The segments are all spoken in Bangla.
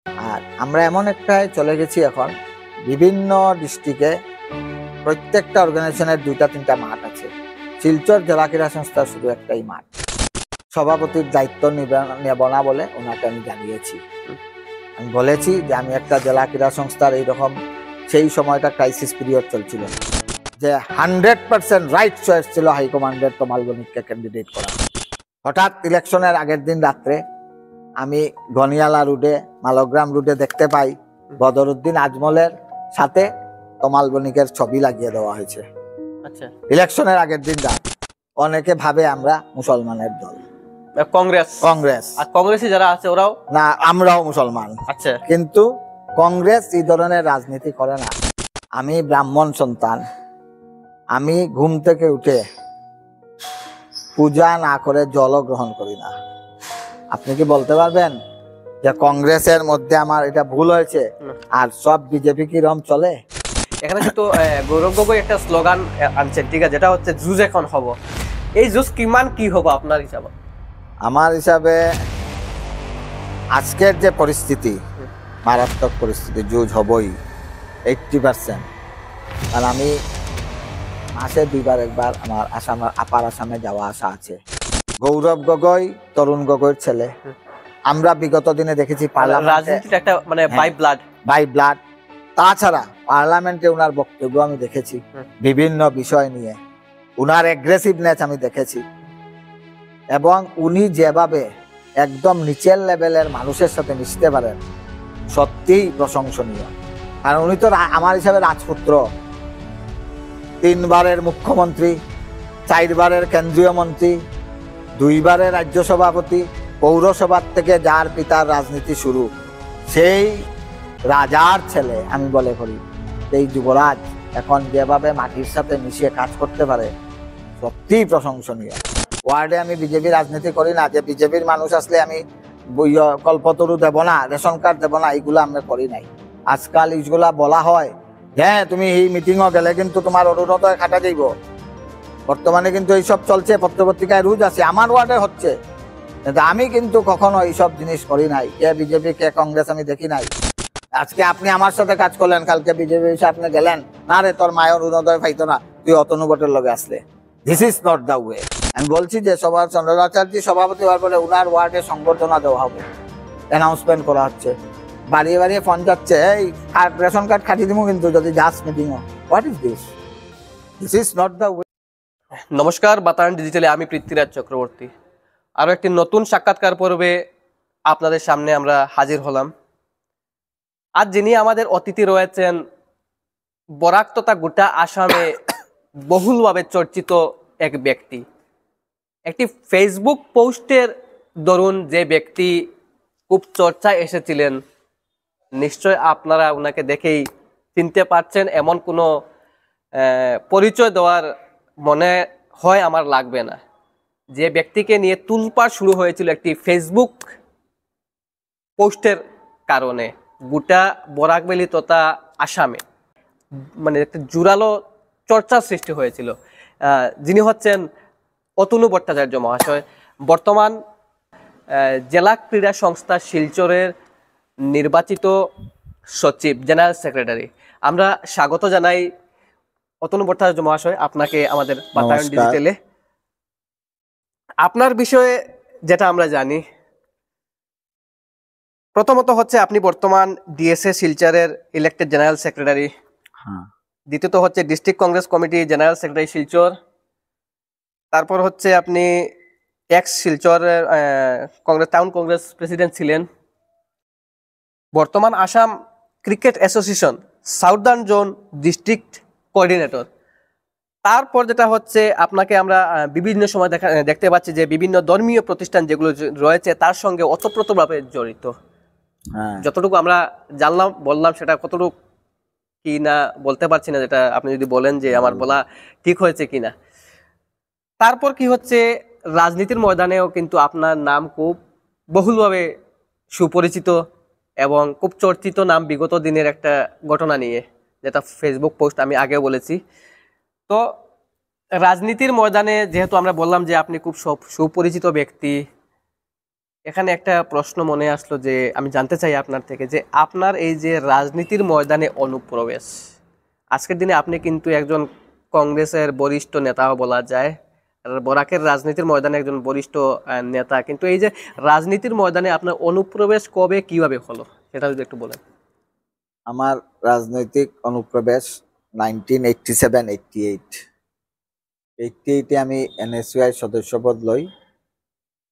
আর আমরা এমন একটাই চলে গেছি এখন, বিভিন্ন ডিস্ট্রিক্টে প্রত্যেকটা অর্গানাইজেশনের 2-3টা মাঠ আছে। শিলচর জেলা ক্রীড়া সংস্থার শুধু একটাই মাঠ। সভাপতির দায়িত্ব নেব না বলে ওনাকে আমি জানিয়েছি। আমি বলেছি যে আমি একটা জেলা ক্রীড়া সংস্থার এইরকম, সেই সময়টা ক্রাইসিস পিরিয়ড চলছিল, যে 100% রাইট চয়েস ছিল হাইকমান্ডের তমাল বণিককে ক্যান্ডিডেট করা। হঠাৎ ইলেকশনের আগের দিন রাত্রে আমি গনিয়ালা রোডে, মালগ্রাম রোডে দেখতে পাই বদরুদ্দিন আজমলের সাথে তমাল বণিকের ছবি লাগিয়ে দেওয়া হয়েছে। আচ্ছা, ইলেকশনের আগের দিন রাত। অনেকে ভাবে আমরা মুসলমানের দল, কংগ্রেস। আর কংগ্রেসে যারা আছে ওরাও না, আমরাও মুসলমান। আচ্ছা, কিন্তু কংগ্রেস এই ধরনের রাজনীতি করে না। আমি ব্রাহ্মণ সন্তান, আমি ঘুম থেকে উঠে পূজা না করে জলও গ্রহণ করি না। আপনি কি বলতে পারবেন যে কংগ্রেসের মধ্যে আমার এটা ভুল হয়েছে আর সব বিজেপি কি রকম চলে? এখানে কিন্তু গৌরব গগৈ একটা স্লোগান আনছেন, ঠিক আছে, যেটা হচ্ছে জুজ এখন হব। এই জুজ কিমান কি হবো আপনার হিসাবে? আমার হিসাবে আজকের যে পরিস্থিতি, মারাত্মক পরিস্থিতি, জুজ হবই 80%। আর আমি মাসে 2বার একবার আমার আপার আসামে যাওয়া আসা আছে। গৌরব গগৈ তরুণ গগৈর ছেলে। আমরা বিগত দিনে দেখেছি রাজনীতির একটা মানে বাই ব্লাড। তাছাড়া পার্লামেন্টে উনার বক্তব্য আমি দেখেছি বিভিন্ন বিষয় নিয়ে, উনার এগ্রেসিভনেস আমি দেখেছি, এবং উনি যেভাবে একদম নিচের লেভেলের মানুষের সাথে মিশতে পারেন, সত্যিই প্রশংসনীয়। কারণ উনি তো আমার হিসাবে রাজপুত্র। 3বারের মুখ্যমন্ত্রী, 4বারের কেন্দ্রীয় মন্ত্রী, 2বারের রাজ্য সভাপতি, পৌরসভার থেকে যার পিতার রাজনীতি শুরু, সেই রাজার ছেলে আমি বলে করি। এই যুবরাজ এখন যেভাবে মাটির সাথে মিশিয়ে কাজ করতে পারে, সত্যিই প্রশংসনীয়। ওয়ার্ডে আমি বিজেপি রাজনীতি করি না যে বিজেপির মানুষ আসলে আমি কল্পতরু দেব না, রেশন কার্ড দেব না, এইগুলো আমরা করি নাই। আজকাল এইগুলা বলা হয়, হ্যাঁ তুমি এই মিটিংও গেলে কিন্তু তোমার অনুরোধ খাটা যাইব। বর্তমানে কিন্তু এইসব চলছে, পত্রপত্রিকায় রোজ আছে, আমার ওয়ার্ডে হচ্ছে। কিন্তু আমি কিন্তু কখনো এইসব জিনিস করি নাই। কে বিজেপি কে কংগ্রেস আমি দেখি নাই। আজকে আপনি আমার সাথে কাজ করলেন, কালকে বিজেপি আপনি গেলেন, না রে তোর মায়ের অরুণোদয় পাইতো না, তুই অতনু ভট্টের লগে আসলে। This is not the way. আমি বলছি যে চন্দ্রাচার্য সভাপতি হওয়ার পরে উনার ওয়ার্ডে সংবর্ধনা দেওয়া হবে, অ্যানাউন্সমেন্ট করা হচ্ছে, বাড়িয়ে বাড়িয়ে ফোন যাচ্ছে, এই রেশন কার্ড খাটিয়ে দিব কিন্তু যদি যাস meeting. What is this? This is not the way. নমস্কার, বাতায়ন ডিজিটালে আমি পৃথ্বীরাজ চক্রবর্তী। আরো একটি নতুন সাক্ষাৎকার পর্বে আপনাদের সামনে আমরা হাজির হলাম। আজ যিনি আমাদের অতিথি রয়েছেন, বরাক তথা গোটা আসামে বহুলভাবে চর্চিত এক ব্যক্তি। একটি ফেসবুক পোস্টের দরুন যে ব্যক্তি খুব চর্চায় এসেছিলেন, নিশ্চয় আপনারা ওনাকে দেখেই চিনতে পারছেন, এমন কোনো পরিচয় দেওয়ার মনে হয় আমার লাগবে না। যে ব্যক্তিকে নিয়ে তুলপাড় শুরু হয়েছিল একটি ফেসবুক পোস্টের কারণে, গোটা বরাকভ্যালি তথা আসামে মানে একটা জোরালো চর্চার সৃষ্টি হয়েছিল। যিনি হচ্ছেন অতনু ভট্টাচার্য মহাশয়, বর্তমান জেলা ক্রীড়া সংস্থা শিলচরের নির্বাচিত সচিব, জেনারেল সেক্রেটারি। আমরা স্বাগত জানাই অতনু ভট্টাচার্য মহাশয় আপনাকে আমাদের বাতায়ন ডিজিটালে। আপনার বিষয়ে যেটা আমরা জানি, প্রথমত হচ্ছে আপনি বর্তমান ডিএসএ শিলচরের ইলেক্টেড জেনারেল সেক্রেটারি। দ্বিতীয়ত হচ্ছে district Congress committee general secretary Silchar. তারপর হচ্ছে আপনি x Silchar Congress town Congress president ছিলেন। বর্তমান Assam cricket association southern zone district coordinator. তারপর যেটা হচ্ছে, আপনাকে আমরা বিভিন্ন সময় দেখতে পাচ্ছি যে বিভিন্ন ধর্মীয় প্রতিষ্ঠান যেগুলো রয়েছে তার সঙ্গে ওতপ্রোতভাবে জড়িত। যতটুকু আমরা জানলাম বললাম, সেটা কতটুকু কি না বলতে পারছি না, যেটা আপনি যদি বলেন যে আমার বলা ঠিক হয়েছে কিনা। তারপর কি হচ্ছে, রাজনীতির ময়দানেও কিন্তু আপনার নাম খুব বহুলভাবে সুপরিচিত এবং খুব চর্চিত নাম বিগত দিনের একটা ঘটনা নিয়ে, যেটা ফেসবুক পোস্ট আমি আগেও বলেছি। তো রাজনীতির ময়দানে যেহেতু আমরা বললাম যে আপনি খুব সুপরিচিত ব্যক্তি, এখানে একটা প্রশ্ন মনে আসলো যে আমি জানতে চাই আপনার থেকে যে আপনার এই যে রাজনীতির ময়দানে অনুপ্রবেশ, আজকের দিনে আপনি কিন্তু একজন কংগ্রেসের বরিষ্ঠ নেতাও বলা যায়, আর বরাকের রাজনীতির ময়দানে একজন বরিষ্ঠ নেতা, কিন্তু এই যে রাজনীতির ময়দানে আপনার অনুপ্রবেশ কবে কিভাবে হলো সেটা যদি একটু বলেন। আমার রাজনৈতিক অনুপ্রবেশ 1987-88 আমি NSUI সদস্যপদ লই।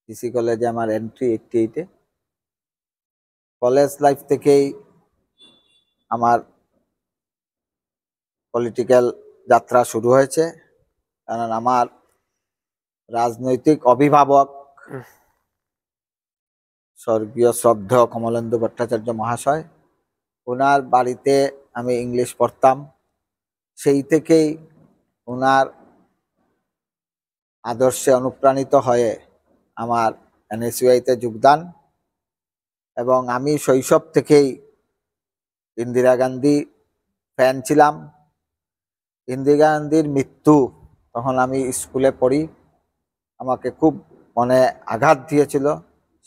ডিসি কলেজে আমার এন্ট্রি 88-এ। কলেজ লাইফ থেকেই আমার পলিটিক্যাল যাত্রা শুরু হয়েছে, কারণ আমার রাজনৈতিক অভিভাবক স্বর্গীয় শ্রদ্ধেয় কমলেন্দু ভট্টাচার্য মহাশয়, ওনার বাড়িতে আমি ইংলিশ পড়তাম। সেই থেকেই ওনার আদর্শে অনুপ্রাণিত হয়ে আমার NSUI-তে যোগদান, এবং আমি শৈশব থেকেই ইন্দিরা গান্ধী ফ্যান ছিলাম। ইন্দিরা গান্ধীর মৃত্যু, তখন আমি স্কুলে পড়ি, আমাকে খুব মনে আঘাত দিয়েছিল।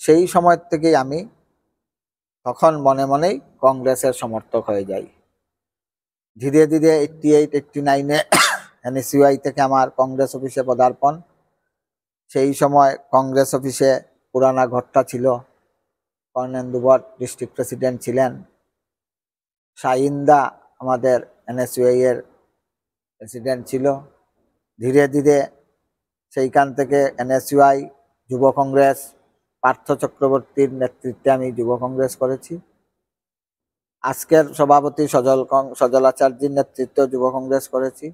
সেই সময় থেকেই আমি তখন মনে মনেই কংগ্রেসের সমর্থক হয়ে যাই। ধীরে ধীরে 88-89-এ NSUI থেকে আমার কংগ্রেস অফিসে পদার্পণ। সেই সময় কংগ্রেস অফিসে পুরানা ঘরটা ছিল, কর্ণেন্দু ভট্ট ডিস্ট্রিক্ট প্রেসিডেন্ট ছিলেন, শাহিন্দা আমাদের NSUI এর প্রেসিডেন্ট ছিল। ধীরে ধীরে সেইখান থেকে NSUI, যুব কংগ্রেস, পার্থ চক্রবর্তীর নেতৃত্বে আমি যুব কংগ্রেস করেছি। আজকের সভাপতি সজলাচার্যের নেতৃত্বে যুব কংগ্রেস করেছি।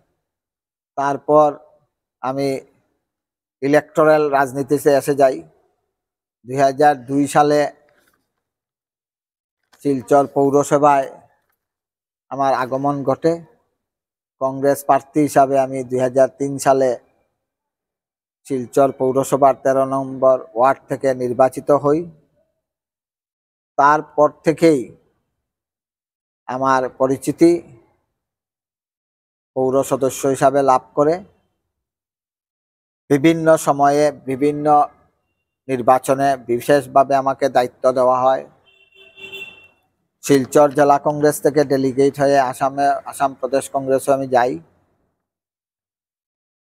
তারপর আমি ইলেকটোরাল রাজনীতিতে এসে যাই। 2002 সালে শিলচর পৌরসভায় আমার আগমন ঘটে। কংগ্রেস প্রার্থী হিসাবে আমি 2003 সালে শিলচর পৌরসভার 13 নম্বর ওয়ার্ড থেকে নির্বাচিত হই। তারপর থেকেই আমার পরিচিতি পৌর সদস্য হিসাবে লাভ করে। বিভিন্ন সময়ে বিভিন্ন নির্বাচনে বিশেষভাবে আমাকে দায়িত্ব দেওয়া হয়। শিলচর জেলা কংগ্রেস থেকে ডেলিগেট হয়ে আসাম প্রদেশ কংগ্রেসে আমি যাই।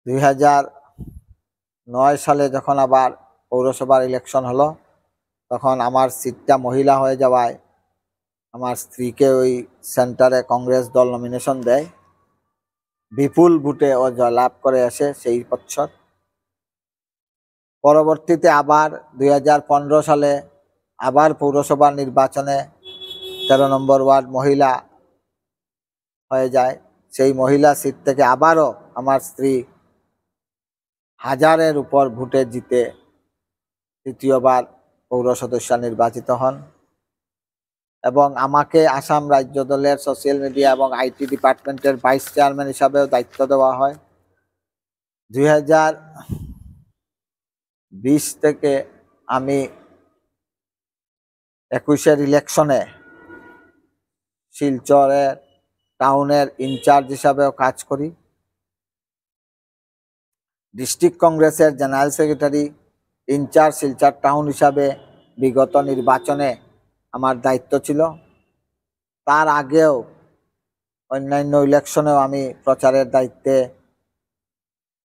2009 সালে যখন আবার পৌরসভার ইলেকশন হলো, তখন আমার সিটটা মহিলা হয়ে যাওয়ায় আমার স্ত্রীকে ওই সেন্টারে কংগ্রেস দল নমিনেশন দেয়। বিপুল ভোটে ও জয়লাভ করে আসে সেই বছর। পরবর্তীতে আবার 2015 সালে আবার পৌরসভার নির্বাচনে 13 নম্বর ওয়ার্ড মহিলা হয়ে যায়। সেই মহিলা সিট থেকে আবারও আমার স্ত্রী হাজারের উপর ভোটে জিতে তৃতীয়বার পৌর সদস্য নির্বাচিত হন, এবং আমাকে আসাম রাজ্য দলের সোশ্যাল মিডিয়া এবং IT ডিপার্টমেন্টের ভাইস চেয়ারম্যান হিসাবেও দায়িত্ব দেওয়া হয়। 2020 থেকে আমি 21-এর ইলেকশনে শিলচরের টাউনের ইনচার্জ হিসাবেও কাজ করি। ডিস্ট্রিক্ট কংগ্রেসের general secretary in charge Silchar town হিসাবে বিগত নির্বাচনে আমার দায়িত্ব ছিল। তার আগেও অন্যান্য ইলেকশনেও আমি প্রচারের দায়িত্বে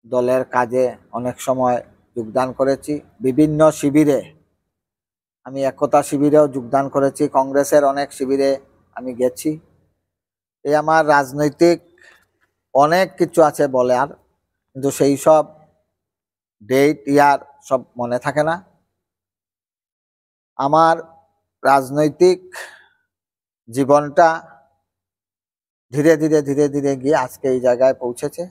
দলের কাজে অনেক সময় যোগদান করেছি। বিভিন্ন শিবিরে, আমি একতা শিবিরেও যোগদান করেছি, কংগ্রেসের অনেক শিবিরে আমি গেছি। এই আমার রাজনৈতিক অনেক কিছু আছে বলার, কিন্তু সেই সব ডেট ইয়ার সব মনে থাকে না। আমার রাজনৈতিক জীবনটা ধীরে ধীরে ধীরে ধীরে গিয়ে আজকে এই জায়গায় পৌঁছেছে,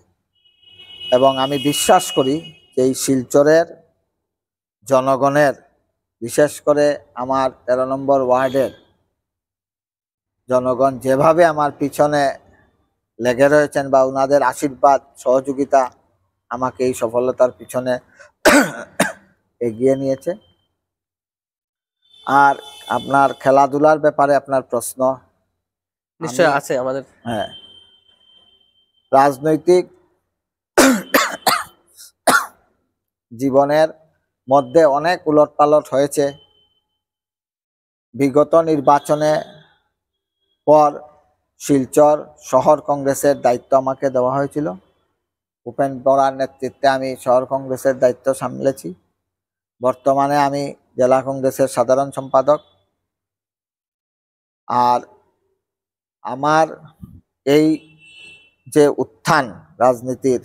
এবং আমি বিশ্বাস করি যে এই শিলচরের জনগণের, বিশেষ করে আমার 13 নম্বর ওয়ার্ডের জনগণ যেভাবে আমার পিছনে লেগে রয়েছেন, বা ওনাদের আশীর্বাদ সহযোগিতা আমাকে এই সফলতার পিছনে এগিয়ে নিয়েছে। আর আপনার খেলাধুলার ব্যাপারে আপনার প্রশ্ন নিশ্চয় আছে আমাদের। হ্যাঁ, রাজনৈতিক জীবনের মধ্যে অনেক উলটপালট হয়েছে। বিগত নির্বাচনে পর শিলচর শহর কংগ্রেসের দায়িত্ব আমাকে দেওয়া হয়েছিল। উপেন বরার নেতৃত্বে আমি শহর কংগ্রেসের দায়িত্ব সামলেছি। বর্তমানে আমি জেলা কংগ্রেসের সাধারণ সম্পাদক। আর আমার এই যে উত্থান রাজনীতির,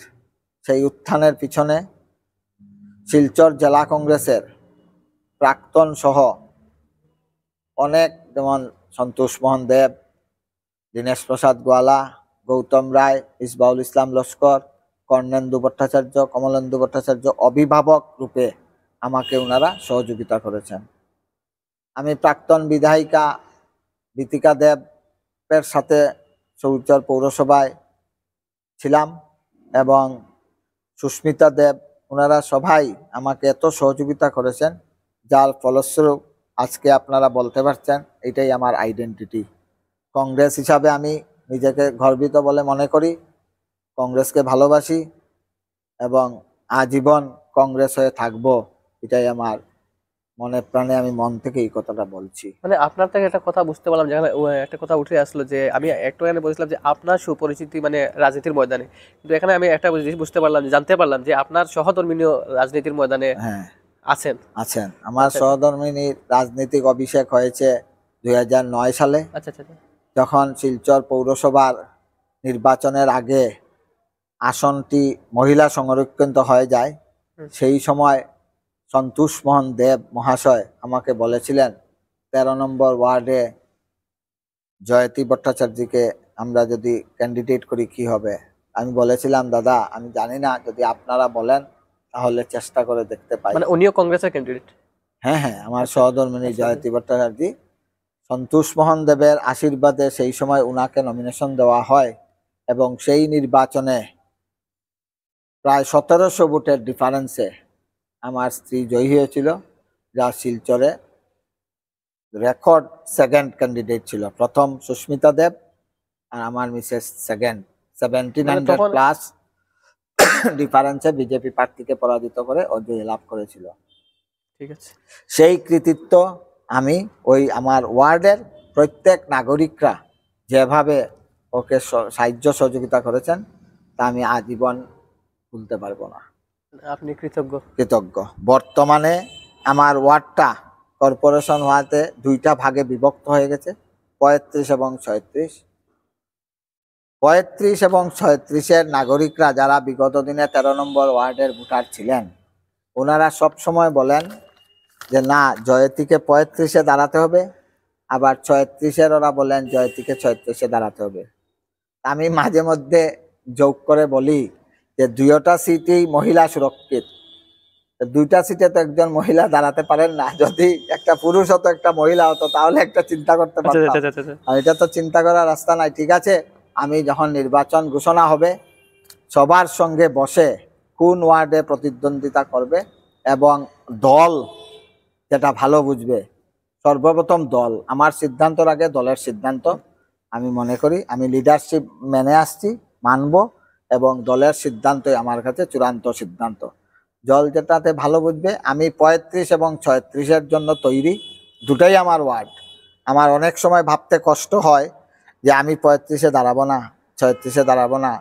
সেই উত্থানের পিছনে শিলচর জেলা কংগ্রেসের প্রাক্তন সহ অনেক, যেমন সন্তোষ মোহন দেব, দীনেশ প্রসাদ গোয়ালা, গৌতম রায়, ইসবাউল ইসলাম লস্কর, কর্ণেন্দু ভট্টাচার্য, কমলেন্দু ভট্টাচার্য অভিভাবক রূপে আমাকে ওনারা সহযোগিতা করেছেন। আমি প্রাক্তন বিধায়িকা বিতিকা দেবের সাথে শিলচর পৌরসভায় ছিলাম এবং সুস্মিতা দেব, ওনারা সবাই আমাকে এত সহযোগিতা করেছেন, যার ফলস্বরূপ আজকে আপনারা বলতে পারছেন এটাই আমার আইডেন্টিটি। কংগ্রেস হিসাবে আমি নিজেকে গর্বিত বলে মনে করি, কংগ্রেসকে ভালোবাসি এবং আজীবন কংগ্রেস হয়ে থাকবো, এটাই আমার মনে প্রাণে, আমি মন থেকে এই কথাটা বলছি। মানে আপনার থেকে একটা কথা বুঝতে পারলাম, যেখানে একটা কথা উঠে আসলো যে আমি একটু এখানে বলেছিলাম যে আপনার সুপরিচিতি মানে রাজনীতির ময়দানে, কিন্তু এখানে আমি একটা জিনিস বুঝতে পারলাম, জানতে পারলাম যে আপনার সহধর্মিনীয় রাজনীতির ময়দানে হ্যাঁ আছেন। আছেন। আমার সহধর্মিনীর রাজনৈতিক অভিষেক হয়েছে 2009 সালে, আচ্ছা আচ্ছা। যখন শিলচর পৌরসভার নির্বাচনের আগে আসনটি মহিলা সংরক্ষিত হয়ে যায়। সেই সময় সন্তোষ মোহন দেব মহাশয় আমাকে বলেছিলেন 13 নম্বর ওয়ার্ডে জয়তী ভট্টাচার্যকে আমরা যদি ক্যান্ডিডেট করি কি হবে। আমি বলেছিলাম, দাদা আমি জানি না, যদি আপনারা বলেন তাহলে চেষ্টা করে দেখতে পাই। মানে উনিও কংগ্রেসের ক্যান্ডিডেট? হ্যাঁ হ্যাঁ, আমার সহধর্মিনী জয়তী ভট্টাচার্য। সন্তোষ মোহন দেবের আশীর্বাদে সেই সময় উনাকে নমিনেশন দেওয়া হয় এবং সেই নির্বাচনে প্রায় 1700 ভোটের ডিফারেন্সে আমার স্ত্রী জয়ী হয়েছিল, যা শিলচরে রেকর্ড সেকেন্ড ক্যান্ডিডেট ছিল। প্রথম সুস্মিতা দেব আর আমার মিসেস সেকেন্ড। 1700 প্লাস ডিফারেন্সে বিজেপি প্রার্থীকে পরাজিত করে ও জয় লাভ করেছিল। ঠিক আছে। সেই কৃতিত্ব আমি ওই আমার ওয়ার্ডের প্রত্যেক নাগরিকরা যেভাবে ওকে সাহায্য সহযোগিতা করেছেন তা আমি আজীবন ভুলতে পারবো না। আপনি কৃতজ্ঞ? কৃতজ্ঞ। বর্তমানে আমার ওয়ার্ডটা কর্পোরেশন হওয়াতে দুইটা ভাগে বিভক্ত হয়ে গেছে, 35 এবং 36। 35 এবং 36-এর নাগরিকরা যারা বিগত দিনে 13 নম্বর ওয়ার্ডের ভোটার ছিলেন, ওনারা সব সময় বলেন যে না, জয়তীকে 35-এ দাঁড়াতে হবে, আবার 36-এর ওরা বলেন জয়তীকে 36-এ দাঁড়াতে হবে। আমি মাঝে মধ্যে যোগ করে বলি যে দুইটা সিটই মহিলা সুরক্ষিত, দুইটা সিটে তো একজন মহিলা দাঁড়াতে পারেন না, যদি একটা পুরুষ হতো একটা মহিলা হতো তাহলে একটা চিন্তা করতে পারতাম, আর এটা তো চিন্তা করার রাস্তা নাই। ঠিক আছে, আমি যখন নির্বাচন ঘোষণা হবে সবার সঙ্গে বসে কোন ওয়ার্ডে প্রতিদ্বন্দ্বিতা করবে এবং দল যেটা ভালো বুঝবে, সর্বপ্রথম দল, আমার সিদ্ধান্তর আগে দলের সিদ্ধান্ত। আমি মনে করি আমি লিডারশিপ মেনে আসছি, মানব, এবং দলের সিদ্ধান্তই আমার কাছে চূড়ান্ত সিদ্ধান্ত। দল যেটাতে ভালো বুঝবে। আমি 35 এবং 36-এর জন্য তৈরি, দুটাই আমার ওয়ার্ড। আমার অনেক সময় ভাবতে কষ্ট হয় যে আমি 35-এ দাঁড়াবো না, 36-এ দাঁড়াবো না।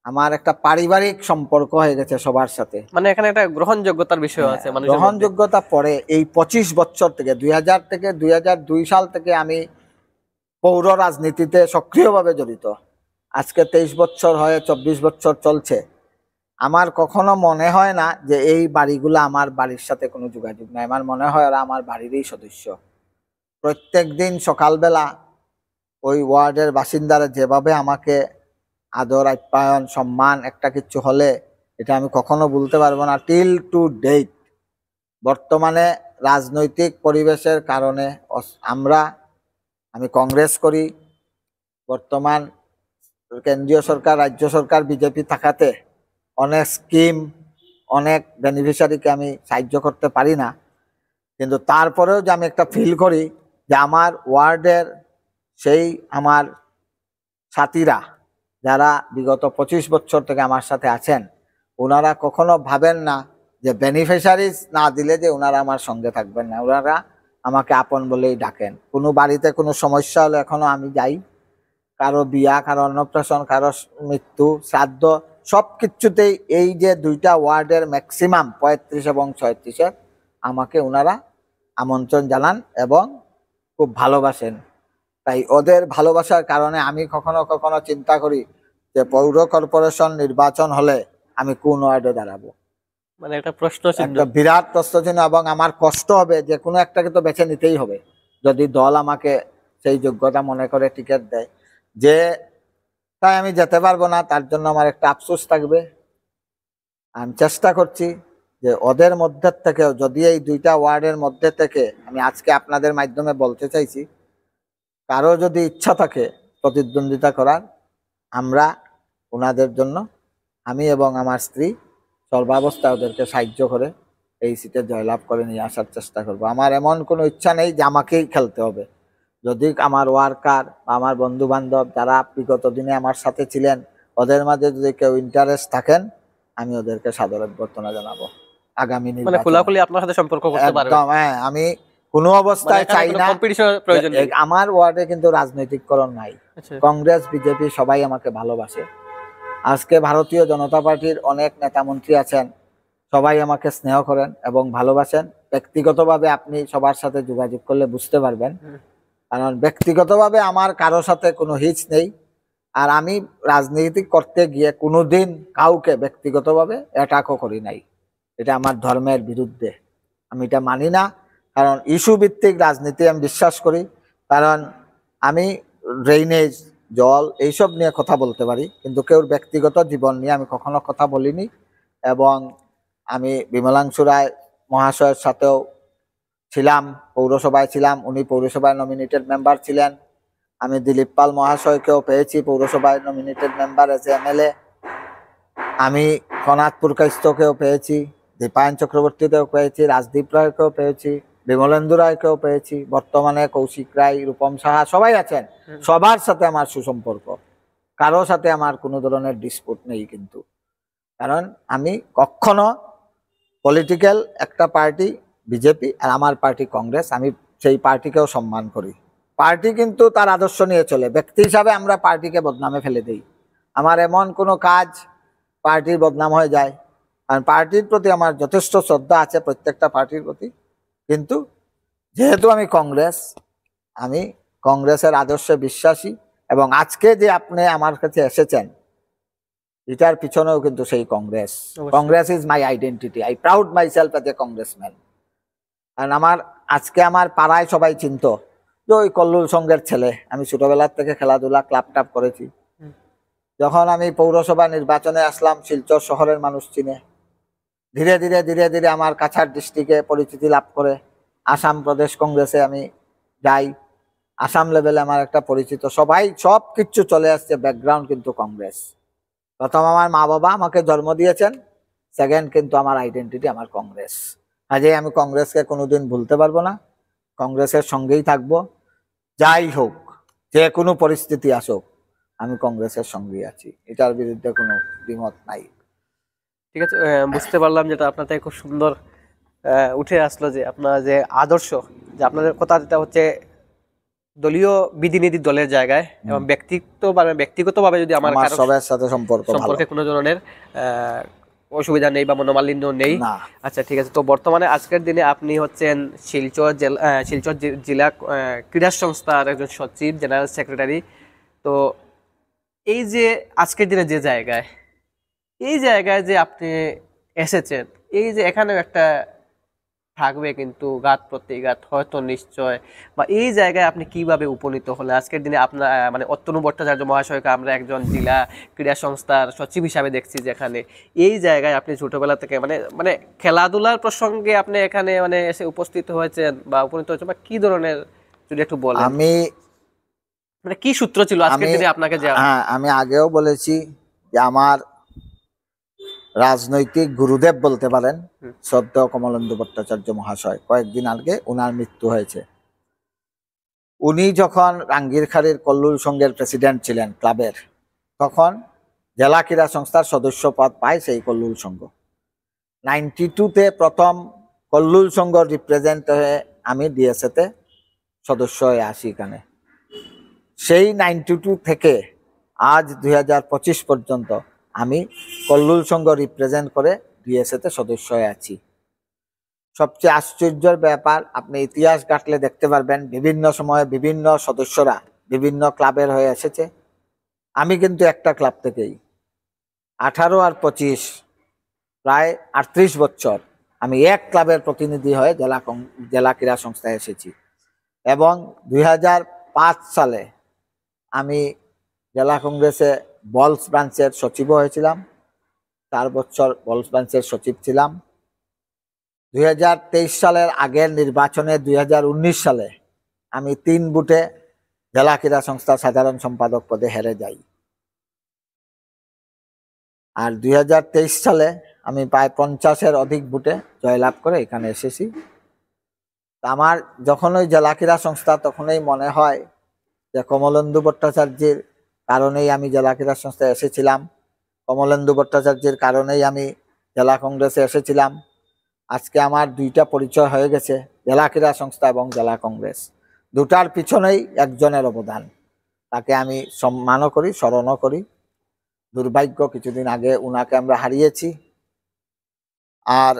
আমার একটা পারিবারিক সম্পর্ক হয়ে গেছে সবার সাথে, মানে এখানে একটা গ্রহণযোগ্যতার বিষয় আছে। গ্রহণযোগ্যতা পরে এই 25 বছর থেকে 2000 থেকে 2002 সাল থেকে আমি পৌর রাজনীতিতে সক্রিয়ভাবে জড়িত। আজকে 23 বছর হয়ে 24 বছর চলছে। আমার কখনো মনে হয় না যে এই বাড়িগুলো আমার বাড়ির সাথে কোনো যোগাযোগ নাই, আমার মনে হয় ওরা আমার বাড়িরই সদস্য। প্রত্যেক দিন সকালবেলা ওই ওয়ার্ডের বাসিন্দারা যেভাবে আমাকে আদর, আপ্যায়ন, সম্মান একটা কিছু হলে, এটা আমি কখনো ভুলতে পারবো না টিল টু ডেট। বর্তমানে রাজনৈতিক পরিবেশের কারণে আমি কংগ্রেস করি, বর্তমান কেন্দ্রীয় সরকার, রাজ্য সরকার বিজেপি থাকাতে অনেক স্কিম, অনেক বেনিফিশিয়ারিকে আমি সাহায্য করতে পারি না, কিন্তু তারপরেও যে আমি একটা ফিল করি যে আমার ওয়ার্ডের সেই আমার সাথীরা যারা বিগত 25 বছর থেকে আমার সাথে আছেন, ওনারা কখনো ভাবেন না যে বেনিফিশিয়ারিজ না দিলে যে ওনারা আমার সঙ্গে থাকবেন না। ওনারা আমাকে আপন বলেই ডাকেন। কোনো বাড়িতে কোনো সমস্যা হলে এখনো আমি যাই, কারো বিয়া, কারো অন্নপ্রাশন, কারো মৃত্যু, শ্রাদ্ধ, সব কিছুতেই এই যে দুইটা ওয়ার্ডের ম্যাক্সিমাম 35 এবং 36-এর আমাকে ওনারা আমন্ত্রণ জানান এবং খুব ভালোবাসেন। তাই ওদের ভালোবাসার কারণে আমি কখনো কখনো চিন্তা করি যে পৌর কর্পোরেশন নির্বাচন হলে আমি কোন ওয়ার্ডে দাঁড়াবো। মানে একটা প্রশ্ন চিহ্ন। একটা বিরাট প্রশ্ন চিহ্ন, এবং আমার কষ্ট হবে যে কোনো একটাকে তো বেছে নিতেই হবে যদি দল আমাকে সেই যোগ্যতা মনে করে টিকিট দেয়। যে তাই আমি যেতে পারবো না, তার জন্য আমার একটা আফসোস থাকবে। আমি চেষ্টা করছি যে ওদের মধ্যে থেকেও যদি এই দুইটা ওয়ার্ডের মধ্যে থেকে, আমি আজকে আপনাদের মাধ্যমে বলতে চাইছি, কারো যদি ইচ্ছা থাকে প্রতিদ্বন্দ্বিতা করার, আমরা ওনাদের জন্য, আমি এবং আমার স্ত্রী সর্বাবস্থায় ওদেরকে সাহায্য করে এই সিটে জয়লাভ করে নিয়ে আসার চেষ্টা করব। আমার এমন কোনো ইচ্ছা নেই যে আমাকেই খেলতে হবে। যদি আমার ওয়ার্কার বা আমার বন্ধু বান্ধব যারা বিগত দিনে আমার সাথে ছিলেন, ওদের মাঝে যদি কেউ ইন্টারেস্ট থাকেন, আমি ওদেরকে সাদর অভ্যর্থনা জানাবো আগামী মানে নির্বাচনে। খোলাখুলি আপনার সাথে সম্পর্ক করতে পারবে। একদম, হ্যাঁ। আমি কোনো অবস্থায় মানে চাই না কম্পিটিশনের প্রয়োজন নেই। আমার ওয়ার্ডে কিন্তু রাজনৈতিককরণ নাই। আচ্ছা। কংগ্রেস, বিজেপি সবাই আমাকে ভালোবাসে। আজকে ভারতীয় জনতা পার্টির অনেক নেতা মন্ত্রী আছেন, সবাই আমাকে স্নেহ করেন এবং ভালোবাসেন। ব্যক্তিগতভাবে আপনি সবার সাথে যোগাযোগ করলে বুঝতে পারবেন, কারণ ব্যক্তিগতভাবে আমার কারো সাথে কোনো হিচ নেই। আর আমি রাজনীতি করতে গিয়ে কোনোদিন কাউকে ব্যক্তিগতভাবে অ্যাটাকও করি নাই। এটা আমার ধর্মের বিরুদ্ধে, আমি এটা মানি না। কারণ ইস্যু ভিত্তিক রাজনীতি আমি বিশ্বাস করি। কারণ আমি ড্রেনেজ, জল এইসব নিয়ে কথা বলতে পারি, কিন্তু কেউ ব্যক্তিগত জীবন নিয়ে আমি কখনো কথা বলিনি। এবং আমি বিমলাংশু রায় মহাশয়ের সাথেও ছিলাম, পৌরসভায় ছিলাম, উনি পৌরসভায় নমিনেটেড মেম্বার ছিলেন। আমি দিলীপ পাল মহাশয়কেও পেয়েছি পৌরসভায় নমিনেটেড মেম্বার এজ এমএলএ। আমি কনাথপুর কাইস্তকেও পেয়েছি, দীপায়ন চক্রবর্তীকেও পেয়েছি, রাজদীপ রায়কেও পেয়েছি, বিমলেন্দু রায়কেও পেয়েছি, বর্তমানে কৌশিক রায়, রূপম সাহা সবাই আছেন। সবার সাথে আমার সুসম্পর্ক, কারো সাথে আমার কোনো ধরনের ডিসপুট নেই। কিন্তু কারণ আমি কখনো পলিটিক্যাল একটা পার্টি বিজেপি আর আমার পার্টি কংগ্রেস, আমি সেই পার্টিকেও সম্মান করি। পার্টি কিন্তু তার আদর্শ নিয়ে চলে, ব্যক্তি হিসাবে আমরা পার্টিকে বদনামে ফেলে দিই। আমার এমন কোনো কাজ পার্টির বদনাম হয়ে যায়, কারণ পার্টির প্রতি আমার যথেষ্ট শ্রদ্ধা আছে, প্রত্যেকটা পার্টির প্রতি। কিন্তু যেহেতু আমি কংগ্রেস, আমি কংগ্রেসের আদর্শে বিশ্বাসী। এবং আজকে যে আপনি আমার কাছে এসেছেন, এটার পিছনেও কিন্তু সেই Congress. Congress is my identity, I proud my self as a congressman. কারণ আজকে আমার পাড়ায় সবাই চিনত যে ওই কল্লুল সঙ্গের ছেলে। আমি ছোটবেলার থেকে খেলাধুলা ক্লাব টাপ করেছি। যখন আমি পৌরসভা নির্বাচনে আসলাম, শিলচর শহরের মানুষ চিনে। ধীরে ধীরে ধীরে ধীরে আমার কাছাড় ডিস্ট্রিক্টে পরিচিতি লাভ করে আসাম প্রদেশ কংগ্রেসে আমি যাই। আসাম লেভেলে আমার একটা পরিচিত, সবাই সব কিছু চলে আসছে, ব্যাকগ্রাউন্ড কিন্তু কংগ্রেস। প্রথম আমার মা বাবা আমাকে জন্ম দিয়েছেন, সেকেন্ড কিন্তু আমার আইডেন্টিটি আমার কংগ্রেস। কাজেই আমি কংগ্রেসকে কোনোদিন ভুলতে পারবো না, কংগ্রেসের সঙ্গেই থাকবো। যাই হোক, যে কোনো পরিস্থিতি আসুক, আমি কংগ্রেসের সঙ্গেই আছি, এটার বিরুদ্ধে কোনো দ্বিমত নাই। ঠিক আছে, বুঝতে পারলাম যেটা আপনার থেকে খুব সুন্দর উঠে আসলো যে আপনার যে আদর্শ, যে আপনাদের কথা যেটা হচ্ছে দলীয় বিধিনিধি দলের জায়গায়, এবং ব্যক্তিগতভাবে যদি আমার সবার সাথে সম্পর্কে কোনো ধরনের অসুবিধা নেই বা মনোমালিন্য নেই। আচ্ছা, ঠিক আছে। তো বর্তমানে আজকের দিনে আপনি হচ্ছেন শিলচর জেলা ক্রীড়া সংস্থার একজন সচিব, জেনারেল সেক্রেটারি। তো এই যে আজকের দিনে যে এই জায়গায় যে আপনি এসেছেন, এই যে এখানেও একটা থাকবে কিন্তু ঘাত প্রতিঘাত হয়তো নিশ্চয়, বা এই জায়গায় আপনি কিভাবে উপনীত হলেন আজকের দিনে? আপনার মানে অতনু ভট্টাচার্য মহাশয়কে আমরা একজন জেলা ক্রীড়া সংস্থার সচিব হিসাবে দেখছি, যেখানে এই জায়গায় আপনি ছোটবেলা থেকে মানে খেলাধুলার প্রসঙ্গে আপনি এখানে মানে এসে উপস্থিত হয়েছেন বা উপনীত হয়েছেন, বা কি ধরনের যদি একটু বলেন। আমি মানে কি সূত্র ছিল আজকের দিনে আপনাকে? হ্যাঁ, আমি আগেও বলেছি যে আমার রাজনৈতিক গুরুদেব বলতে পারেন শ্রদ্ধেয় কমলেন্দু ভট্টাচার্য মহাশয়। কয়েকদিন আগে ওনার মৃত্যু হয়েছে। উনি যখন রাঙ্গিরখাড়ির কল্লুল সংঘের প্রেসিডেন্ট ছিলেন ক্লাবের, তখন জেলা ক্রীড়া সংস্থার সদস্য পদ পায় সেই কল্লুল সংঘ। 92-তে প্রথম কল্লুল সংঘ রিপ্রেজেন্ট হয়ে আমি ডিএসএতে সদস্য হয়ে আসি এখানে। সেই 92 থেকে আজ 2025 পর্যন্ত আমি কল্লুল সংঘ রিপ্রেজেন্ট করে ডিএসএতে সদস্য হয়ে আছি। সবচেয়ে আশ্চর্যের ব্যাপার, আপনি ইতিহাস ঘাটলে দেখতে পারবেন বিভিন্ন সময়ে বিভিন্ন সদস্যরা বিভিন্ন ক্লাবের হয়ে এসেছে। আমি কিন্তু একটা ক্লাব থেকেই 18 আর 25 প্রায় 38 বছর আমি এক ক্লাবের প্রতিনিধি হয়ে জেলা ক্রীড়া সংস্থায় এসেছি। এবং 2005 সালে আমি জেলা কংগ্রেসে বলস ব্রাঞ্চের সচিব হয়েছিলাম, 4 বছর বলস ব্রাঞ্চের সচিব ছিলাম। 2023 সালের আগের নির্বাচনে 2019 সালে আমি 3 বুথে জেলা ক্রীড়া সংস্থার সাধারণ সম্পাদক পদে হেরে যাই। আর 2023 সালে আমি প্রায় 50-এর অধিক বুথে জয়লাভ করে এখানে এসেছি। আমার যখন ওই জেলা ক্রীড়া সংস্থা, তখনই মনে হয় যে কমলেন্দু ভট্টাচার্যের কারণেই আমি জেলা ক্রীড়া সংস্থায় এসেছিলাম, কমলেন্দু ভট্টাচার্যের কারণেই আমি জেলা কংগ্রেসে এসেছিলাম। আজকে আমার 2টা পরিচয় হয়ে গেছে, জেলা ক্রীড়া সংস্থা এবং জেলা কংগ্রেস। দুটার পিছনেই একজনের অবদান, তাকে আমি সম্মানও করি, স্মরণও করি। দুর্ভাগ্য কিছুদিন আগে উনাকে আমরা হারিয়েছি। আর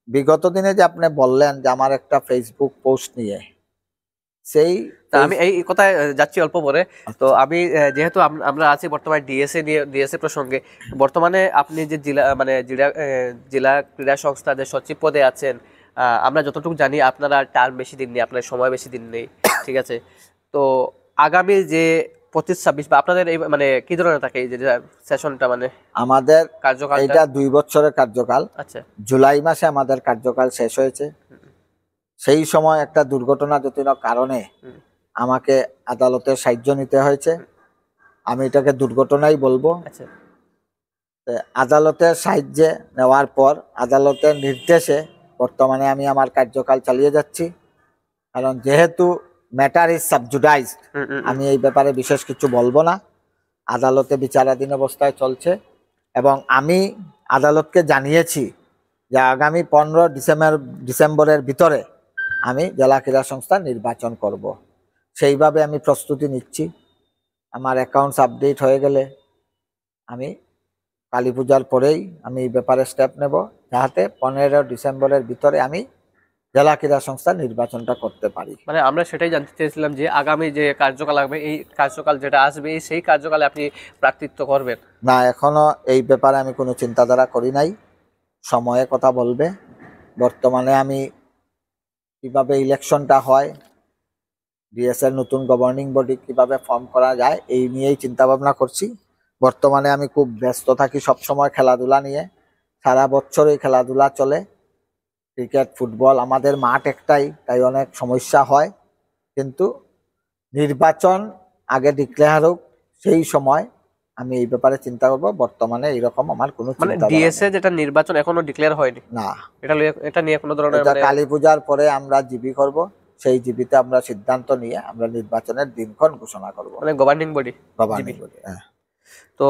বিগত দিনে যে আপনি বললেন যে আমার একটা ফেসবুক পোস্ট নিয়ে, সেই আমি এই কথায় যাচ্ছি অল্প পরে। তো আমি যেহেতু আমরা আছি বর্তমানে ডিএসএ প্রসঙ্গে, বর্তমানে আপনি যে জেলা ক্রীড়া সংস্থা যে সচিব পদে আছেন, আমরা যতটুকু জানি আপনারা টার্ম বেশি দিন নেই, আপনার সময় বেশি দিন নেই, ঠিক আছে? তো আগামী যে 25-26 বা আপনাদের এই মানে কি ধরনের থাকে এই যে সেশনটা, মানে আমাদের কার্যকাল? এটা 2 বছরের কার্যকাল। আচ্ছা, জুলাই মাসে আমাদের কার্যকাল শেষ হয়েছে। সেই সময় একটা দুর্ঘটনাজনিত কারণে আমাকে আদালতের সাহায্য নিতে হয়েছে। আমি এটাকে দুর্ঘটনাই বলবো। আচ্ছা, আদালতের সাহায্যে নেওয়ার পর আদালতের নির্দেশে বর্তমানে আমি আমার কার্যকাল চালিয়ে যাচ্ছি। কারণ যেহেতু ম্যাটার ইজ সাবজুডাইজড, আমি এই ব্যাপারে বিশেষ কিছু বলবো না। আদালতে বিচারাধীন অবস্থায় চলছে এবং আমি আদালতকে জানিয়েছি যে আগামী 15 ডিসেম্বরের ভিতরে আমি জেলা ক্রীড়া সংস্থা নির্বাচন করব। সেইভাবে আমি প্রস্তুতি নিচ্ছি। আমার অ্যাকাউন্টস আপডেট হয়ে গেলে আমি কালী পূজার পরেই আমি এই ব্যাপারে স্টেপ নেব, যাতে 15 ডিসেম্বরের ভিতরে আমি জেলা ক্রীড়া সংস্থা নির্বাচনটা করতে পারি। মানে আমরা সেটাই জানতে চেয়েছিলাম যে আগামী যে কার্যকাল আসবে, এই কার্যকাল যেটা আসবে সেই কার্যকালে আপনি প্রার্থিত্ব করবেন? না, এখনো এই ব্যাপারে আমি কোনো চিন্তাধারা করি নাই। সময়ে কথা বলবে। বর্তমানে আমি কিভাবে ইলেকশনটা হয়, ডিএসএর নতুন গভর্নিং বডি কিভাবে ফর্ম করা যায়, এই নিয়েই চিন্তা ভাবনা করছি। বর্তমানে আমি খুব ব্যস্ত থাকি সবসময় খেলাধুলা নিয়ে। সারা বছরই খেলাধুলা চলে, ক্রিকেট, ফুটবল। আমাদের মাঠ একটাই, তাই অনেক সমস্যা হয়। কিন্তু নির্বাচন আগে ডিক্লেয়ার হোক, সেই সময় আমি এই ব্যাপারে চিন্তা করব। বর্তমানে এইরকম আমার কোনো মানে চিন্তা ডিএসএ যেটা নির্বাচন এখনো ডিক্লেয়ার হয়নি না। এটা নিয়ে কোনো ধরনের এটা কালী পূজার পরে আমরা জিবি করব। সেই জিবিতে আমরা সিদ্ধান্ত নিয়ে আমরা নির্বাচনের দিনক্ষণ ঘোষণা করব। মানে গভর্নিং বডি। তো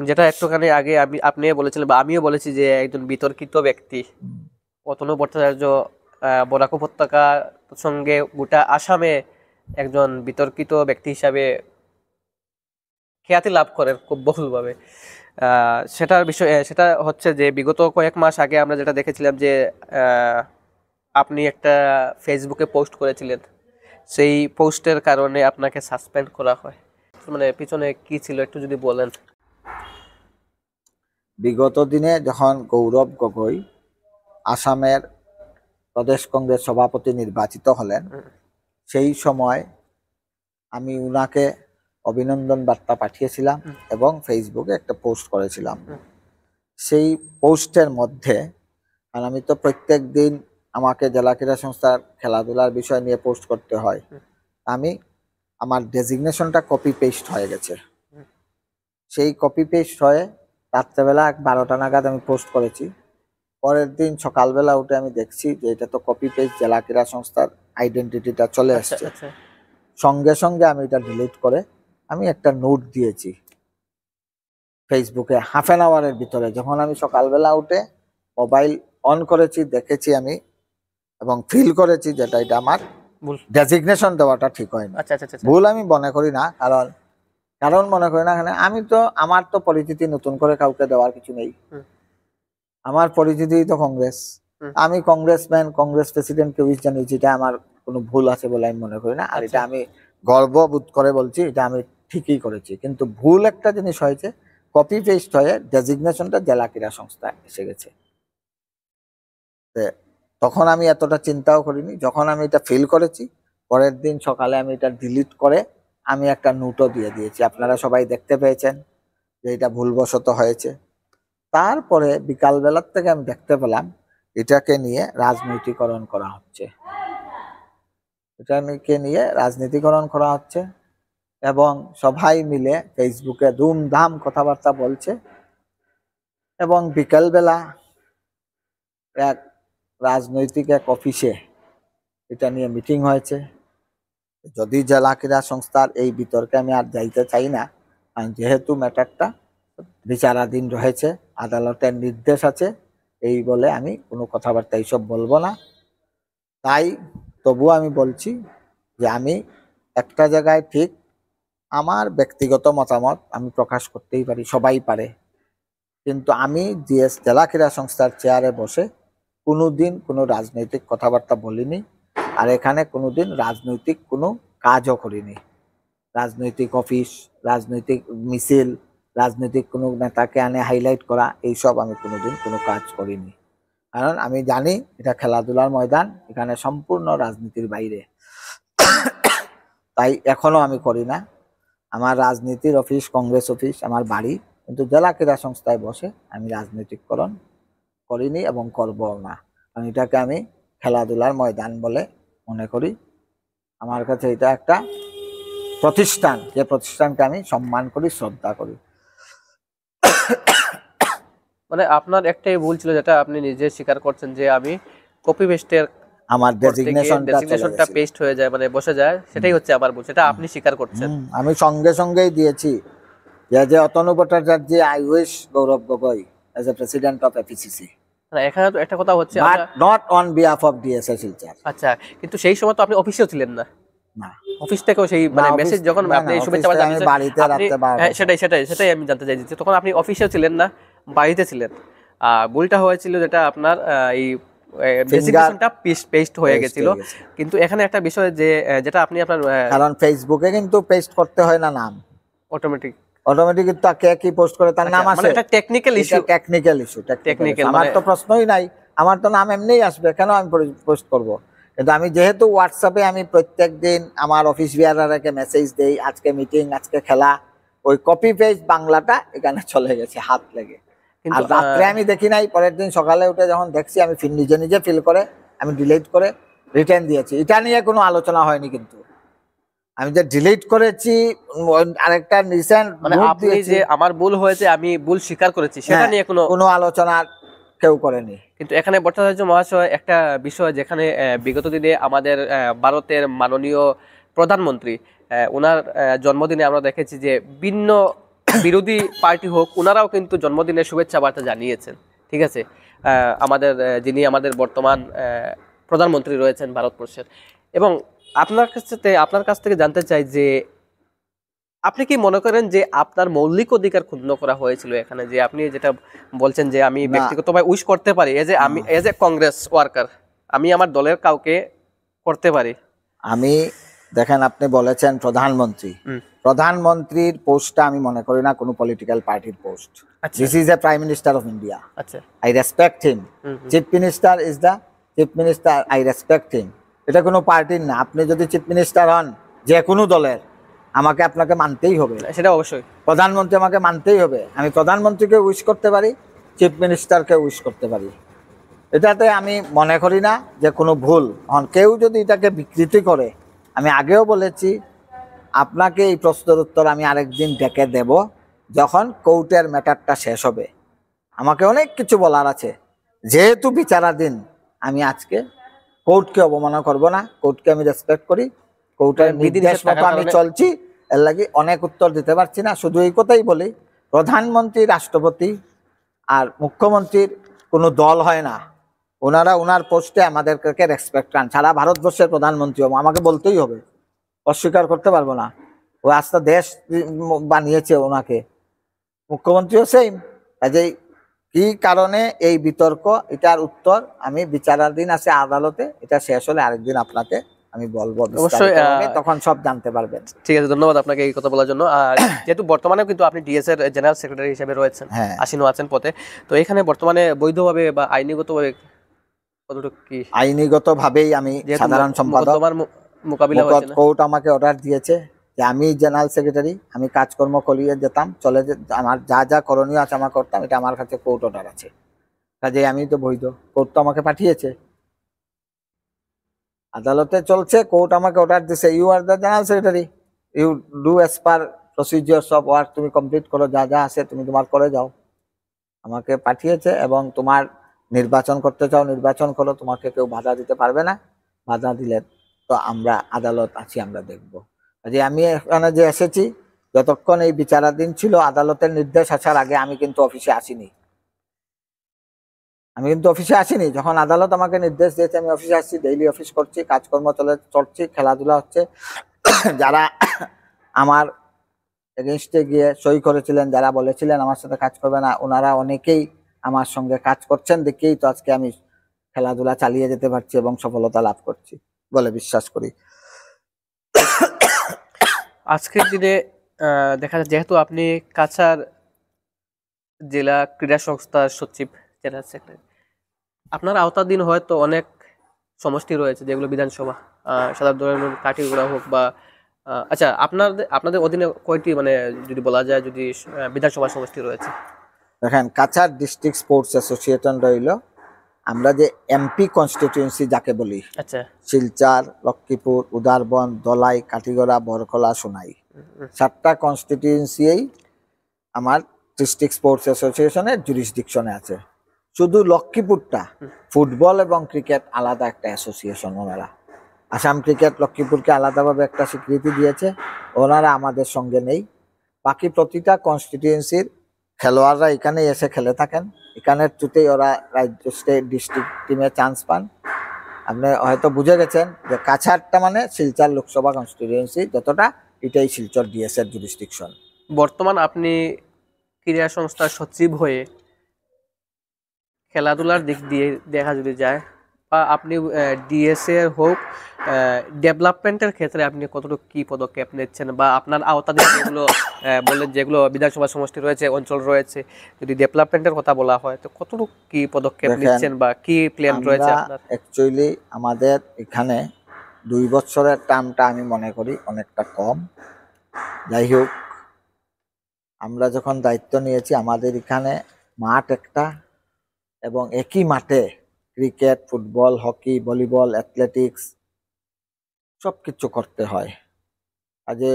যেটা একটুখানি আগে আপনি বলেছিলেন বা আমিও বলেছি যে একজন বিতর্কিত ব্যক্তি অতনু ভট্টাচার্য বরাক উপত্যকা সঙ্গে গোটা আসামে একজন বিতর্কিত ব্যক্তি হিসাবে খ্যাতি লাভ করেন খুব বহুলভাবে। সেটা হচ্ছে যে বিগত কয়েক মাস আগে আমরা যেটা দেখেছিলাম যে আপনি একটা ফেসবুকে পোস্ট করেছিলেন, সেই পোস্টের কারণে আপনাকে সাসপেন্ড করা হয়। মানে পিছনে কি ছিল একটু যদি বলেন। বিগত দিনে যখন গৌরব গগৈ আসামের প্রদেশ কংগ্রেস সভাপতি নির্বাচিত হলেন, সেই সময় আমি উনাকে অভিনন্দন বার্তা পাঠিয়েছিলাম এবং ফেসবুকে একটা পোস্ট করেছিলাম। সেই পোস্টের মধ্যে, আর আমি তো প্রত্যেক দিন আমাকে জেলা ক্রীড়া সংস্থার খেলাধুলার বিষয় নিয়ে পোস্ট করতে হয়, আমার ডেজিগনেশনটা কপি পেস্ট হয়ে গেছে। সেই কপি পেস্ট হয়ে রাত্রেবেলা 12টা নাগাদ আমি পোস্ট করেছি। পরের দিন সকালবেলা উঠে আমি দেখছি যে এটা তো কপি পেস্ট, জেলা ক্রীড়া সংস্থার আইডেন্টিটিটা চলে আসছে। সঙ্গে সঙ্গে আমি এটা ডিলিট করে আমি একটা নোট দিয়েছি ফেসবুকে। হাফ অ্যান আওয়ারের ভিতরে যখন আমি সকালবেলা উঠে মোবাইল অন করেছি, দেখেছি আমি এবং ফিল করেছি যেটা এটা আমার ভুল। ডেজিগনেশন দেওয়াটা ঠিক হয়নি। আচ্ছা আচ্ছা আচ্ছা। ভুল আমি মনে করি না, কারণ কারণ মনে করি না, আমি তো আমার তো পরিচিতি নতুন করে কাউকে দেওয়ার কিছু নেই। হুম। আমার পরিচিতি তো কংগ্রেস, হুম। আমি কংগ্রেসম্যান, কংগ্রেস প্রেসিডেন্টকে উইশ জানিয়েছি, এটা আমার কোনো ভুল আছে বলে আমি মনে করি না। আর আচ্ছা। এটা আমি গর্ববোধ করে বলছি, এটা আমি ঠিকই করেছি। কিন্তু ভুল একটা জিনিস হয়েছে, কপি পেস্ট হয়ে ডেজিগনেশনটা জেলা ক্রীড়া সংস্থা এসে গেছে। তখন আমি এতটা চিন্তাও করিনি। যখন আমি এটা ফিল করেছি, পরের দিন সকালে আমি এটা ডিলিট করে আমি একটা নোটও দিয়ে দিয়েছি। আপনারা সবাই দেখতে পেয়েছেন যে এটা ভুলবশত হয়েছে। তারপরে বিকালবেলার থেকে আমি দেখতে পেলাম এটাকে নিয়ে রাজনৈতিকরণ করা হচ্ছে, এটাকে নিয়ে রাজনীতিকরণ করা হচ্ছে এবং সবাই মিলে ফেসবুকে ধুমধাম কথাবার্তা বলছে। এবং বিকালবেলা এক রাজনৈতিক এক অফিসে এটা নিয়ে মিটিং হয়েছে। যদি জেলা ক্রীড়া সংস্থার এই বিতর্কে আমি আর যাইতে চাই না, কারণ যেহেতু ম্যাটারটা বিচারাধীন রয়েছে, আদালতের নির্দেশ আছে, এই বলে আমি কোনো কথাবার্তা এইসব বলবো না। তাই তবুও আমি বলছি যে আমি একটা জায়গায় ঠিক, আমার ব্যক্তিগত মতামত আমি প্রকাশ করতেই পারি, সবাই পারে, কিন্তু আমি জেলা ক্রীড়া সংস্থার চেয়ারে বসে কোনোদিন কোনো রাজনৈতিক কথাবার্তা বলিনি, আর এখানে কোনোদিন রাজনৈতিক কোনো কাজও করিনি। রাজনৈতিক অফিস, রাজনৈতিক মিছিল, রাজনৈতিক কোনো নেতাকে আনে হাইলাইট করা, এইসব আমি কোনোদিন কোনো কাজ করিনি। কারণ আমি জানি এটা খেলাধুলার ময়দান, এখানে সম্পূর্ণ রাজনীতির বাইরে। তাই এখনো আমি করি না। আমার রাজনীতির অফিস, কংগ্রেস অফিস আমার বাড়ি, কিন্তু জেলা ক্রীড়া সংস্থায় বসে আমি রাজনৈতিককরণ করিনি এবং করবও না। কারণ এটাকে আমি খেলাধুলার ময়দান বলে মনে করি। আমার কাছে এটা একটা প্রতিষ্ঠান, যে প্রতিষ্ঠানকে আমি সম্মান করি, শ্রদ্ধা করি। মানে আপনার একটাই ভুল ছিল, যেটা আপনি নিজে স্বীকার করছেন, যে আমি কপি পেস্টের আমার ডেজিগনেশনটা পেস্ট হয়ে যায়, মানে বসে যায়, সেটাই হচ্ছে আমার ভুল, সেটা আপনি স্বীকার করছেন। আমি সঙ্গে সঙ্গেই দিয়েছি যে Atanu Bhattacharya, I wish Gaurav Gogoi as a president of APCC, না, এখানে তো একটা কথা হচ্ছে, but not on behalf of DSA Silchar. আচ্ছা, কিন্তু সেই সময় তো আপনি অফিসেও ছিলেন না। না, অফিস থেকেও সেই মানে মেসেজ যখন আপনি শুভেচ্ছা আমি বাড়িতে রাতে সেটাই আমি জানতে চাইছি, তখন আপনি অফিসেও ছিলেন না, বাড়িতে ছিলেন। ভুলটা হয়েছিল যেটা আপনার এই ডেজিগনেশনটা পেস্ট হয়ে গেছিল। কিন্তু এখানে একটা বিষয় যে যেটা আপনি আপনার, কারণ ফেসবুকে কিন্তু পেস্ট করতে হয় না নাম, অটোমেটিক তো কে কি পোস্ট করে তার নাম আসে। মানে এটা টেকনিক্যাল ইস্যু। আমার তো প্রশ্নই নাই, আমার তো নাম এমনিই আসবে, কেন আমি পোস্ট করব? কিন্তু আমি যেহেতু হোয়াটসঅ্যাপে আমি প্রত্যেক দিন আমার অফিস বিয়ারারকে মেসেজ দেই, আজকে মিটিং, আজকে খেলা, ওই কপি পেস্ট বাংলাটা এখানে চলে গেছে হাত লেগে। আর রাত্রে আমি দেখি নাই, পরের দিন সকালে উঠে যখন দেখছি, আমি নিজে নিজে ফিল করে আমি ডিলিট করে রিটার্ন দিয়েছি। এটা নিয়ে কোনো আলোচনা হয়নি, কিন্তু আমি যে ডিলিট করেছি আরেকটা রিসেন্ট, মানে আপনি যে আমার ভুল হয়েছে, আমি ভুল স্বীকার করেছি, সেটা নিয়ে কোনো আলোচনা কেউ করেনি। কিন্তু এখানে ভট্টাচার্য মহাশয় একটা বিষয়, যেখানে বিগত দিনে আমাদের ভারতের মাননীয় প্রধানমন্ত্রী, ওনার জন্মদিনে আমরা দেখেছি যে ভিন্ন বিরোধী পার্টি হোক, ওনারাও কিন্তু জন্মদিনের শুভেচ্ছা বার্তা জানিয়েছেন। ঠিক আছে, আমাদের যিনি আমাদের বর্তমান প্রধানমন্ত্রী রয়েছেন ভারতবর্ষের। এবং আপনার কাছ থেকে জানতে চাই যে আপনি কি মনে করেন যে আপনার মৌলিক অধিকার ক্ষুণ্ণ করা হয়েছিল এখানে? যে আপনি যেটা বলছেন যে আমি ব্যক্তিগতভাবে উইশ করতে পারি, এজ এ কংগ্রেস ওয়ার্কার, আমি আমার দলের কাউকে করতে পারি। আমি দেখেন, আপনি বলেছেন প্রধানমন্ত্রী, প্রধানমন্ত্রীর পোস্টটা আমি মনে করি না কোনো পলিটিক্যাল পার্টির post. This is a prime minister of India. আচ্ছা, I respect him. Chief minister is the chief minister, I respect him. এটা কোনো পার্টির না। আপনি যদি চিফ মিনিস্টার হন যে কোনো দলের, আমাকে আপনাকে মানতেই হবে, সেটা অবশ্যই। প্রধানমন্ত্রী আমাকে মানতেই হবে। আমি প্রধানমন্ত্রীকে উইশ করতে পারি, চিফ মিনিস্টারকে উইশ করতে পারি। এটাতে আমি মনে করি না যে কোনো ভুল। কেউ যদি এটাকে বিকৃতি করে, আমি আগেও বলেছি, আপনাকে এই প্রশ্নের উত্তর আমি আরেকদিন ডেকে দেব, যখন কোর্টের ম্যাটারটা শেষ হবে। আমাকে অনেক কিছু বলার আছে, যেহেতু বিচারাধীন, আমি আজকে কোর্টকে অবমাননা করব না। কোর্টকে আমি রেসপেক্ট করি, কোর্টের নির্দেশ মতো আমি চলছি। এর লাগি অনেক উত্তর দিতে পারছি না। শুধু এই কথাই বলি, প্রধানমন্ত্রী, রাষ্ট্রপতি আর মুখ্যমন্ত্রীর কোনো দল হয় না। ওনারা ওনার পোস্টে আমাদেরকে রেসপেক্ট করেন। সারা ভারতবর্ষের প্রধানমন্ত্রী হবো, আমাকে বলতেই হবে, অস্বীকার করতে পারবো না। ও আস্তে দেশ বানিয়েছে ওনাকে, মুখ্যমন্ত্রীও সেম। কাজেই কি কারণে এই বিতর্ক, এটার উত্তর আমি বিচারাধীন আছে আদালতে, এটা শেষ হলে আরেকদিন আপনাকে আমি বলবো অবশ্যই, বিস্তারিতভাবে, তখন সব জানতে পারবেন। ঠিক আছে, ধন্যবাদ আপনাকে এই কথা বলার জন্য। আর যেহেতু বর্তমানে কিন্তু আপনি ডিএস এর জেনারেল সেক্রেটারি হিসেবে রয়েছেন, হ্যাঁ। আসীন আছেন পদে, তো এখানে বর্তমানে বৈধভাবে বা আইনিগতভাবে কতটুকু কি, আইনিগত ভাবেই আমি যেহেতু সাধারণ সম্পাদক, মোকদ্দমার মোকাবিলা হচ্ছে না? কোর্ট আমাকে অর্ডার দিয়েছে যে আমি জেনারেল সেক্রেটারি, আমি কাজকর্ম করিয়ে যেতাম, চলে আমার যা যা করণীয় আছে আমার করতাম, এটা আমার কাছে কোর্ট অর্ডার আছে। কাজে আমি তো বৈধ, কোর্ট তো আমাকে পাঠিয়েছে, আদালতে চলছে, কোর্ট আমাকে অর্ডার দিছে, you are the general secretary, you do as per procedures of work, তুমি কমপ্লিট করো, যা যা আছে তুমি তোমার করে যাও। আমাকে পাঠিয়েছে, এবং তোমার নির্বাচন করতে চাও নির্বাচন করো, তোমাকে কেউ বাধা দিতে পারবে না, বাধা দিলে তো আমরা আদালত আছি, আমরা দেখব। যে আমি এখানে যে এসেছি, যতক্ষণ এই বিচারাধীন ছিল, আদালতের নির্দেশ আসার আগে আমি কিন্তু অফিসে আসিনি, যখন আদালত আমাকে নির্দেশ দিয়েছে আমি অফিসে আসছি, ডেইলি অফিস করছি, কাজকর্ম চলছি, খেলাধুলা হচ্ছে। যারা আমার এগেনস্টে গিয়ে সই করেছিলেন, যারা বলেছিলেন আমার সাথে কাজ করবে না, ওনারা অনেকেই আমার সঙ্গে কাজ করছেন, দেখেই তো আজকে আমি খেলাধুলা চালিয়ে যেতে পারছি এবং সফলতা লাভ করছি বলে বিশ্বাস করি। আজকের দিনে দেখা যায়, যেহেতু আপনি কাছাড় জেলা ক্রীড়া সংস্থার সচিব, জেনারেল সেক্রেটারি, আপনার আওতাধীন হয়তো অনেক সমষ্টি রয়েছে যেগুলো বিধানসভা, সাধারণ কাঠিগুড়া হোক বা আচ্ছা, আপনাদের অধীনে কয়টি, মানে যদি বলা যায়, যদি বিধানসভা সমষ্টি রয়েছে? দেখেন, কাছাড় ডিস্ট্রিক্ট স্পোর্টস অ্যাসোসিয়েশন রইল, আমরা যে এমপি কনস্টিটিউয়েন্সি যাকে বলি, আচ্ছা, শিলচর, লক্ষ্মীপুর, উদারবন, দলাই, কাঠিগড়া, বরকলা, সোনাই, 7টা কনস্টিটিউয়েন্সিই আমার ডিস্ট্রিক্ট স্পোর্টস অ্যাসোসিয়েশনের জুরিসডিকশনে আছে। শুধু লক্ষ্মীপুরটা ফুটবল এবং ক্রিকেট আলাদা একটা অ্যাসোসিয়েশন, ওনারা আসাম ক্রিকেট লক্ষ্মীপুরকে আলাদাভাবে একটা স্বীকৃতি দিয়েছে, ওনারা আমাদের সঙ্গে নেই। বাকি প্রতিটা কনস্টিটিউয়েন্সির খেলোয়াড়রা এখানেই এসে খেলে থাকেন, এখানের থ্রুতেই ওরা রাজ্য, স্টেট, ডিস্ট্রিক্ট টিমে চান্স পান। আপনি হয়তো বুঝে গেছেন যে কাছাড়টা মানে শিলচর লোকসভা কনস্টিটিউয়েন্সি, যতটা এটাই শিলচর ডিএস এর জুরিসডিকশন। বর্তমান আপনি ক্রীড়া সংস্থার সচিব হয়ে খেলাধুলার দিক দিয়ে দেখা যদি যায়, বা আপনি ডিএস এর হোক, ডেভেলপমেন্টের ক্ষেত্রে আপনি কতটুকু কি পদক্ষেপ নিচ্ছেন, বা আপনার আওতাধীন যেগুলো বললেন, যেগুলো বিধানসভা সমষ্টি রয়েছে, অঞ্চল রয়েছে, যদি ডেভেলপমেন্টের কথা বলা হয়, তো কতটুকু কি পদক্ষেপ নিচ্ছেন বা কি প্ল্যান রয়েছে আপনার? অ্যাকচুয়ালি আমাদের এখানে 2 বছরের টার্মটা আমি মনে করি অনেকটা কম। যাই হোক, আমরা যখন দায়িত্ব নিয়েছি, আমাদের এখানে মাঠ একটা, এবং একই মাঠে cricket, football, hockey, volleyball, athletics সবকিছু করতে হয়। কাজে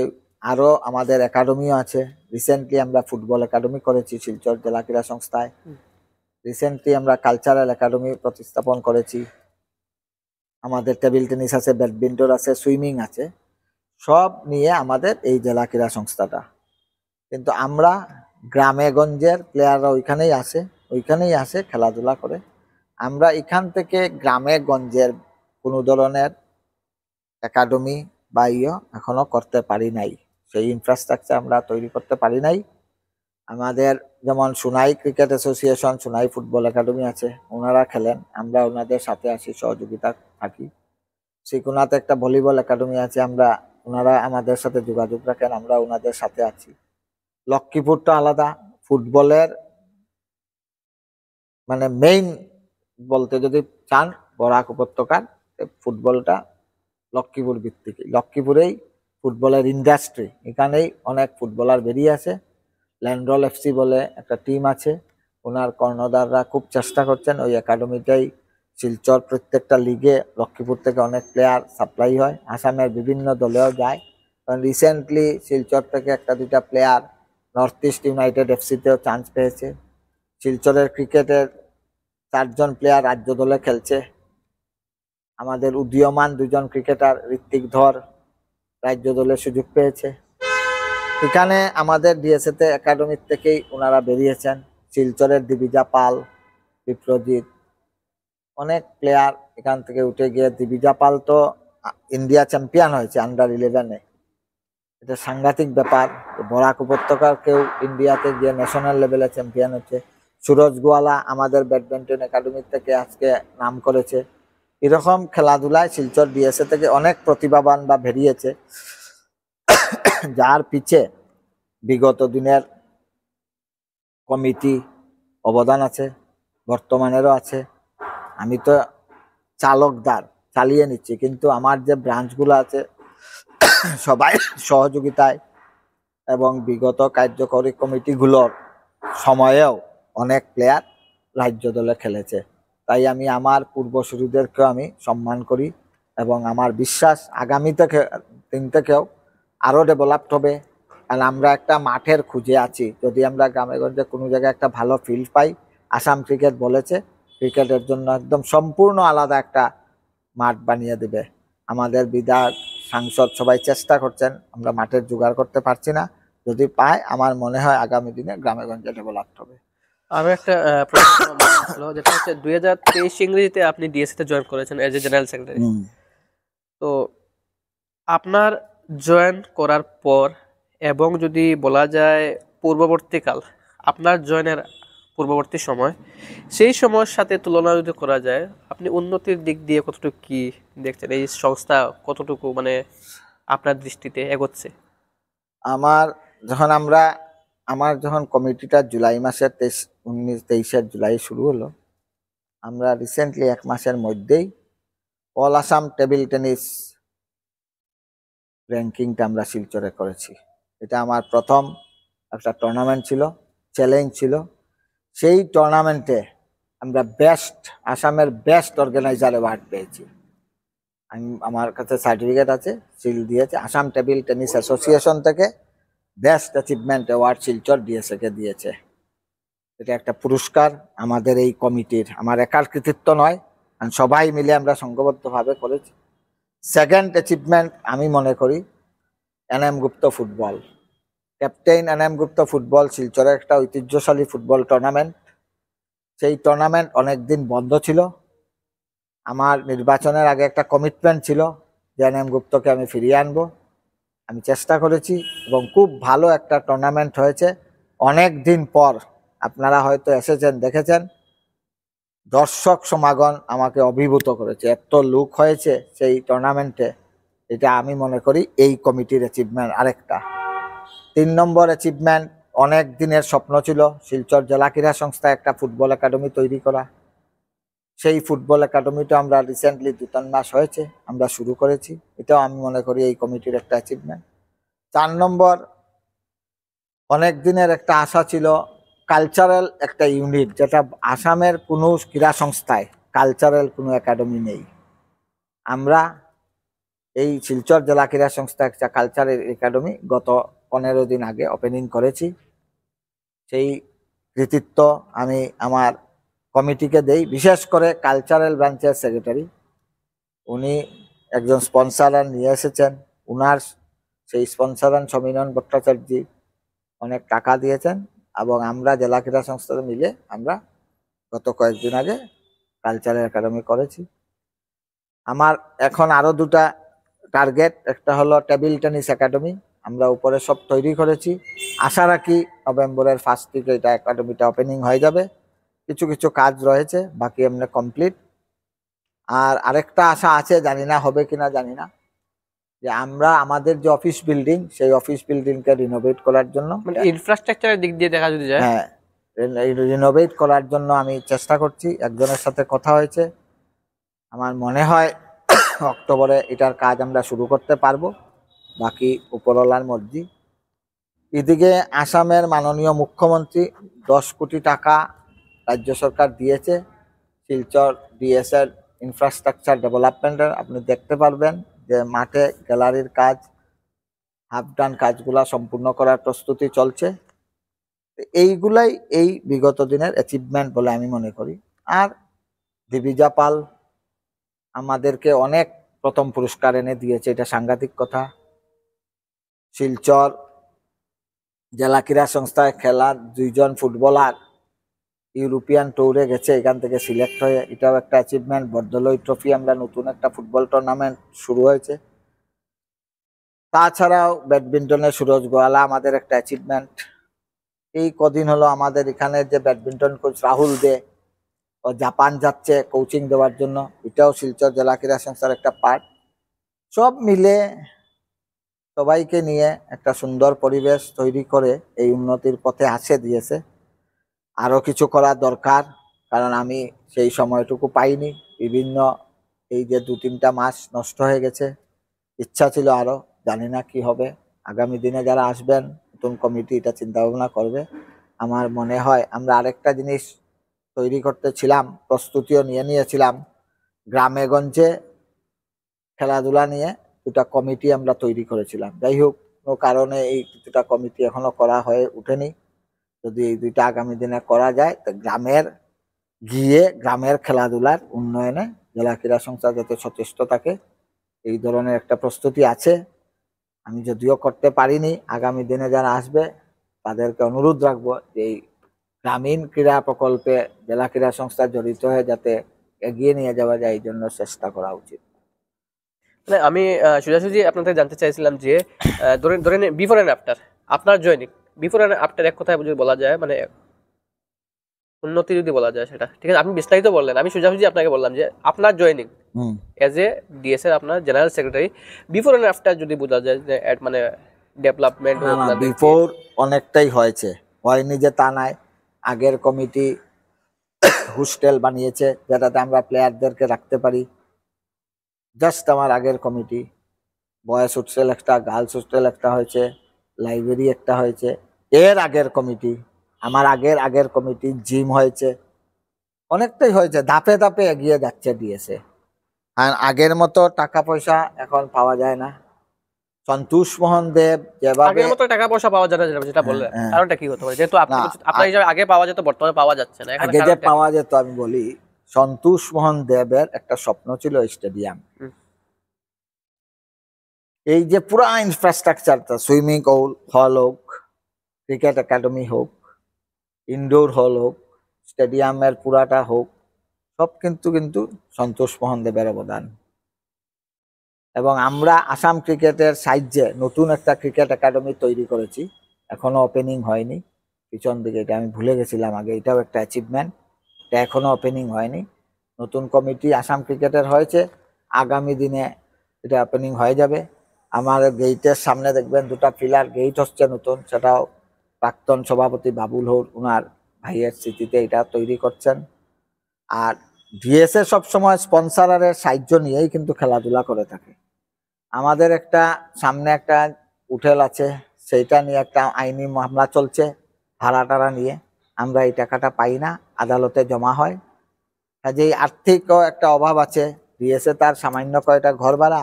আরো আমাদের একাডেমিও আছে। রিসেন্টলি আমরা ফুটবল একাডেমি করেছি শিলচর জেলা ক্রীড়া সংস্থায়। রিসেন্টলি আমরা কালচারাল একাডেমি প্রতিস্থাপন করেছি। আমাদের টেবিল টেনিস আছে, ব্যাডমিন্টন আছে, সুইমিং আছে, সব নিয়ে আমাদের এই জেলা ক্রীড়া সংস্থাটা। কিন্তু আমরা গ্রামে গঞ্জের প্লেয়াররা ওইখানেই আসে খেলাধুলা করে। আমরা এখান থেকে গ্রামে গঞ্জের কোনো ধরনের একাডেমি বা এখনো করতে পারি নাই, সেই ইনফ্রাস্ট্রাকচার আমরা তৈরি করতে পারি নাই। আমাদের যেমন Sonai cricket association, Sonai football academy আছে, ওনারা খেলেন, আমরা ওনাদের সাথে আসি, সহযোগিতা থাকি। শ্রীকুনাতে একটা ভলিবল একাডেমি আছে, ওনারা আমাদের সাথে যোগাযোগ রাখেন, আমরা ওনাদের সাথে আছি। লক্ষ্মীপুরটা আলাদা, ফুটবলের মানে মেইন বলতে যদি চান, বরাক উপত্যকার ফুটবলটা লক্ষ্মীপুর ভিত্তিক। লক্ষ্মীপুরেই ফুটবলের ইন্ডাস্ট্রি, এখানেই অনেক ফুটবলার বেরিয়ে আছে। ল্যান্ড্রল এফসি বলে একটা টিম আছে, ওনার কর্ণধাররা খুব চেষ্টা করছেন ওই একাডেমিটাই শিলচর প্রত্যেকটা লিগে লক্ষ্মীপুর থেকে অনেক প্লেয়ার সাপ্লাই হয়, আসামের বিভিন্ন দলেও যায়। কারণ রিসেন্টলি শিলচর থেকে একটা দুইটা প্লেয়ার নর্থ ইস্ট ইউনাইটেড এফসিতেও চান্স পেয়েছে। শিলচরের ক্রিকেটের 4 জন প্লেয়ার রাজ্য দলে খেলছে। আমাদের উদীয়মান 2 জন ক্রিকেটার ঋত্বিক ধর রাজ্য দলে সুযোগ পেয়েছে। এখানে আমাদের ডিএসএতে একাডেমির থেকেই ওনারা বেরিয়েছেন। শিলচরের দিবিজা পাল, বিপ্রজিৎ, অনেক প্লেয়ার এখান থেকে উঠে গিয়ে দিবিজা পাল তো ইন্ডিয়া চ্যাম্পিয়ন হয়েছে আন্ডার 11-এ। এটা সাংঘাতিক ব্যাপার। বরাক উপত্যকার কেউ ইন্ডিয়াতে গিয়ে ন্যাশনাল লেভেলে চ্যাম্পিয়ন হচ্ছে। সুরজ গোয়ালা আমাদের ব্যাডমিন্টন একাডেমি থেকে আজকে নাম করেছে। এরকম খেলাধুলায় শিলচর ডিএসএ থেকে অনেক প্রতিভাবান বা বেরিয়েছে, যার পিছে বিগত দিনের কমিটি অবদান আছে, বর্তমানেরও আছে। আমি তো চালকদার, চালিয়ে নিচ্ছি, কিন্তু আমার যে ব্রাঞ্চগুলো আছে সবাই সহযোগিতায় এবং বিগত কার্যকরী কমিটিগুলোর সময়েও অনেক প্লেয়ার রাজ্য দলে খেলেছে। তাই আমি আমার পূর্বসূরিদেরকেও আমি সম্মান করি এবং আমার বিশ্বাস আগামী দিন থেকেও আরও ডেভেলপড হবে। কারণ আমরা একটা মাঠের খুঁজে আছি। যদি আমরা গ্রামে গঞ্জে কোনো জায়গায় একটা ভালো ফিল্ড পাই, আসাম ক্রিকেট বলেছে ক্রিকেটের জন্য একদম সম্পূর্ণ আলাদা একটা মাঠ বানিয়ে দেবে। আমাদের বিধায়ক, সাংসদ সবাই চেষ্টা করছেন, আমরা মাঠের জোগাড় করতে পারছি না। যদি পায় আমার মনে হয় আগামী দিনে গ্রামে গঞ্জে ডেভেলপড হবে। আরো একটা প্রশ্ন আমার মনে হলো, যেটা হচ্ছে 2023 ইংরেজিতে আপনি ডিএসসি তে জয়েন করেছেন এজ এ জেনারেল সেক্রেটারি। তো আপনার জয়েন করার পর এবং যদি বলা যায় পূর্ববর্তীকাল, আপনার জয়েনের পূর্ববর্তী সময়, সেই সময়ের সাথে তুলনা যদি করা যায়, আপনি উন্নতির দিক দিয়ে কতটুকু কি দেখছেন? এই সংস্থা কতটুকু মানে আপনার দৃষ্টিতে এগোচ্ছে? আমার যখন কমিটিটা জুলাই মাসের 23 জুলাই শুরু হলো, আমরা রিসেন্টলি 1 মাসের মধ্যেই অল আসাম টেবিল টেনিস র্যাঙ্কিংটা আমরা শিলচরে করেছি। এটা আমার প্রথম একটা টুর্নামেন্ট ছিল, চ্যালেঞ্জ ছিল। সেই টুর্নামেন্টে আমরা আসামের বেস্ট অর্গানাইজার অ্যাওয়ার্ড পেয়েছি। আমার কাছে সার্টিফিকেট আছে, সিল দিয়েছে। আসাম টেবিল টেনিস অ্যাসোসিয়েশন থেকে best achievement award Silchar DSA কে দিয়েছে। এটা একটা পুরস্কার আমাদের এই কমিটির, আমার একার কৃতিত্ব নয়, সবাই মিলে আমরা সংঘবদ্ধভাবে করেছি। সেকেন্ড অ্যাচিভমেন্ট আমি মনে করি এনএম গুপ্ত ফুটবল, ক্যাপ্টেন এনএম গুপ্ত ফুটবল শিলচরের একটা ঐতিহ্যশালী ফুটবল টুর্নামেন্ট। সেই টুর্নামেন্ট অনেকদিন বন্ধ ছিল। আমার নির্বাচনের আগে একটা কমিটমেন্ট ছিল যে এনএম গুপ্তকে আমি ফিরিয়ে আনবো। আমি চেষ্টা করেছি এবং খুব ভালো একটা টুর্নামেন্ট হয়েছে। অনেক দিন পর আপনারা হয়তো এসেছেন, দেখেছেন, দর্শক সমাগম আমাকে অভিভূত করেছে। এত লোক হয়েছে সেই টুর্নামেন্টে, এটা আমি মনে করি এই কমিটির অ্যাচিভমেন্ট। আরেকটা 3 নম্বর অ্যাচিভমেন্ট, অনেক দিনের স্বপ্ন ছিল শিলচর জেলা ক্রীড়া সংস্থা একটা ফুটবল একাডেমি তৈরি করা। সেই ফুটবল একাডেমিটা আমরা রিসেন্টলি 2-3 মাস হয়েছে আমরা শুরু করেছি। এটাও আমি মনে করি এই কমিটির একটা অ্যাচিভমেন্ট। 4 নম্বর, অনেক দিনের একটা আশা ছিল কালচারাল একটা ইউনিট, যেটা আসামের কোনো ক্রীড়া সংস্থায় কালচারাল কোনো একাডেমি নেই। আমরা এই শিলচর জেলা ক্রীড়া সংস্থা একটা কালচারাল একাডেমি গত 15 দিন আগে ওপেনিং করেছি। সেই কৃতিত্ব আমি আমার কমিটিকে দেই, বিশেষ করে কালচারাল ব্রাঞ্চের সেক্রেটারি। উনি একজন স্পন্সার নিয়ে এসেছেন, উনার সেই স্পন্সার সমীরণ ভট্টাচার্য অনেক টাকা দিয়েছেন এবং আমরা জেলা ক্রীড়া সংস্থা মিলে আমরা গত কয়েকদিন আগে কালচারাল একাডেমি করেছি। আমার এখন আরো 2টা টার্গেট, একটা হলো টেবিল টেনিস একাডেমি, আমরা উপরে সব তৈরি করেছি। আশা রাখি নভেম্বরের 1st থেকে এটা একাডেমিটা ওপেনিং হয়ে যাবে। কিছু কিছু কাজ রয়েছে, বাকি এমনি কমপ্লিট। আর আরেকটা আশা আছে, জানি না হবে কিনা জানি না, যে আমরা আমাদের যে অফিস বিল্ডিং, সেই অফিস বিল্ডিংকে রিনোভেট করার জন্য, মানে ইনফ্রাস্ট্রাকচারের দিক দিয়ে দেখা যদি যায়, হ্যাঁ, রিনোভেট করার জন্য আমি চেষ্টা করছি। একজনের সাথে কথা হয়েছে, আমার মনে হয় অক্টোবরে এটার কাজ আমরা শুরু করতে পারবো, বাকি উপরওয়ালার মর্জি। এদিকে আসামের মাননীয় মুখ্যমন্ত্রী 10 কোটি টাকা রাজ্য সরকার দিয়েছে শিলচর ডিএসএর ইনফ্রাস্ট্রাকচার ডেভেলপমেন্টের। আপনি দেখতে পারবেন যে মাঠে গ্যালারির কাজ, হাফ ডান কাজগুলা সম্পূর্ণ করার প্রস্তুতি চলছে। এইগুলাই এই বিগত দিনের অ্যাচিভমেন্ট বলে আমি মনে করি। আর দিবিজা পাল আমাদেরকে অনেক প্রথম পুরস্কার এনে দিয়েছে, এটা সাংঘাতিক কথা। শিলচর জেলা ক্রীড়া সংস্থায় খেলা 2 জন ফুটবলার ইউরোপিয়ান ট্যুরে গেছে, এখান থেকে সিলেক্ট হয়ে, এটাও একটা অ্যাচিভমেন্ট। বর্দলই ট্রফি আমরা নতুন একটা ফুটবল টুর্নামেন্ট শুরু হয়েছে। তাছাড়াও ব্যাডমিন্টনে সুরজ গোয়ালা আমাদের একটা অ্যাচিভমেন্ট। এই কদিন হলো আমাদের এখানে যে ব্যাডমিন্টন কোচ রাহুল দে, ও জাপান যাচ্ছে কোচিং দেওয়ার জন্য, এটাও শিলচর জেলা ক্রীড়া সংস্থার একটা পার্ট। সব মিলে সবাইকে নিয়ে একটা সুন্দর পরিবেশ তৈরি করে এই উন্নতির পথে আসে দিয়েছে। আরও কিছু করা দরকার, কারণ আমি সেই সময়টুকু পাইনি। বিভিন্ন এই যে 2-3টা মাস নষ্ট হয়ে গেছে। ইচ্ছা ছিল আরও, জানি না কি হবে। আগামী দিনে যারা আসবেন নতুন কমিটি এটা চিন্তা ভাবনা করবে। আমার মনে হয় আমরা আরেকটা জিনিস তৈরি করতেছিলাম, প্রস্তুতিও নিয়েছিলাম। গ্রামে গঞ্জে খেলাধুলা নিয়ে দুটা কমিটি আমরা তৈরি করেছিলাম। যাই হোক, কোনো কারণে এই দুটা কমিটি এখনো করা হয়ে ওঠেনি। যদি এই দুইটা আগামী দিনে করা যায়, তো গ্রামের খেলাধুলার উন্নয়নে জেলা ক্রীড়া সংস্থা যাতে সচেষ্ট থাকে, এই ধরনের একটা প্রস্তুতি আছে। আমি যদিও করতে পারিনি, আগামী দিনে যারা আসবে তাদেরকে অনুরোধ রাখবো যে এই গ্রামীণ ক্রীড়া প্রকল্পে জেলা ক্রীড়া সংস্থা জড়িত হয়ে যাতে এগিয়ে নিয়ে যাওয়া যায়, এই জন্য চেষ্টা করা উচিত। মানে আমি সোজাসুজি আপনাদের জানতে চাইছিলাম যে ধরেন ধরেন বিফোর অ্যান্ড আফটার আপনার জয়নিং, বিফোর অ্যান্ড আফটার এক কথায় যদি বলা যায়, মানে উন্নতি যদি বলা যায় সেটা ঠিক আছে। আপনি বিস্তারিত বললেন, আমি সোজাসুজি আপনাকে বললাম যে আপনার জয়নিং এজ এ ডিএস এর আপনার general secretary, before and after যদি বোঝা যায় যে মানে ডেভেলপমেন্ট বিফোর অনেকটাই হয়েছে, হয়নি যে তা নাই। আগের কমিটি হোস্টেল বানিয়েছে যেটাতে আমরা প্লেয়ারদেরকে রাখতে পারি। জাস্ট আমার আগের কমিটি বয়েজ হোস্টেল একটা, গার্লস হোস্টেল একটা হয়েছে, লাইব্রেরি একটা হয়েছে। এর আগের কমিটি, আমার আগের কমিটি জিম হয়েছে। অনেকটাই হয়েছে, ধাপে ধাপে এগিয়ে যাচ্ছে দিয়েছে। আর আগের মতো টাকা পয়সা এখন পাওয়া যায় না। সন্তোষ মোহন দেব যেভাবে আগের মতো টাকা পয়সা পাওয়া যায় না, যেটা বললেন, কারণটা কি হতে পারে? যেহেতু আপনার হিসাবে আগে পাওয়া যেত, বর্তমানে পাওয়া যাচ্ছে না। আগে যে পাওয়া যেত, আমি বলি, সন্তোষ মোহন দেবের একটা স্বপ্ন ছিল স্টেডিয়াম। এই যে পুরা ইনফ্রাস্ট্রাকচারটা, সুইমিং হল হোক, ক্রিকেট একাডেমি হোক, ইনডোর হল হোক, স্টেডিয়ামের পুরাটা হোক, সব কিন্তু সন্তোষ মোহন দেবের অবদান। এবং আমরা আসাম ক্রিকেটের সাহায্যে নতুন একটা ক্রিকেট একাডেমি তৈরি করেছি, এখনো ওপেনিং হয়নি। পিছন দিকে, এটা আমি ভুলে গেছিলাম আগে, এটাও একটা অ্যাচিভমেন্ট। এটা এখনো ওপেনিং হয়নি। নতুন কমিটি আসাম ক্রিকেটের হয়েছে, আগামী দিনে এটা ওপেনিং হয়ে যাবে। আমার গেইটের সামনে দেখবেন দুটা পিলার গেইট হচ্ছে নতুন, সেটাও প্রাক্তন সভাপতি বাবুল হৌর ওনার ভাইয়ের স্মৃতিতে এটা তৈরি করছেন। আর ডিএসএ সবসময় স্পন্সরারের সাহায্য নিয়েই কিন্তু খেলাধুলা করে থাকে। আমাদের একটা সামনে একটা হোটেল আছে, সেইটা নিয়ে একটা আইনি মামলা চলছে ভাড়া টাড়া নিয়ে। আমরা এই টাকাটা পাই না, আদালতে জমা হয়। কাজেই আর্থিকও একটা অভাব আছে। ডিএসএ তার সামান্য কয়টা ঘর ভাড়া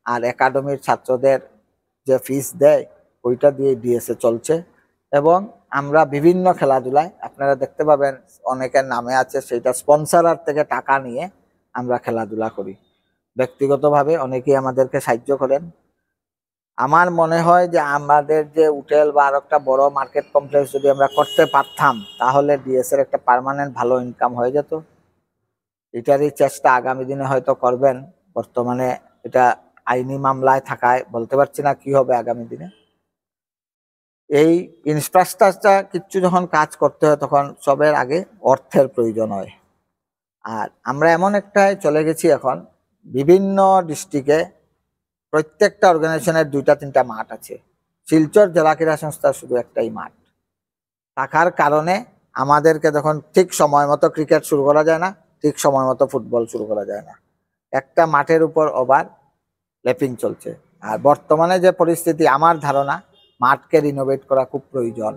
আর একাডেমির ছাত্রদের যে ফিস দেয় ওইটা দিয়ে ডিএসএ চলছে। এবং আমরা বিভিন্ন খেলাধুলায় আপনারা দেখতে পাবেন অনেকের নামে আছে, সেইটা স্পন্সরার থেকে টাকা নিয়ে আমরা খেলাধুলা করি। ব্যক্তিগতভাবে অনেকেই আমাদেরকে সাহায্য করেন। আমার মনে হয় যে আমাদের যে হোটেল বা আর একটা বড় মার্কেট কমপ্লেক্স যদি আমরা করতে পারতাম, তাহলে ডিএসএর একটা পার্মানেন্ট ভালো ইনকাম হয়ে যেত। এটারই চেষ্টা আগামী দিনে হয়তো করবেন। বর্তমানে এটা আইনি মামলায় থাকায় বলতে পারছি না কি হবে আগামী দিনে। এই ইনফ্রাস্ট্রাকচার কিছু যখন কাজ করতে হয়, তখন সবের আগে অর্থের প্রয়োজন হয়। আর আমরা এমন একটাই চলে গেছি এখন, বিভিন্ন ডিস্ট্রিক্টে প্রত্যেকটা অর্গানাইজেশনের 2-3টা মাঠ আছে। শিলচর জেলা ক্রীড়া সংস্থার শুধু একটাই মাঠ থাকার কারণে আমাদেরকে তখন ঠিক সময় মতো ক্রিকেট শুরু করা যায় না, ঠিক সময় মতো ফুটবল শুরু করা যায় না। একটা মাঠের উপর ওভার ল্যাপিং চলছে। আর বর্তমানে যে পরিস্থিতি, আমার ধারণা মাঠকে রিনোভেট করা খুব প্রয়োজন।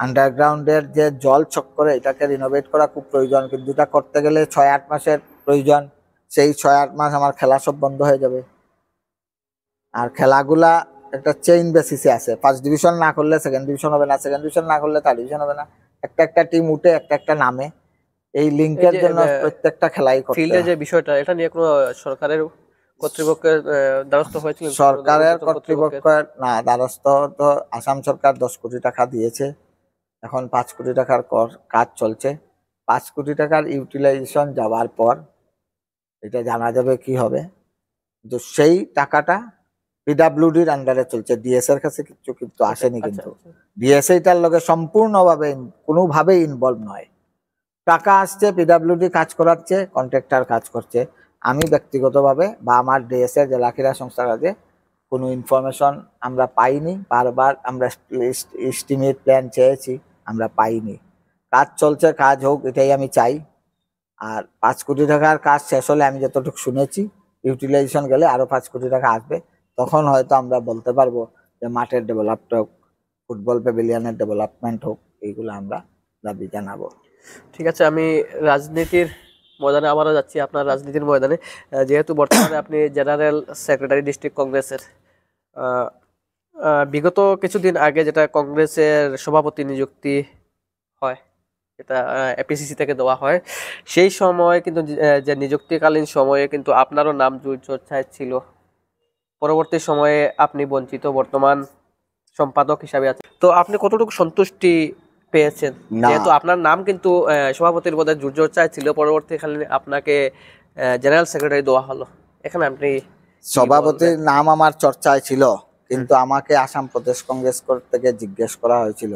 আন্ডারগ্রাউন্ডের যে জল চক্করে, এটাকে রিনোভেট করা খুব প্রয়োজন। কিন্তু এটা করতে গেলে 6-8 মাসের প্রয়োজন। সেই 6-8 মাস আমার খেলা সব বন্ধ হয়ে যাবে। আর খেলাগুলা একটা চেইন বেসিসে আছে, ফার্স্ট ডিভিশন না করলে সেকেন্ড ডিভিশন হবে না, সেকেন্ড ডিভিশন না করলে থার্ড ডিভিশন হবে না। একটা টিম উঠে একটা নামে, এই লিঙ্কের জন্য প্রত্যেকটা খেলাই করতে ফিল্ডে যে বিষয়টা, এটা নিয়ে কোনো সরকারের কর্তৃপক্ষের দ্বারস্থ হয়েছিল? সরকারের কর্তৃপক্ষের না দ্বারস্থ তো আসাম সরকার 10 কোটি টাকা দিয়েছে। এখন 5 কোটি টাকার কাজ চলছে। 5 কোটি টাকার ইউটিলাইজেশন যাওয়ার পর এটা জানা যাবে কি হবে। কিন্তু সেই টাকাটা পিডাব্লিউডির আন্ডারে চলছে, ডিএস এর কাছে কিছু কিন্তু আসেনি। আচ্ছা কিন্তু আচ্ছা। ডিএস এইটার লগে সম্পূর্ণভাবে কোনোভাবেই ইনভলভ নয়। টাকা আসছে, পিডাব্লিউডি কাজ করাচ্ছে, কন্ট্রাক্টর কাজ করছে। আমি ব্যক্তিগতভাবে বা আমার ডিএস এর জেলা ক্রীড়া সংস্থার কাছে কোনো ইনফরমেশন আমরা পাইনি। বারবার আমরা এস্টিমেট প্ল্যান চেয়েছি, আমরা পাইনি। কাজ চলছে, কাজ হোক, এটাই আমি চাই। আর 5 কোটি টাকার কাজ শেষ হলে, আমি যতটুকু শুনেছি, ইউটিলাইজেশন গেলে আরো 5 কোটি টাকা আসবে। তখন হয়তো আমরা বলতে পারবো যে মাঠের ডেভেলপড হোক, ফুটবল প্যাভিলিয়নের ডেভেলপমেন্ট হোক, এইগুলো আমরা দাবি জানাবো। ঠিক আছে, আমি রাজনীতির ময়দানে আবারও যাচ্ছি, আপনার রাজনীতির ময়দানে। যেহেতু বর্তমানে আপনি জেনারেল সেক্রেটারি ডিস্ট্রিক্ট কংগ্রেসের, বিগত কিছুদিন আগে যেটা কংগ্রেসের সভাপতি নিযুক্তি হয়, এটা এপিসিসি থেকে দেওয়া হয়, সেই সময় কিন্তু যে নিযুক্তিকালীন সময়ে কিন্তু আপনারও নাম চর্চায় ছিল। পরবর্তী সময়ে আপনি বঞ্চিত, বর্তমান সম্পাদক হিসাবে আছেন। তো আপনি কতটুকু সন্তুষ্টি পেয়েছেন? না, যেহেতু আপনার নাম কিন্তু সভাপতির পদে চর্চায় ছিল, পরবর্তীকালে আপনাকে জেনারেল সেক্রেটারি দেওয়া হলো, এখানে আপনি কি সভাপতির বলবেন? নাম আমার চর্চায় ছিল, কিন্তু আমাকে আসাম প্রদেশ কংগ্রেস থেকে জিজ্ঞেস করা হয়েছিল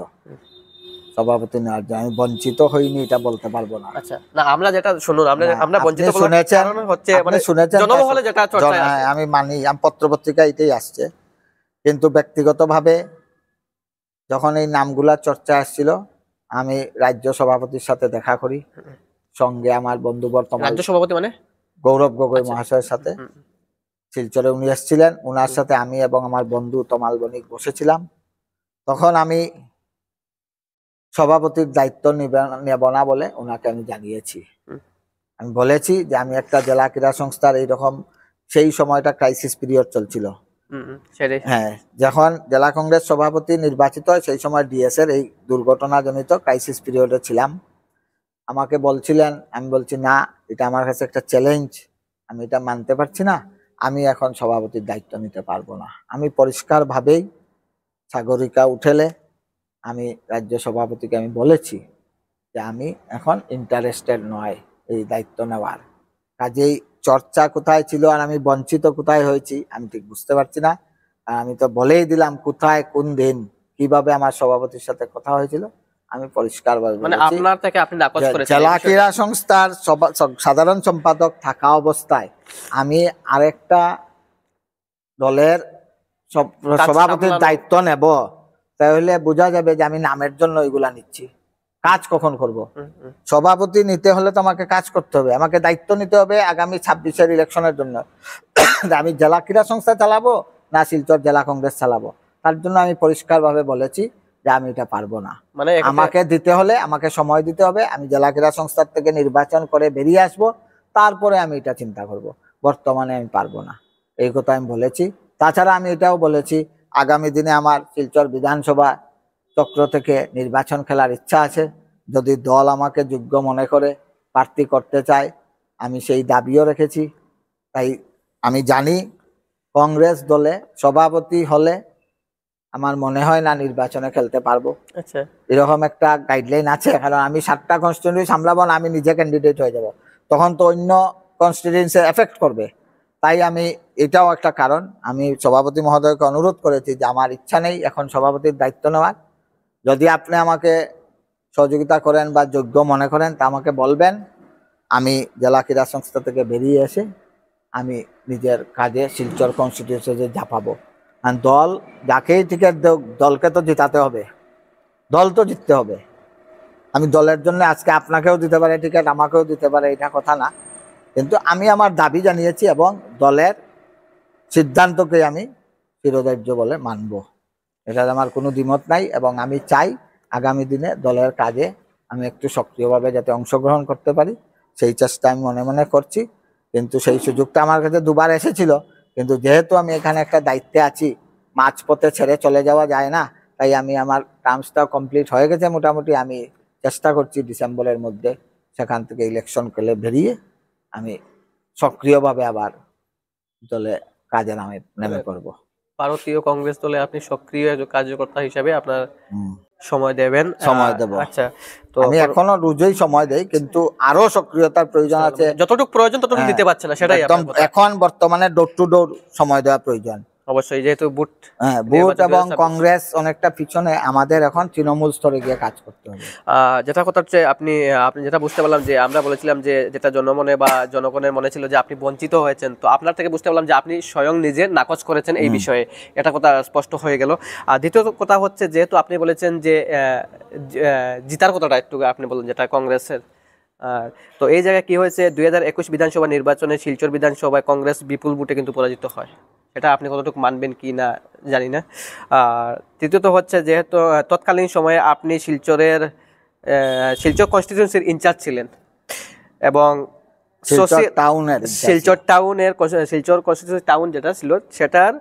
সভাপতি নেওয়ার জন্য। আমি বঞ্চিত হইনি এটা বলতে পারবো না। আচ্ছা, না আমরা যেটা শুনুন, আমরা না, আমরা আপনি বঞ্চিত বলার শুনেছেন, কারণ হচ্ছে আপনি মানে শুনেছেন, জনমহলে যেটা চর্চায় আছে। আমি মানি, আমি পত্রপত্রিকা এটাই আসছে। কিন্তু ব্যক্তিগতভাবে যখন এই নামগুলা চর্চা আসছিল, আমি রাজ্য সভাপতির সাথে দেখা করি, সঙ্গে আমার বন্ধু বর্তমান রাজ্য সভাপতি মানে? গৌরব গগৈ আচ্ছা। মহাশয়ের সাথে হুম, শিলচরে উনি এসেছিলেন। উনার সাথে আমি এবং আমার বন্ধু তমাল বণিক বসেছিলাম। তখন আমি সভাপতির দায়িত্ব নেব না বলে ওনাকে আমি জানিয়েছি। হুম, আমি বলেছি যে আমি একটা জেলা ক্রীড়া সংস্থার এইরকম, সেই সময়টা ক্রাইসিস পিরিয়ড চলছিল। হুম, সেটাই। হ্যাঁ, যখন জেলা কংগ্রেস সভাপতি নির্বাচিত হয়, সেই সময় ডিএস এর এই দুর্ঘটনাজনিত ক্রাইসিস পিরিয়ডে ছিলাম। আমাকে বলছিলেন, আমি বলছি না, এটা আমার কাছে একটা চ্যালেঞ্জ, আমি এটা মানতে পারছি না, আমি এখন সভাপতির দায়িত্ব নিতে পারবো না। আমি পরিষ্কারভাবেই সাগরিকা উঠেলে আমি রাজ্য সভাপতিকে আমি বলেছি যে আমি এখন ইন্টারেস্টেড নয় এই দায়িত্ব নেওয়ার। কাজেই চর্চা কোথায় ছিল আর আমি বঞ্চিত কোথায় হয়েছি আমি ঠিক বুঝতে পারছি না। আর আমি তো বলেই দিলাম কোথায়, কোন দিন, কিভাবে আমার সভাপতির সাথে কথা হয়েছিল, আমি পরিষ্কারভাবে মানে বলেছি। আপনার থেকে আপনি নাকচ করেছেন এই জেলা বিষয়টা? ক্রীড়া সংস্থার সাধারণ সম্পাদক থাকা অবস্থায় আমি আরেকটা দলের কাজ সভাপতির সামলানো। দায়িত্ব নেব, তাহলে বোঝা যাবে যে আমি নামের জন্য এগুলা নিচ্ছি। কাজ কখন করব? হুম, হুম, সভাপতি নিতে হলে তো আমাকে কাজ করতে হবে, আমাকে দায়িত্ব নিতে হবে আগামী 26-এর ইলেকশনের জন্য। আমি জেলা ক্রীড়া সংস্থা চালাবো না শিলচর জেলা কংগ্রেস চালাবো, তার জন্য আমি পরিষ্কারভাবে বলেছি যে আমি এটা পারবো না। মানে আমাকে দিতে হলে আমাকে সময় দিতে হবে, আমি জেলা ক্রীড়া সংস্থার থেকে নির্বাচন করে বেরিয়ে আসব, তারপরে আমি এটা চিন্তা করব। বর্তমানে আমি পারবো না, এই কথা আমি বলেছি। তাছাড়া আমি এটাও বলেছি, আগামী দিনে আমার শিলচর বিধানসভা চক্র থেকে নির্বাচন খেলার ইচ্ছা আছে। যদি দল আমাকে যোগ্য মনে করে প্রার্থী করতে চায়, আমি সেই দাবিও রেখেছি। তাই আমি জানি কংগ্রেস দলে সভাপতি হলে আমার মনে হয় না নির্বাচনে খেলতে পারবো, আচ্ছা। এরকম একটা গাইডলাইন আছে। কারণ আমি 7টা কনস্টিটিউয়েন্সি সামলাবো না, আমি নিজে ক্যান্ডিডেট হয়ে যাব, তখন তো অন্য কনস্টিটিউয়েন্সি এফেক্ট করবে। তাই আমি, এটাও একটা কারণ, আমি সভাপতি মহোদয়কে অনুরোধ করেছি যে আমার ইচ্ছা নেই এখন সভাপতির দায়িত্ব নেওয়ার। যদি আপনি আমাকে সহযোগিতা করেন বা যোগ্য মনে করেন তা আমাকে বলবেন, আমি জেলা ক্রীড়া সংস্থা থেকে বেরিয়ে এসে আমি নিজের কাজে শিলচর কনস্টিটিউয়েন্সিতে ঝাঁপাবো। আর দল যাকেই টিকিট দেখ, দলকে তো জিতাতে হবে, দল তো জিততে হবে। আমি দলের জন্য আজকে আপনাকেও দিতে পারে টিকিট, আমাকেও দিতে পারে, এটা কথা না। কিন্তু আমি আমার দাবি জানিয়েছি এবং দলের সিদ্ধান্তকে আমি চিরদার্য বলে মানব, এটার আমার কোনো দ্বিমত নাই। এবং আমি চাই আগামী দিনে দলের কাজে আমি একটু সক্রিয়ভাবে যাতে অংশগ্রহণ করতে পারি, সেই চেষ্টা আমি মনে মনে করছি। কিন্তু সেই সুযোগটা আমার কাছে দুবার এসেছিল, কিন্তু যেহেতু আমি এখানে একটা দায়িত্বে আছি, মাঝপথে ছেড়ে চলে যাওয়া যায় না। তাই আমি, আমার টার্মসটাও কমপ্লিট হয়ে গেছে মোটামুটি, আমি চেষ্টা করছি ডিসেম্বরের মধ্যে সেখান থেকে ইলেকশন করে বেরিয়ে আমি সক্রিয়ভাবে আবার দলে কাজে নেমে পড়বো। ভারতীয় কংগ্রেস দলে আপনি সক্রিয় কার্যকর্তা হিসাবে আপনার সময় দেবেন। সময় দেব। আচ্ছা, তো আমি এখনো রোজই সময় দেই, কিন্তু আরো সক্রিয়তার প্রয়োজন আছে। যতটুকু প্রয়োজন ততটুকু দিতে পারছে না, সেটাই একদম আপনার কথা। এখন বর্তমানে ডোর টু ডোর সময় দেওয়া প্রয়োজন। অবশ্যই, যেহেতু বুট হ্যাঁ, ভোট নির্বাচন এবং 2026। কংগ্রেস অনেকটা পিছনে, আমাদের এখন তৃণমূল স্তরে গিয়ে কাজ করতে হবে। যেটা কথা হচ্ছে, আপনি আপনি যেটা বুঝতে পারলাম যে আমরা বলেছিলাম যে যেটা জনমনে বা জনগণের মনে ছিল যে আপনি বঞ্চিত হয়েছেন, তো আপনার থেকে বুঝতে পারলাম যে আপনি স্বয়ং নিজে নাকচ করেছেন এই বিষয়ে, এটা কথা স্পষ্ট হয়ে গেল। আর দ্বিতীয় কথা হচ্ছে, যেহেতু আপনি বলেছেন যে জিতার কথাটা একটু আপনি বলেন যেটা কংগ্রেসের, তো এই জায়গায় কি হয়েছে, 2021 বিধানসভা নির্বাচনে শিলচর বিধানসভায় কংগ্রেস বিপুল ভোটে কিন্তু পরাজিত হয়। এটা আপনি কতটুকু মানবেন কি না জানি না। আর তৃতীয়ত হচ্ছে, যেহেতু তৎকালীন সময়ে আপনি শিলচর কনস্টিটিউয়েন্সির ইনচার্জ ছিলেন এবং শিলচর কনস্টিটিউয়েন্সি টাউন যেটা ছিল সেটার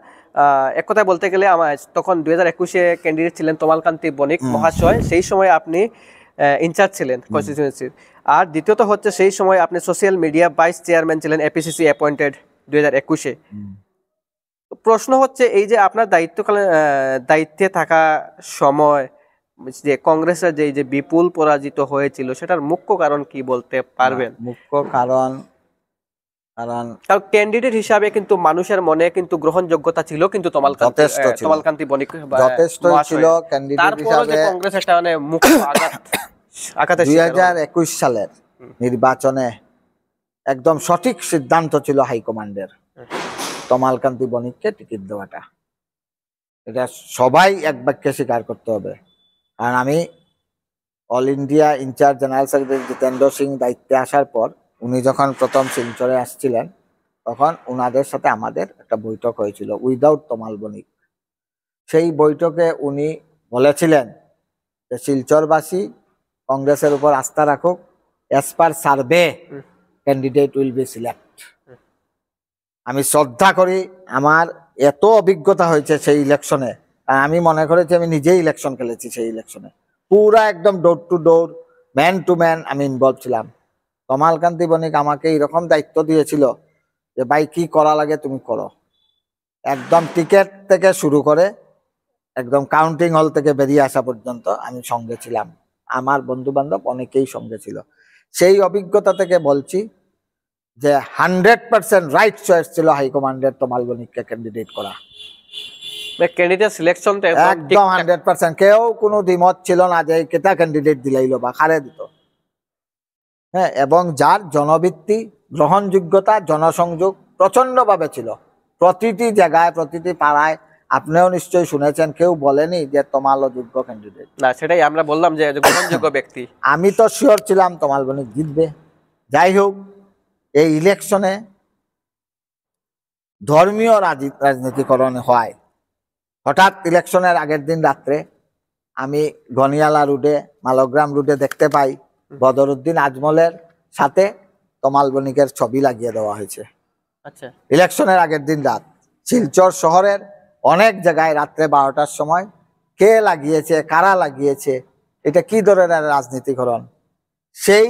এক কথায় বলতে গেলে আমার তখন 2021-এ ক্যান্ডিডেট ছিলেন তমালকান্তি বণিক মহাশয়, সেই সময় আপনি ইনচার্জ ছিলেন কনস্টিটিউয়েন্সির। আর দ্বিতীয়ত হচ্ছে, সেই সময় আপনি সোশ্যাল মিডিয়া ভাইস চেয়ারম্যান ছিলেন, এপিসিসি অ্যাপয়েন্টেড 2021-এ। প্রশ্ন হচ্ছে, এই যে আপনার দায়িত্বে থাকা সময় যে কংগ্রেসের যে বিপুল পরাজিত হয়েছিল, সেটার মুখ্য কারণ কি বলতে পারবেন? মুখ্য কারণ কারণ ক্যান্ডিডেট হিসাবে কিন্তু মানুষের মনে কিন্তু গ্রহণযোগ্যতা ছিল, কিন্তু তমালকান্তি বণিক যথেষ্ট ছিল ক্যান্ডিডেট হিসাবে। কংগ্রেস একটা মানে মুখ্য আঘাতের শিকার। 2021 সালের নির্বাচনে একদম সঠিক সিদ্ধান্ত ছিল হাইকমান্ডের তমালকান্তি বণিককে টিকিট দেওয়াটা। এটা সবাই এক বাক্যে স্বীকার করতে হবে। কারণ আমি all India in charge general secretary Jitendra Singh দায়িত্বে আসার পর উনি যখন প্রথম শিলচরে আসছিলেন, তখন উনাদের সাথে আমাদের একটা বৈঠক হয়েছিল উইদাউট তমাল বণিক। সেই বৈঠকে উনি বলেছিলেন যে শিলচরবাসী কংগ্রেসের উপর আস্থা রাখুক, as per survey candidate will be select. আমি শ্রদ্ধা করি, আমার এত অভিজ্ঞতা হয়েছে সেই ইলেকশনে, আর আমি মনে করেছি আমি নিজেই ইলেকশন খেলেছি সেই ইলেকশনে, পুরা একদম door to door man to man আমি ইনভলভ ছিলাম। তমালকান্তি বণিক আমাকে এরকম দায়িত্ব দিয়েছিল যে ভাই কি করা লাগে তুমি করো, একদম টিকেট থেকে শুরু করে একদম কাউন্টিং হল থেকে বেরিয়ে আসা পর্যন্ত আমি সঙ্গে ছিলাম। আমার বন্ধু বান্ধব অনেকেই সঙ্গে ছিল। সেই অভিজ্ঞতা থেকে বলছি যে 100% রাইট চয়েস ছিল হাইকমান্ডের তমাল বণিককে ক্যান্ডিডেট করা। ক্যান্ডিডেট সিলেকশন একদম 100%, কেউ কোনো দ্বিমত ছিল না যে কেটা ক্যান্ডিডেট দিলাইলো বা খারে দিত। হ্যাঁ, এবং যার জনভিত্তি, গ্রহণযোগ্যতা, জনসংযোগ প্রচন্ডভাবে ছিল প্রতিটি জায়গায়, প্রতিটি পাড়ায়। আপনিও নিশ্চয়ই শুনেছেন, কেউ বলেনি যে তমাল যোগ্য ক্যান্ডিডেট না, সেটাই আমরা বললাম যে গ্রহণযোগ্য ব্যক্তি। আমি তো শিওর ছিলাম তমাল বণিক জিতবে। যাই হোক, এই ইলেকশনে ধর্মীয় রাজনীতিকরণ হয়। হঠাৎ ইলেকশনের আগের দিন রাত্রে আমি গনিয়ালা রোডে, মালগ্রাম রোডে দেখতে পাই বদরুদ্দিন আজমলের সাথে তমাল বণিকের ছবি লাগিয়ে দেওয়া হয়েছে। আচ্ছা, ইলেকশনের আগের দিন রাত শিলচর শহরের অনেক জায়গায় রাত্রে 12টার সময় কে লাগিয়েছে, কারা লাগিয়েছে, এটা কি ধরনের রাজনীতিকরণ, সেই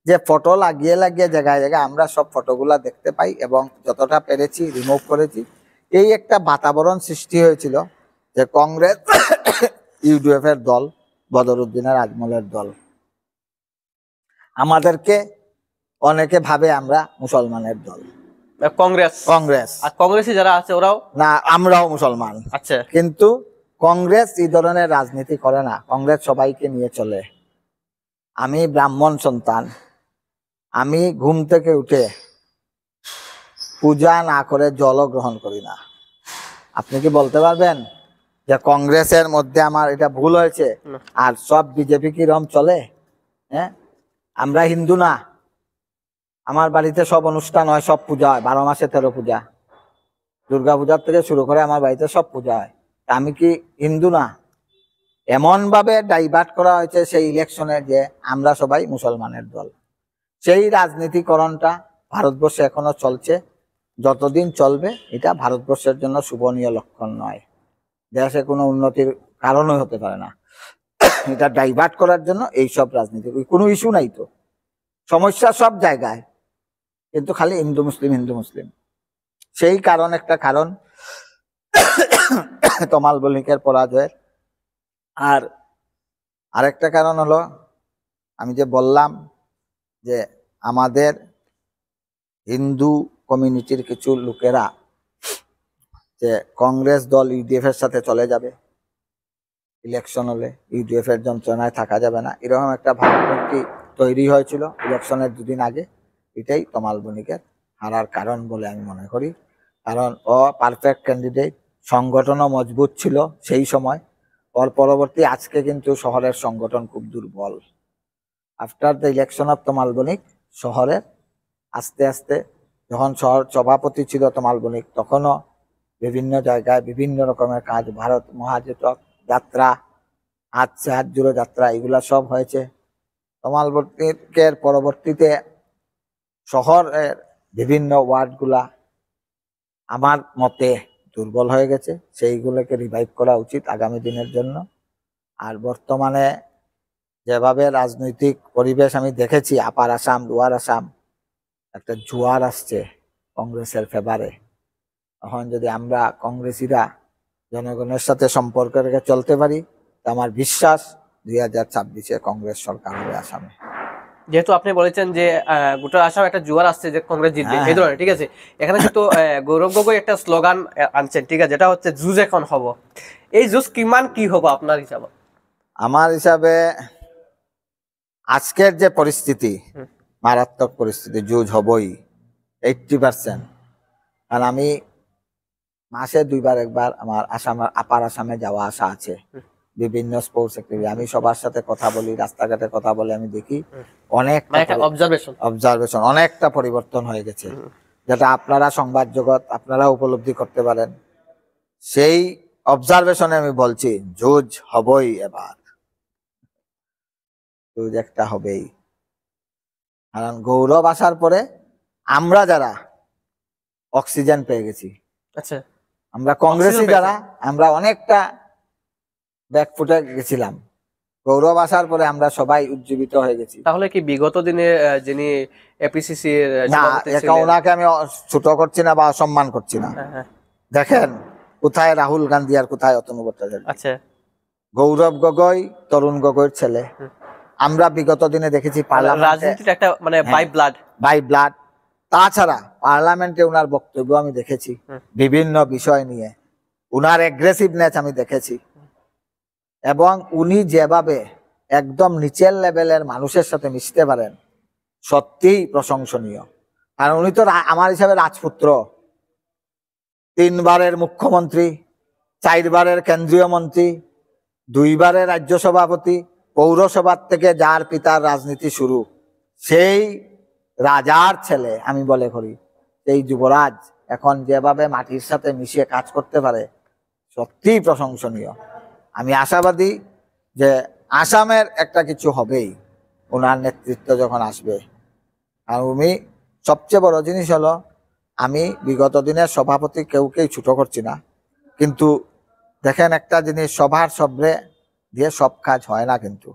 যে ফটো লাগিয়ে লাগিয়ে জায়গায় জায়গায় আমরা সব ফটোগুলা দেখতে পাই এবং যতটা পেরেছি রিমুভ করেছি। এই একটা বাতাবরণ সৃষ্টি হয়েছিল যে কংগ্রেস ইউডিএফ এর দল, বদরুদ্দিনের আজমলের দল। আমাদেরকে অনেকে ভাবে আমরা মুসলমানের দল, কংগ্রেস আর কংগ্রেসে যারা আছে ওরাও না, আমরাও মুসলমান। আচ্ছা, কিন্তু কংগ্রেস এই ধরনের রাজনীতি করে না, কংগ্রেস সবাইকে নিয়ে চলে। আমি ব্রাহ্মণ সন্তান, আমি ঘুম থেকে উঠে পূজা না করে জলও গ্রহণ করি না। আপনি কি বলতে পারবেন যে কংগ্রেসের মধ্যে আমার এটা ভুল হয়েছে আর সব বিজেপি কি রম চলে? হ্যাঁ, আমরা হিন্দু না, আমার বাড়িতে সব অনুষ্ঠান হয়, সব পূজা হয়, 12 মাসে 13 পূজা, দুর্গা পূজার থেকে শুরু করে আমার বাড়িতে সব পূজা হয়। আমি কি হিন্দু না? এমন ভাবে ডাইভার্ট করা হয়েছে সেই ইলেকশনে যে আমরা সবাই মুসলমানের দল। সেই রাজনীতিকরণটা ভারতবর্ষে এখনো চলছে, যতদিন চলবে এটা ভারতবর্ষের জন্য শুভনীয় লক্ষণ নয়, দেশে কোনো উন্নতির কারণই হতে পারে না। এটা ডাইভার্ট করার জন্য এইসব রাজনীতি, কোনো ইস্যু নাই তো, সমস্যা সব জায়গায়, কিন্তু খালি হিন্দু মুসলিম হিন্দু মুসলিম। সেই কারণ একটা কারণ তমাল বণিকের পরাজয়ের। আর আরেকটা কারণ হলো, আমি যে বললাম যে আমাদের হিন্দু কমিউনিটির কিছু লোকেরা যে কংগ্রেস দল ইউডিএফ এর সাথে চলে যাবে, ইলেকশন হলে ইউডিএফ এর যন্ত্রণায় থাকা যাবে না, এরকম একটা ভাবমূর্তি তৈরি হয়েছিল ইলেকশনের দুদিন আগে। এটাই তমাল বণিকের হারার কারণ বলে আমি মনে করি। কারণ ও পারফেক্ট ক্যান্ডিডেট, সংগঠনও মজবুত ছিল সেই সময়। ওর পরবর্তী আজকে কিন্তু শহরের সংগঠন খুব দুর্বল। আফটার দ্য ইলেকশন অফ তমাল বণিক শহরের আস্তে আস্তে, যখন শহর সভাপতি ছিল তমাল বণিক, তখনও বিভিন্ন জায়গায় বিভিন্ন রকমের কাজ, ভারত মহাজোটক যাত্রা, হাত জুড়ে যাত্রা, এগুলা সব হয়েছে। তমাল বণিকের পরবর্তীতে শহরের বিভিন্ন ওয়ার্ডগুলা আমার মতে দুর্বল হয়ে গেছে, সেইগুলোকে রিভাইভ করা উচিত আগামী দিনের জন্য। আর বর্তমানে যেভাবে রাজনৈতিক পরিবেশ আমি দেখেছি, আপার আসাম, লোয়ার আসাম, একটা জোয়ার আসছে কংগ্রেসের ফেভারে। এখন যদি আমরা কংগ্রেসিরা জনগণের সাথে সম্পর্ক রেখে চলতে পারি, তো আমার বিশ্বাস 2026-এ কংগ্রেস সরকার হবে আসামে। যেহেতু আপনি বলেছেন যে গোটা আসাম একটা জোয়ার আসছে যে কংগ্রেস জিতবে, এই ধরনের, ঠিক আছে, এখানে কিন্তু গৌরব গগৈ একটা স্লোগান আনছেন, ঠিক আছে, যেটা হচ্ছে জুজ এখন হব। এই জুজ কিমান কি হবো আপনার হিসাবে? আমার হিসাবে আজকের যে পরিস্থিতি, মারাত্মক পরিস্থিতি, জুজ হবই 80%। কারণ আমি মাসে 2বার 1বার আমার আপার আসামে যাওয়া আসা আছে, বিভিন্ন স্পোর্টস অ্যাক্টিভিটি। আমি সবার সাথে কথা বলি, রাস্তাঘাটে কথা বলে আমি দেখি অনেকটা অবজারভেশন, অনেকটা পরিবর্তন হয়ে গেছে, যেটা আপনারা সংবাদ জগৎ আপনারা উপলব্ধি করতে পারেন। সেই অবজারভেশনে আমি বলছি জুজ হবই, এবার জুজ একটা হবেই। কারণ গৌরব আসার পরে আমরা যারা অক্সিজেন পেয়ে গেছি, আচ্ছা, আমরা কংগ্রেসি যারা, আমরা অনেকটা ব্যাকফুটে গেছিলাম। গৌরব আসার পরে আমরা সবাই উজ্জীবিত হয়ে গেছি। তাহলে কি বিগত দিনে যিনি এপিসিসি না, ওনাকে আমি ছোট করছি না বা অসম্মান করছি না। দেখেন কোথায় রাহুল গান্ধী আর কোথায় অতনু ভট্টাচার্য। আচ্ছা, গৌরব গগৈ তরুণ গগৈর ছেলে। আমরা বিগত দিনে দেখেছি রাজনীতির একটা মানে বাই ব্লাড। তাছাড়া পার্লামেন্টে উনার বক্তব্য আমি দেখেছি বিভিন্ন বিষয় নিয়ে, উনার এগ্রেসিভনেস আমি দেখেছি। এবং উনি যেভাবে একদম নিচের লেভেলের মানুষের সাথে মিশতে পারেন, সত্যিই প্রশংসনীয়। কারণ উনি তো আমার হিসাবে রাজপুত্র, 3বারের মুখ্যমন্ত্রী, 4বারের কেন্দ্রীয় মন্ত্রী, 2বারের রাজ্য সভাপতি, পৌরসভার থেকে যার পিতার রাজনীতি শুরু, সেই রাজার ছেলে আমি বলে করি। সেই যুবরাজ এখন যেভাবে মাটির সাথে মিশিয়ে কাজ করতে পারে, সত্যিই প্রশংসনীয়। আমি আশাবাদী যে আসামের একটা কিছু হবেই ওনার নেতৃত্ব যখন আসবে। আর উনি সবচেয়ে বড় জিনিস হলো, আমি বিগত দিনের সভাপতি কেউকেই ছোট করছি না, কিন্তু দেখেন একটা জিনিস, সবার সবরে দিয়ে সব কাজ হয় না। কিন্তু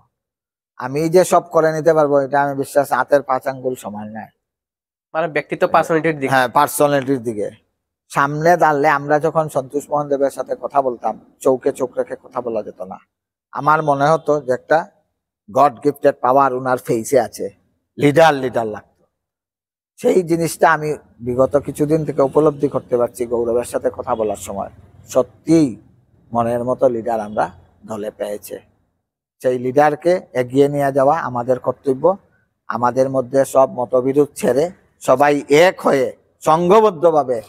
আমি যে সব করে নিতে পারবো এটা আমি বিশ্বাস, হাতের 5 আঙ্গুল সমান নয়। মানে ব্যক্তিত্ব, পার্সোনালিটির দিকে। হ্যাঁ, পার্সোনালিটির দিকে সামনে দাঁড়ালে, আমরা যখন সন্তোষ মোহন দেবের সাথে কথা বলতাম, চোখে চোখ রেখে কথা বলা যেত না। আমার মনে হতো যে একটা গড গিফটেড পাওয়ার উনার ফেসে আছে, লিডার লাগতো। সেই জিনিসটা আমি বিগত কিছুদিন থেকে উপলব্ধি করতে পারছি গৌরবের সাথে কথা বলার সময়। সত্যিই মনের মতো লিডার আমরা দলে পেয়েছে। সেই লিডারকে এগিয়ে নিয়ে যাওয়া আমাদের কর্তব্য। আমাদের মধ্যে সব মতবিরোধ ছেড়ে সবাই এক হয়ে সংঘবদ্ধভাবে,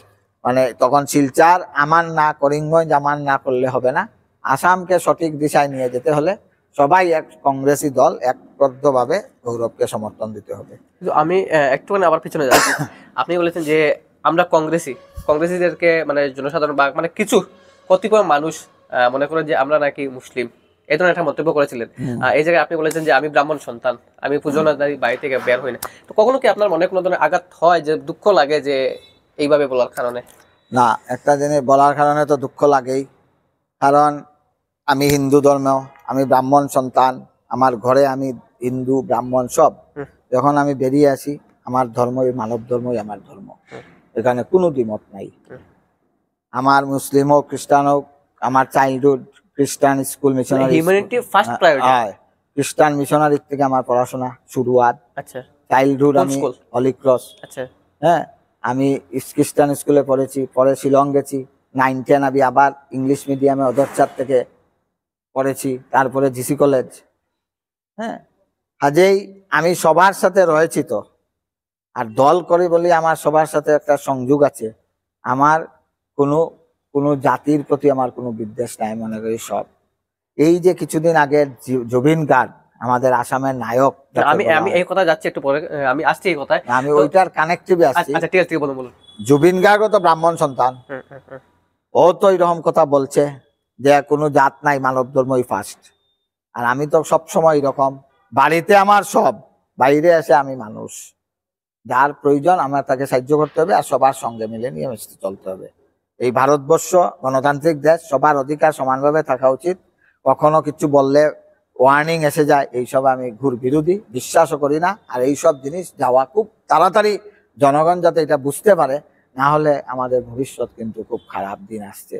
মানে তখন শিলচর আমার না, করিমগঞ্জ আমার না করলে হবে না। আসামকে সঠিক দিশায় নিয়ে যেতে হলে সবাই এক কংগ্রেসি দল একবদ্ধভাবে গৌরবকে সমর্থন দিতে হবে। আমি একটুখানি আবার পিছনে যাচ্ছি। আপনি বলেছেন যে আমরা কংগ্রেসীদেরকে মানে জনসাধারণ বা মানে কিছু কতিপয় মানুষ মনে করেন যে আমরা নাকি মুসলিম, এই ধরনের একটা মন্তব্য করেছিলেন। এই জায়গায় আপনি বলেছেন যে আমি ব্রাহ্মণ সন্তান, আমি পূজনাদারি বাড়ি থেকে বের হই না। তো কখনো কি আপনার মনে কোনো ধরনের আঘাত হয়, যে দুঃখ লাগে যে এইভাবে বলার কারণে? না, একটা জিনিস বলার কারণে তো দুঃখ লাগেই। কারণ আমি হিন্দু ধর্ম, আমি ব্রাহ্মণ সন্তান, আমার ঘরে আমি হিন্দু ব্রাহ্মণ সব। যখন আমি বেরিয়ে আসি, আমার ধর্মই মানব ধর্মই আমার ধর্ম, এখানে কোনো দ্বিমত নাই। আমার মুসলিম হোক খ্রিস্টান হোক, আমার চাইল্ডহুড খ্রিস্টান school missionary, humanity first priority. খ্রিস্টান মিশনারি থেকে আমার পড়াশোনা শুরুয়াত। আচ্ছা, চাইল্ডহুড কোন আমি স্কুল? Holy Cross. আচ্ছা, হ্যাঁ, আমি খ্রিস্টান স্কুলে পড়েছি, পরে শিলং গেছি। 9-10 আমি আবার ইংলিশ মিডিয়ামে অদরচার থেকে পড়েছি, তারপরে জিসি কলেজ। হ্যাঁ, কাজেই আমি সবার সাথে রয়েছি তো, আর দল করি বলি আমার সবার সাথে একটা সংযোগ আছে। আমার কোনো কোনো জাতির প্রতি আমার কোনো বিদ্বেষ নাই, মনে করি সব। এই যে কিছুদিন আগে জুবিন গার্গ আমাদের আসামের নায়ক, আমি আমি এই কথা যাচ্ছি একটু পরে, আমি আসছি এই কথায়। আমি ওইটার কানেক্টিভে আসছি। আচ্ছা, ঠিক আছে, ঠিক আছে, বলুন বলুন। জুবিন গার্গও তো ব্রাহ্মণ সন্তান, ও তো এরকম কথা বলছে যে কোনো জাত নাই, মানব ধর্মই ফার্স্ট। আর আমি তো সবসময় এরকম, বাড়িতে আমার সব, বাইরে এসে আমি মানুষ। যার প্রয়োজন আমার তাকে সাহায্য করতে হবে, আর সবার সঙ্গে মিলে নিয়ে মিশতে চলতে হবে। এই ভারতবর্ষ গণতান্ত্রিক দেশ, সবার অধিকার সমানভাবে থাকা উচিত। কখনো কিছু বললে ওয়ার্নিং এসে যায়, এইসব আমি ঘুর বিরোধী, বিশ্বাসও করি না। আর এইসব জিনিস যাওয়া খুব তাড়াতাড়ি, জনগণ যাতে এটা বুঝতে পারে, না হলে আমাদের ভবিষ্যৎ কিন্তু খুব খারাপ দিন আসছে।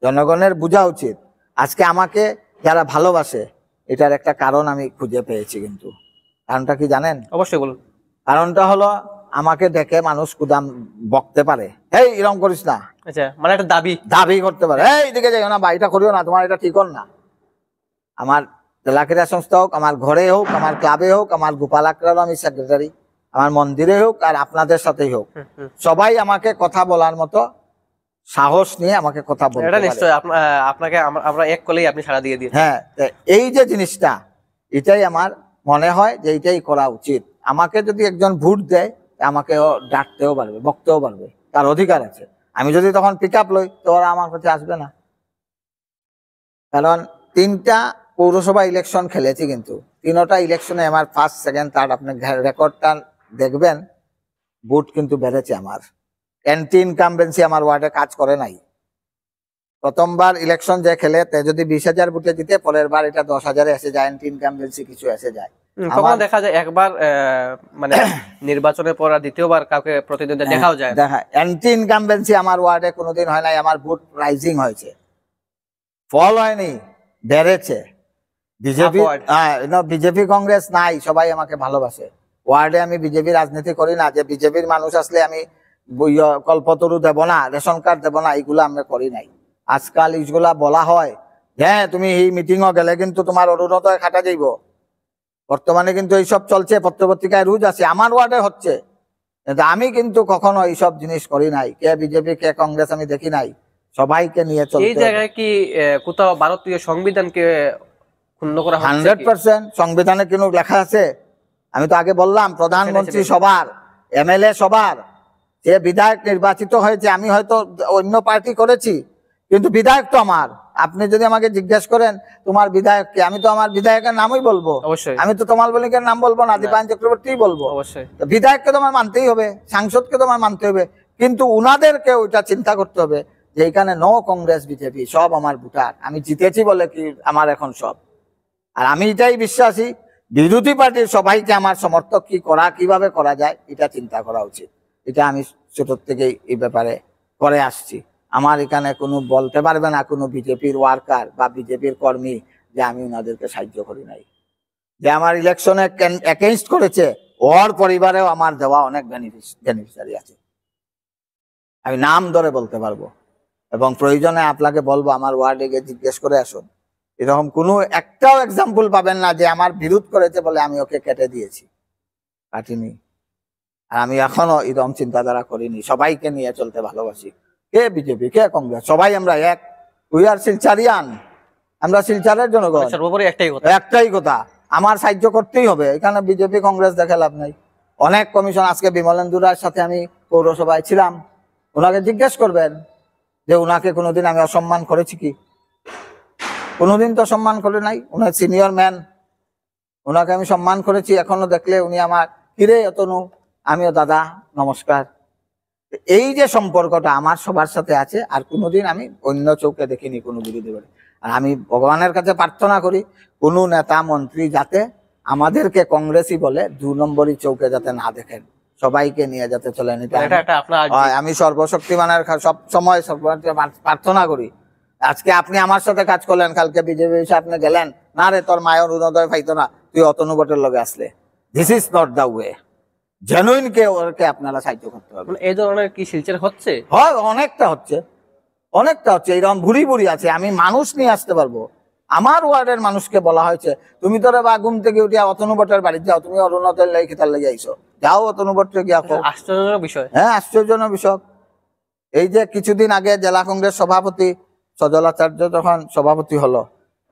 জনগণের বোঝা উচিত। আজকে আমাকে যারা ভালোবাসে, এটার একটা কারণ আমি খুঁজে পেয়েছি। কিন্তু কারণটা কি জানেন? অবশ্যই বলুন। কারণটা হলো, আমাকে দেখে মানুষ কুদাম বকতে পারে, এই এরকম করিস না, আচ্ছা, মানে একটা দাবি দাবি করতে পারে, এই দিকে যাইও না বা এটা করিও না, তোমার এটা ঠিক না। আমার জেলা ক্রীড়া সংস্থা হোক, আমার ঘরে হোক, আমার ক্লাবে হোক, আমার গোপাল আখড়ারও আমি সেক্রেটারি, আমার মন্দিরে হোক, আর আপনাদের সাথেই হোক, সবাই আমাকে কথা বলার মতো সাহস নিয়ে আমাকে কথা বলতে এটা পারে। নিশ্চয়ই আপনাকে আমরা এক কলেই আপনি সাড়া দিয়ে দিয়েছেন। হ্যাঁ, এই যে জিনিসটা, এটাই আমার মনে হয় যে এটাই করা উচিত। আমাকে যদি একজন ভোট দেয়, আমাকে ও ডাকতেও পারবে, বকতেও পারবে, তার অধিকার আছে। আমি যদি তখন পিক আপ লই, তো ওরা আমার কাছে আসবে না। কারণ 3টা পৌরসভা ইলেকশন খেলেছি, কিন্তু 3টা ইলেকশনে আমার ফার্স্ট, সেকেন্ড, থার্ড, আপনি রেকর্ডটা দেখবেন, ভোট কিন্তু বেড়েছে আমার। অ্যান্টি ইনকামবেন্সি আমার ওয়ার্ডে কাজ করে নাই। প্রথমবার ইলেকশন যে খেলে, তে যদি 20,000 ভোটে জিতে, পরের বার এটা 10,000 এসে যায়, অ্যান্টি ইনকামবেন্সি কিছু এসে যায়। কখনো দেখা যায় একবার মানে নির্বাচনের পর আর দ্বিতীয়বার কাউকে প্রতিদ্বন্দ্বিতা দেখাও যায় না। দেখা অ্যান্টি ইনকামবেন্সি আমার ওয়ার্ডে কোনোদিন হয় নাই। আমার ভোট রাইজিং হয়েছে, ফল হয়নি, বেড়েছে। বিজেপি, বিজেপি কংগ্রেস নাই, সবাই আমাকে ভালোবাসে। ওয়ার্ডে আমি বিজেপি রাজনীতি করি না, যে বিজেপির মানুষ আসলে আমি কল্পতরু দেব না, রেশন কার্ড দেব না, এইগুলো আমরা করি নাই। আজকাল এইগুলা বলা হয়, হ্যাঁ তুমি এই মিটিংও গেলে কিন্তু তোমার অরুণোদয় খাটা যাইব। বর্তমানে কিন্তু এইসব চলছে, পত্রপত্রিকায় রোজ আছে, আমার ওয়ার্ডে হচ্ছে। কিন্তু আমি কিন্তু কখনো এইসব জিনিস করি নাই। কে বিজেপি কে কংগ্রেস আমি দেখি নাই, সবাইকে নিয়ে চলতে। এই জায়গায় কি কোথাও ভারতীয় সংবিধানকে ক্ষুণ্ণ করা হচ্ছে? 100% সংবিধানে কোনো লেখা আছে? আমি তো আগে বললাম, প্রধানমন্ত্রী সবার, এমএলএ সবার। যে বিধায়ক নির্বাচিত হয়েছে, আমি হয়তো অন্য পার্টি করেছি, কিন্তু বিধায়ক তো আমার। আপনি যদি আমাকে জিজ্ঞেস করেন তোমার বিধায়ক কে, আমি তো আমার বিধায়কের নামই বলবো। অবশ্যই। আমি তো তমাল বণিকের নাম বলবো না, দীপায়ন চক্রবর্তীই বলবো। অবশ্যই। বিধায়ককে তোমার মানতেই হবে, সাংসদকে তোমার মানতে হবে, কিন্তু উনাদেরকে ওইটা চিন্তা করতে হবে যে এখানে নো কংগ্রেস বিজেপি, সব আমার ভোটার। আমি জিতেছি বলে কি আমার এখন সব? আর আমি এটাই বিশ্বাসী, বিরোধী পার্টির সবাইকে আমার সমর্থক কি করা, কিভাবে করা যায়, এটা চিন্তা করা উচিত। এটা আমি ছোট থেকেই এই ব্যাপারে করে আসছি। আমার এখানে কোনো বলতে পারবে না কোনো বিজেপির ওয়ার্কার বা বিজেপির কর্মী যে আমি ওনাদেরকে সাহায্য করি নাই। যে আমার ইলেকশনে এগেইনস্ট করেছে, ওর পরিবারেও আমার দেওয়া অনেক বেনিফিশিয়ারি আছে, আমি নাম ধরে বলতে পারবো। এবং প্রয়োজনে আপনাকে বলবো, আমার ওয়ার্ডে গিয়ে জিজ্ঞেস করে আসুন, এরকম কোনো একটাও এক্সাম্পল পাবেন না যে আমার বিরোধ করেছে বলে আমি ওকে কেটে দিয়েছি, কাটিনি। আর আমি এখনো এরকম চিন্তাধারা করিনি, সবাইকে নিয়ে চলতে ভালোবাসি। কে বিজেপি কে কংগ্রেস, সবাই আমরা এক। উই আর শিলচারিয়ান, আমরা শিলচারের জনগণ। সর্বোপরি একটাই কথা, আমার সাহায্য করতেই হবে। এখানে বিজেপি কংগ্রেস দেখে লাভ নাই। অনেক কমিশন, আজকে বিমলেন্দু রায়ের সাথে আমি পৌরসভায় ছিলাম, ওনাকে জিজ্ঞেস করবেন যে ওনাকে কোনোদিন আমি অসম্মান করেছি কি? কোনোদিন তো সম্মান করে নাই। উনি সিনিয়র ম্যান, ওনাকে আমি সম্মান করেছি। এখনো দেখলে উনি আমার কিরে অতনু, আমিও দাদা নমস্কার। এই যে সম্পর্কটা আমার সবার সাথে আছে, আর কোনোদিন আমি অন্য চোখে দেখিনি কোনো বিরোধী বলে। আর আমি ভগবানের কাছে প্রার্থনা করি, কোনো নেতা মন্ত্রী যাতে আমাদেরকে কংগ্রেসই বলে 2 নম্বরই চৌকে যাতে না দেখেন, সবাইকে নিয়ে যাতে চলেন। আমি সর্বশক্তিমানের সব সময় প্রার্থনা করি। আজকে আপনি আমার সাথে কাজ করলেন, কালকে বিজেপি আপনি গেলেন, না রে তোর মায়ের অরুণোদয় পাইতো না, তুই অতনু ভট্টের লগে আসলে। This is not the way. Genuine কে ওরকে আপনারা সাহায্য করতে হবে। মানে এই ধরনের কি শিলচর হচ্ছে? হয়, অনেকটা হচ্ছে, অনেকটা হচ্ছে। এইরকম ভুড়ি ভুড়ি আছে, আমি মানুষ নিয়ে আসতে পারবো। আমার ওয়ার্ডের মানুষকে বলা হয়েছে তুমি তোরে বা ঘুম থেকে উঠিয়া অতনু ভট্টের বাড়ি যাও, তুমি অরুণোদয়ের লেগে খেতার লেগে আইসো, যাও অতনু ভট্টে গিয়া কও। আশ্চর্যজনক বিষয়। হ্যাঁ, আশ্চর্যজনক বিষয়। এই যে কিছুদিন আগে জেলা কংগ্রেস সভাপতি সজলাচার্য যখন সভাপতি হলো,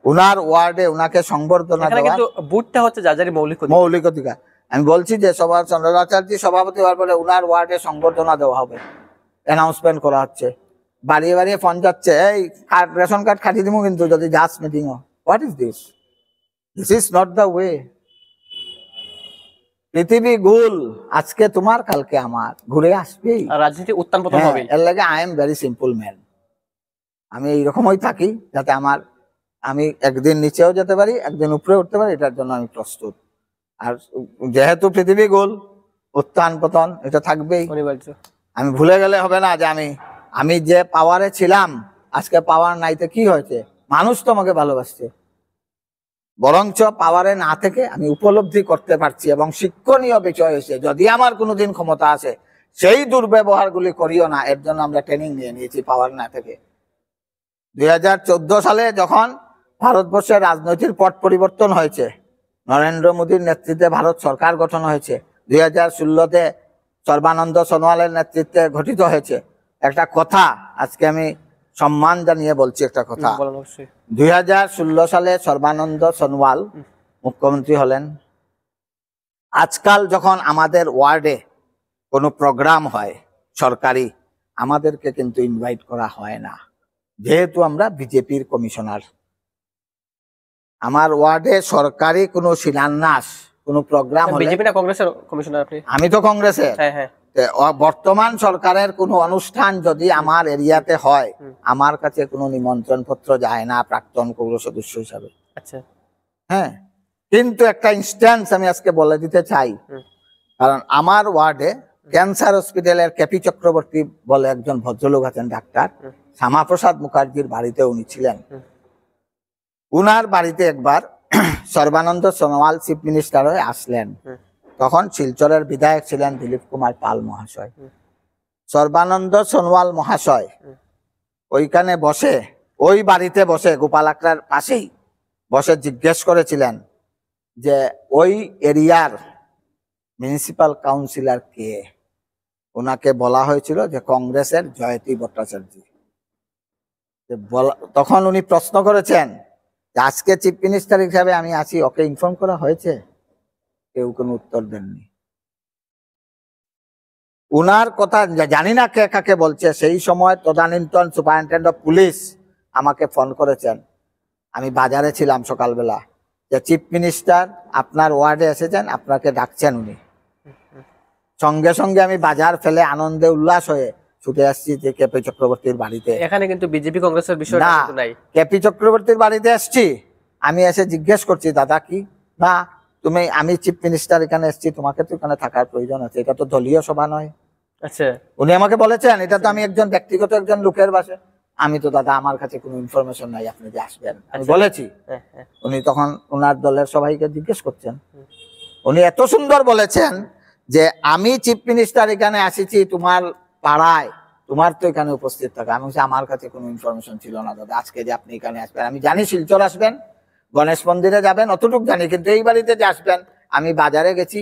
উনার ওয়ার্ডে উনাকে সংবর্ধনা এখানে দেওয়া কিন্তু বুটটা হচ্ছে যার যারই মৌলিক অধিকার। মৌলিক অধিকার। আমি বলছি যে সবার চন্দ্রাচার্য সভাপতি হওয়ার পরে উনার ওয়ার্ডে সংবর্ধনা দেওয়া হবে, অ্যানাউন্সমেন্ট করা হচ্ছে। বাড়িয়ে বাড়িয়ে ফোন যাচ্ছে, এই রেশন কার্ড খাটিয়ে দিব কিন্তু যদি যাস meeting. What is this? This is not the way. পৃথিবী গোল, আজকে তোমার কালকে আমার, ঘুরে আসবেই। আর রাজনীতি উত্থান পতন হবে। এর লাগে I am very simple man. আমি এইরকমই থাকি যাতে আমি একদিন নিচেও যেতে পারি, একদিন উপরে উঠতে পারি, এটার জন্য আমি প্রস্তুত। আর যেহেতু পৃথিবী গোল, উত্থান পতন এটা থাকবেই। অনিবার্য। আমি ভুলে গেলে হবে না যে আমি যে পাওয়ারে ছিলাম, আজকে পাওয়ার নাইতে কি হয়েছে? মানুষ তো আমাকে ভালোবাসছে। বরঞ্চ পাওয়ারে না থেকে আমি উপলব্ধি করতে পারছি, এবং শিক্ষণীয় বিষয় হয়েছে যদি আমার কোনোদিন ক্ষমতা আসে সেই দুর্ব্যবহারগুলি করিও না। এর জন্য আমরা ট্রেনিং নিয়ে নিয়েছি পাওয়ার না থেকে। 2014 সালে যখন ভারতবর্ষের রাজনৈতিক পট পরিবর্তন হয়েছে, নরেন্দ্র মোদীর নেতৃত্বে ভারত সরকার গঠন হয়েছে, 2016-তে সর্বানন্দ সোনোয়ালের নেতৃত্বে গঠিত হয়েছে। একটা কথা আজকে আমি সম্মান জানিয়ে বলছি, একটা কথা। 2016 সালে সর্বানন্দ সোনোয়াল মুখ্যমন্ত্রী হলেন। আজকাল যখন আমাদের ওয়ার্ডে কোনো প্রোগ্রাম হয় সরকারি, আমাদেরকে কিন্তু ইনভাইট করা হয় না, যেহেতু আমরা বিজেপির কমিশনার। আমার ওয়ার্ডে সরকারি কোনো শিলান্যাস, কোনো প্রোগ্রাম হলে, বিজেপি না কংগ্রেসের কমিশনার আপনি? আমি তো কংগ্রেসের। হ্যাঁ হ্যাঁ। বর্তমান সরকারের কোনো অনুষ্ঠান যদি আমার এরিয়াতে হয়, আমার কাছে কোনো নিমন্ত্রণ পত্র যায় না প্রাক্তন পৌর সদস্য হিসাবে। আচ্ছা। হ্যাঁ, কিন্তু একটা ইনস্ট্যান্স আমি আজকে বলে দিতে চাই। কারণ আমার ওয়ার্ডে ক্যান্সার হসপিটালের কেপি চক্রবর্তী বলে একজন ভদ্রলোক আছেন, ডাক্তার শ্যামাপ্রসাদ মুখার্জির বাড়িতে উনি ছিলেন। উনার বাড়িতে একবার সর্বানন্দ সোনোয়াল চিফ মিনিস্টার হয়ে আসলেন। তখন শিলচরের বিধায়ক ছিলেন দিলীপ কুমার পাল মহাশয়। সর্বানন্দ সোনোয়াল মহাশয় ওইখানে বসে, ওই বাড়িতে বসে, গোপাল আখড়ার পাশেই বসে জিজ্ঞেস করেছিলেন যে ওই এরিয়ার মিউনিসিপাল কাউন্সিলর কে? ওনাকে বলা হয়েছিল যে কংগ্রেসের জয়তী ভট্টাচার্য। তখন উনি প্রশ্ন করেছেন যে আজকে চিফ মিনিস্টার হিসাবে আমি আছি, ওকে ইনফর্ম করা হয়েছে? কেউ কোনো উত্তর দেননি। উনার কথা জানি না কে কাকে বলছে। সেই সময় তদানীন্তন সুপারিনটেন্ডেন্ট অফ পুলিশ আমাকে ফোন করেছেন, আমি বাজারে ছিলাম সকালবেলা, যে চিফ মিনিস্টার আপনার ওয়ার্ডে এসেছেন, আপনাকে ডাকছেন উনি। সঙ্গে সঙ্গে আমি বাজার ফেলে আনন্দে উল্লাস হয়ে ছুটে আসছি যে কেপি চক্রবর্তীর বাড়িতে। এখানে কিন্তু বিজেপি কংগ্রেসের বিষয় নাই। কেপি চক্রবর্তীর বাড়িতে এসছি, আমি এসে জিজ্ঞেস করছি দাদা কি না তুমি, আমি চিফ মিনিস্টার এখানে এসছি, তোমাকে তো এখানে থাকার প্রয়োজন আছে, এটা তো দলীয় সভা নয়। আচ্ছা। উনি আমাকে বলেছেন এটা তো আমি একজন ব্যক্তিগত একজন লোকের বাসে। আমি তো দাদা আমার কাছে কোনো ইনফরমেশন নাই, আপনি যে আসবেন আমি বলেছি। উনি তখন ওনার দলের সবাইকে জিজ্ঞেস করছেন, উনি এত সুন্দর বলেছেন যে আমি চিফ মিনিস্টার এখানে আসিছি তোমার পাড়ায়, তোমার তো এখানে উপস্থিত থাকা। আমি বলছি আমার কাছে কোনো ইনফরমেশন ছিল না দাদা, আজকে যে আপনি এখানে আসবেন, আমি জানি শিলচর আসবেন, গণেশ মন্দিরে যাবেন, অতটুকু জানি, কিন্তু এই বাড়িতে যে আসবেন, আমি বাজারে গেছি,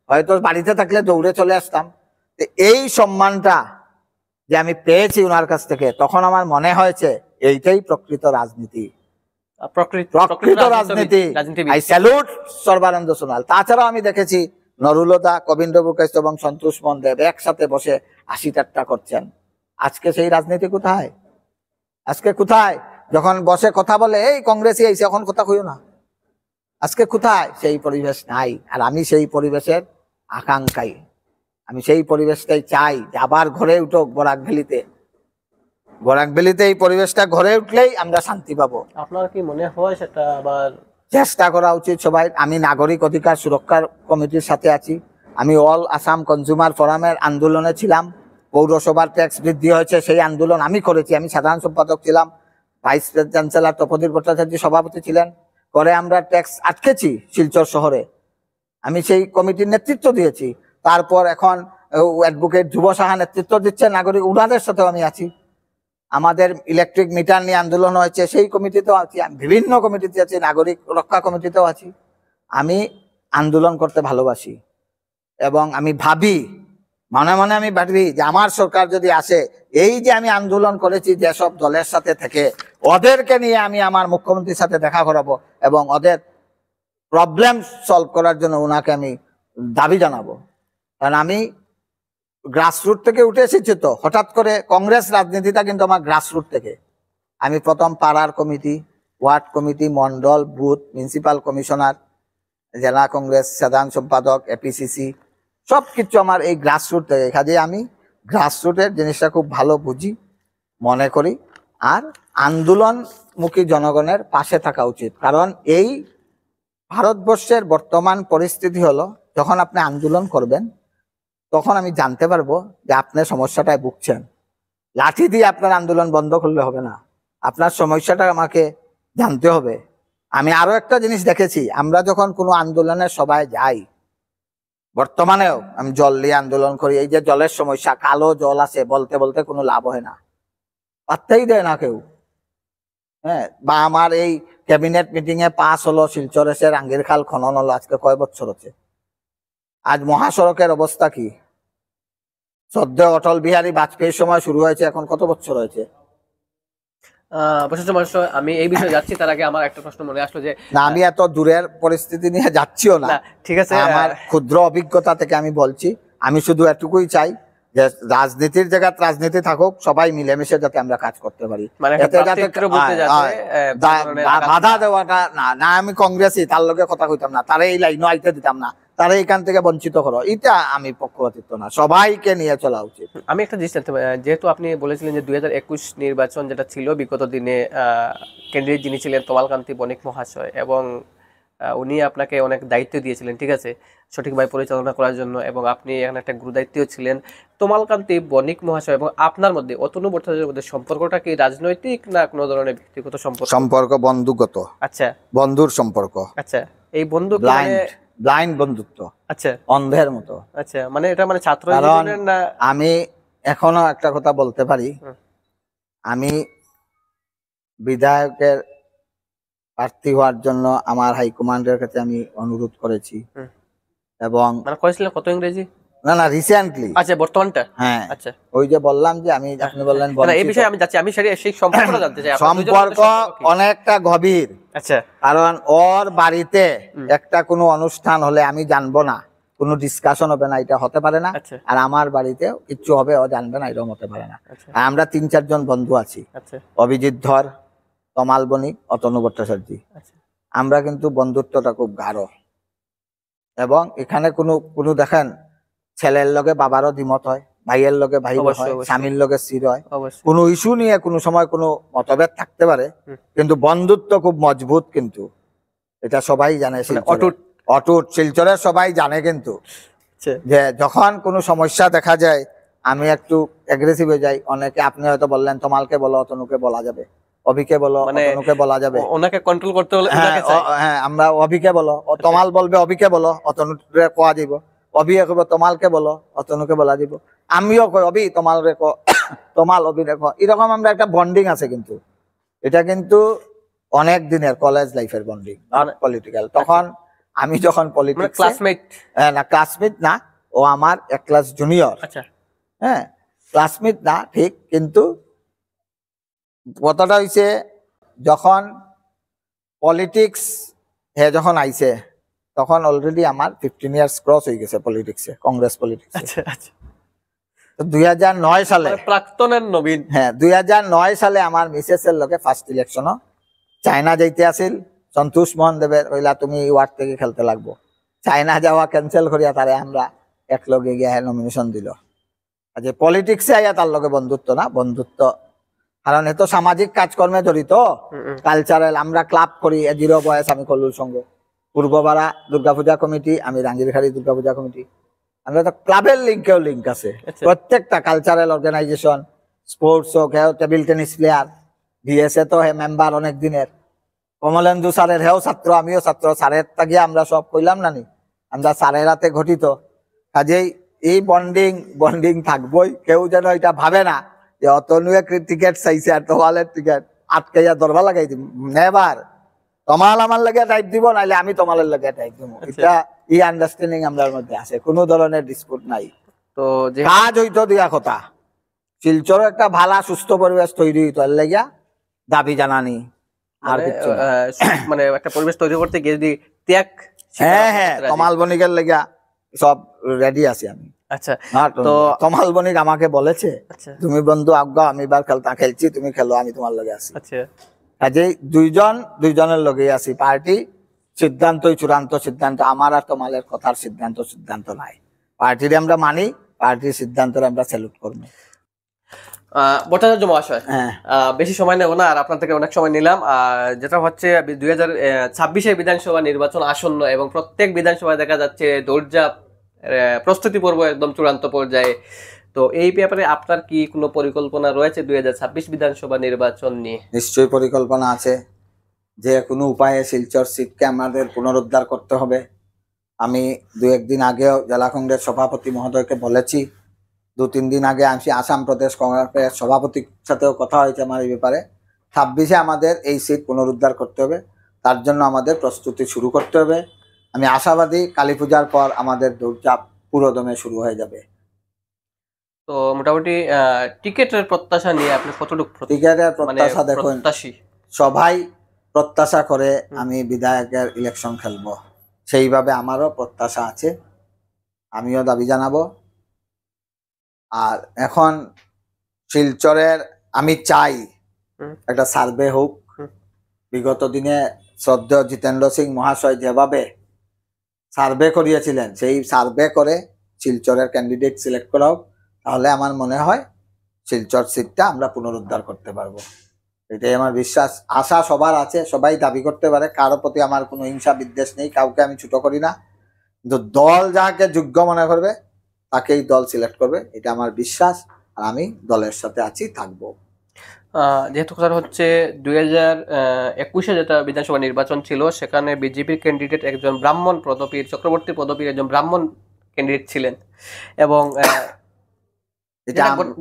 হয়তো বাড়িতে থাকলে দৌড়ে চলে আসতাম। এই সম্মানটা যে আমি পেয়েছি ওনার কাছ থেকে, তখন আমার মনে হয়েছে এইটাই প্রকৃত রাজনীতি, প্রকৃত রাজনীতি। I salute Sarbananda Sonowal. তাছাড়াও আমি দেখেছি নরুলতা, কবীন্দ্র বুকাইস্ত এবং সন্তোষ মনদেব একসাথে বসে 80 ঠাট্টা করছেন। আজকে সেই রাজনীতি কোথায়? আজকে কোথায়? যখন বসে কথা বলে এই কংগ্রেসই আইছে, এখন কথা কইও না, আজকে কোথায়? সেই পরিবেশ নাই। আর আমি সেই পরিবেশের আকাঙ্ক্ষাই, আমি সেই পরিবেশটাই চাই যে আবার ঘরে উঠুক বরাকভ্যালিতে। বরাকভ্যালিতে এই পরিবেশটা ঘরে উঠলেই আমরা শান্তি পাবো। আপনার কি মনে হয় সেটা আবার চেষ্টা করা উচিত সবাই? আমি নাগরিক অধিকার সুরক্ষার কমিটির সাথে আছি, আমি অল আসাম কনজিউমার ফোরামের আন্দোলনে ছিলাম, পৌরসভার ট্যাক্স বৃদ্ধি হয়েছে সেই আন্দোলন আমি করেছি, আমি সাধারণ সম্পাদক ছিলাম, ভাইস চ্যান্সেলর তপোধীর ভট্টাচার্য সভাপতি ছিলেন, করে আমরা ট্যাক্স আটকেছি শিলচর শহরে, আমি সেই কমিটির নেতৃত্ব দিয়েছি। তারপর এখন অ্যাডভোকেট ধ্রুব সাহা নেতৃত্ব দিচ্ছে, নাগরিক উনাদের সাথেও আমি আছি। আমাদের ইলেকট্রিক মিটার নিয়ে আন্দোলন হয়েছে, সেই কমিটিতেও আছি, আমি বিভিন্ন কমিটিতে আছি, নাগরিক রক্ষা কমিটিতেও আছি। আমি আন্দোলন করতে ভালোবাসি এবং আমি ভাবি, মনে মনে আমি ভাবি যে আমার সরকার যদি আসে, এই যে আমি আন্দোলন করেছি যেসব দলের সাথে থেকে, ওদেরকে নিয়ে আমি আমার মুখ্যমন্ত্রীর সাথে দেখা করাবো এবং ওদের প্রবলেম সলভ করার জন্য ওনাকে আমি দাবি জানাবো। কারণ আমি গ্রাসরুট থেকে উঠে এসেছি, তো হঠাৎ করে কংগ্রেস রাজনীতিটা কিন্তু আমার গ্রাসরুট থেকে। আমি প্রথম পাড়ার committee, word committee, Mondal, booth, municipal commissioner, জেলা কংগ্রেস সাধারণ সম্পাদক, এপিসিসি, সব কিছু আমার এই গ্রাসরুট থেকে। কাজে আমি গ্রাসরুটের জিনিসটা খুব ভালো বুঝি, মনে করি। আর আন্দোলনমুখী জনগণের পাশে থাকা উচিত, কারণ এই ভারতবর্ষের বর্তমান পরিস্থিতি হলো, যখন আপনি আন্দোলন করবেন তখন আমি জানতে পারবো যে আপনি সমস্যাটায় ভুগছেন। লাঠি দিয়ে আপনার আন্দোলন বন্ধ করলে হবে না, আপনার সমস্যাটা আমাকে জানতে হবে। আমি আরো একটা জিনিস দেখেছি, আমরা যখন কোনো আন্দোলনের সভায় যাই, বর্তমানেও আমি জল নিয়ে আন্দোলন করি, এই যে জলের সমস্যা, কালো জল আছে, বলতে বলতে কোনো লাভ হয় না, পাত্তাই দেয় না কেউ। হ্যাঁ, বা আমার এই ক্যাবিনেট মিটিং এ পাস হলো শিলচর এসে রাঙ্গির খাল খনন হলো, আজকে কয় বছর হচ্ছে। আজ মহাসড়কের অবস্থা কি? সদ্য অটল বিহারী বাজপেয়ীর সময় শুরু হয়েছে, এখন কত বছর হয়েছে? প্রশাসন মহাশয়, আমি এই বিষয়ে যাচ্ছি তার আগে আমার একটা প্রশ্ন মনে আসলো যে না, আমি এত দূরের পরিস্থিতি নিয়ে যাচ্ছিও না, ঠিক আছে, আমার ক্ষুদ্র অভিজ্ঞতা থেকে আমি বলছি। আমি শুধু এটুকুই চাই যে রাজনীতির জায়গায় রাজনীতি থাকুক, সবাই মিলেমিশে যাতে আমরা কাজ করতে পারি, মানে এতে যাতে বাধা দেওয়াটা না। না আমি কংগ্রেসই, তার লগে কথা কইতাম না, তারে এই লাইনও আইতে দিতাম না, তারা এইখান থেকে বঞ্চিত করো, এটা আমি পক্ষপাতিত্ব না, সবাইকে নিয়ে চলা উচিত। আমি একটা জিনিস জানতে পারি, যেহেতু আপনি বলেছিলেন যে 2021 নির্বাচন যেটা ছিল, বিগত দিনে ক্যান্ডিডেট যিনি ছিলেন তমালকান্তি বণিক মহাশয়, এবং উনি আপনাকে অনেক দায়িত্ব দিয়েছিলেন, ঠিক আছে, সঠিকভাবে পরিচালনা করার জন্য, এবং আপনি এখানে একটা গুরু দায়িত্বও ছিলেন। তমালকান্তি বণিক মহাশয় এবং আপনার মধ্যে, অতনু ভট্টাচার্যের মধ্যে সম্পর্কটা কি রাজনৈতিক না কোনো ধরনের ব্যক্তিগত সম্পর্ক? সম্পর্ক বন্ধুগত। আচ্ছা, বন্ধুর সম্পর্ক। আচ্ছা, এই বন্ধু ব্লাইন্ড বন্ধুত্ব, আচ্ছা, অন্ধের মতো। আচ্ছা, মানে এটা মানে ছাত্র জীবনের না? আমি এখনো একটা কথা বলতে পারি, আমি বিধায়কের প্রার্থী হওয়ার জন্য আমার হাইকমান্ডের কাছে আমি অনুরোধ করেছি, এবং মানে করেছিলেন কত ইংরেজি? না না, রিসেন্টলি। আচ্ছা, বর্তমানটা? হ্যাঁ, আচ্ছা, ওই যে বললাম যে আমি, আপনি বললেন এই বিষয়ে আমি যাচ্ছি, আমি সেই সম্পর্কটা জানতে চাই। সম্পর্ক অনেকটা গভীর। আচ্ছা, কারণ ওর বাড়িতে একটা কোনো অনুষ্ঠান হলে আমি জানবো না, কোনো ডিসকাশন হবে না, এটা হতে পারে না। আর আমার বাড়িতে কিছু হবে, ও জানবে না, এরকম হতে পারে না। আমরা 3-4 জন বন্ধু আছি, অভিজিৎ ধর, তমাল বণিক, অতনু ভট্টাচার্য। আমরা কিন্তু বন্ধুত্বটা খুব গাঢ়, এবং এখানে কোনো দেখেন ছেলের লগে বাবারও দ্বিমত হয়, ভাইয়ের লগে ভাই হয়, স্বামীর লগে স্থির হয়, কোনো ইস্যু নিয়ে কোনো সময় কোনো মতভেদ থাকতে পারে, কিন্তু বন্ধুত্ব খুব মজবুত। কিন্তু এটা সবাই জানে, অটুট শিলচরের সবাই জানে। কিন্তু যে যখন কোনো সমস্যা দেখা যায়, আমি একটু অ্যাগ্রেসিভ হয়ে যাই। অনেকে, আপনি হয়তো বললেন তমালকে বলো, অতনুকে বলা যাবে, অভিকে বলো, অতনুকে বলা যাবে, ওনাকে কন্ট্রোল করতে হলে হ্যাঁ, আমরা অভিকে বলো, তমাল বলবে অভিকে বলো, অতনুকে কোয়া দিব, অভিয়ে কব তমালকে বলো, অতনুকে বলা দিব, আমিও কই অভি তমাল রেখো, তমাল অভি রেখো, এরকম আমরা একটা বন্ডিং আছে। কিন্তু এটা কিন্তু অনেক দিনের কলেজ লাইফের বন্ডিং, নট পলিটিক্যাল। তখন আমি যখন পলিটিক্স, ক্লাসমেট না, ক্লাসমেট না, ও আমার 1 ক্লাস জুনিয়র। আচ্ছা, হ্যাঁ, ক্লাসমেট না ঠিক, কিন্তু কথাটা হইছে যখন পলিটিক্স যখন আইছে, তখন অলরেডি আমার 15 ইয়ার্স ক্রস হয়ে গেছে পলিটিক্সে, কংগ্রেস পলিটিক্স। আচ্ছা, আচ্ছা। তো 2009 সালে, প্রাক্তনের নবীন, হ্যাঁ 2009 সালে আমার মিসেসের লোকে ফার্স্ট ইলেকশন চায়না যাইতে আসিল। সন্তোষ মোহন দেবের কইলা তুমি ওয়ার্ড থেকে খেলতে লাগবো, চায়না যাওয়া ক্যান্সেল করিয়া তারে আমরা একলগে গিয়ে নমিনেশন দিল। যে পলিটিক্সে আইয়া তার লগে বন্ধুত্ব না, বন্ধুত্ব কারণ এত সামাজিক কাজকর্মে জড়িত, কালচারাল। আমরা ক্লাব করি, জিরো বয়স আমি কলুর সঙ্গে, পূর্ববাড়া দুর্গাপূজা কমিটি, আমি রাঙ্গিরখাড়ি দুর্গাপূজা কমিটি। আমরা তো ক্লাবের লিঙ্কেও লিঙ্ক আছে, প্রত্যেকটা কালচারাল অর্গানাইজেশন, স্পোর্টস হোক, টেবিল টেনিস প্লেয়ার, বিএসএ তো হে মেম্বার অনেক দিনের। কমলেন্দু স্যারের হেও ছাত্র, আমিও ছাত্র, স্যারের তাগিয়ে আমরা সব কইলাম না নি, আমরা স্যারের হাতে ঘটিত। কাজেই এই বন্ডিং বন্ডিং থাকবই। কেউ যেন এটা ভাবে না যে অতনুয়ে টিকেট চাইছে আর তোমালের টিকেট আটকাইয়া দরবা লাগাই দিব, নেবার। তোমাল আমার লাগে টাইপ দিব, নাইলে আমি তোমালের লাগে টাইপ দিব। এটা এই আন্ডারস্ট্যান্ডিং আমরার মধ্যে আছে, কোনো ধরনের ডিসপুট নাই। তো যে কাজ হইতো দিয়া কথা, শিলচর একটা ভালা সুস্থ পরিবেশ তৈরি হইতো, এর লাগিয়া দাবি জানানি আর কিছু না। মানে একটা পরিবেশ তৈরি করতে গিয়ে যদি ত্যাগ, হ্যাঁ হ্যাঁ, তমাল বণিকের লাগিয়া সব রেডি আছি আমি। আচ্ছা, তো তমাল বণিক আমাকে বলেছে, আচ্ছা তুমি বন্ধু আজ্ঞা, আমি এবার খেলছি, তুমি খেলো, আমি তোমার লগে আছি। আচ্ছা, কাজেই দুইজনের লগে আছি। পার্টি সিদ্ধান্তই চূড়ান্ত সিদ্ধান্ত, আমার আর তোমালের কথার সিদ্ধান্ত নাই। পার্টির আমরা মানি, পার্টির সিদ্ধান্তের আমরা স্যালুট করবো। ভট্টাচার্য মহাশয়, হ্যাঁ, বেশি সময় নেব না, আর আপনার থেকে অনেক সময় নিলাম। যেটা হচ্ছে 2026 বিধানসভা নির্বাচন আসন্ন এবং প্রত্যেক বিধানসভায় দেখা যাচ্ছে দৌড়ঝাঁপ প্রস্তুতি পর্ব একদম চূড়ান্ত পর্যায়ে। তো এই ব্যাপারে আপনার কি কোনো পরিকল্পনা রয়েছে 2026 বিধানসভা নির্বাচন নিয়ে? নিশ্চয়ই পরিকল্পনা আছে। যে কোনো উপায়ে শিলচর সিটকে আমাদের পুনরুদ্ধার করতে হবে। আমি 2-1 দিন আগেও জেলা কংগ্রেস সভাপতি মহোদয়কে বলেছি, 2-3 দিন আগে আমি আসাম প্রদেশ কংগ্রেসের সভাপতির সাথেও কথা হয়েছে আমার এই ব্যাপারে। 26-এ আমাদের এই সিট পুনরুদ্ধার করতে হবে, তার জন্য আমাদের প্রস্তুতি শুরু করতে হবে। আমি আশাবাদী কালী পূজার পর আমাদের দৌড়ঝাঁপ পুরোদমে শুরু হয়ে যাবে। তো মোটামুটি টিকেটের প্রত্যাশা নিয়ে আপনি কতটুকু টিকেটের প্রত্যাশা দেখুন, সবাই প্রত্যাশা করে আমি বিধায়কের ইলেকশন খেলবো, সেইভাবে আমারও প্রত্যাশা আছে, আমিও দাবি জানাবো। আর এখন শিলচরের আমি চাই একটা সার্ভে হোক। বিগত দিনে শ্রদ্ধেয় জিতেন্দ্র সিং মহাশয় যেভাবে সার্ভে করিয়েছিলেন, সেই সার্ভে করে শিলচরের ক্যান্ডিডেট সিলেক্ট করা হোক, তাহলে আমার মনে হয় শিলচর সিটটা আমরা পুনরুদ্ধার করতে পারবো। এটাই আমার বিশ্বাস। আশা সবার আছে, সবাই দাবি করতে পারে, কারো প্রতি আমার কোনো হিংসা বিদ্বেষ নেই, কাউকে আমি ছোট করি না। কিন্তু দল যাকে যোগ্য মনে করবে তাকেই দল সিলেক্ট করবে, এটা আমার বিশ্বাস। আর আমি দলের সাথে আছি, থাকবো। যেহেতু কথা হচ্ছে 2021-এ যেটা বিধানসভা নির্বাচন ছিল, সেখানে বিজেপির ক্যান্ডিডেট একজন ব্রাহ্মণ পদবীর, চক্রবর্তী পদবীর একজন ব্রাহ্মণ ক্যান্ডিডেট ছিলেন এবং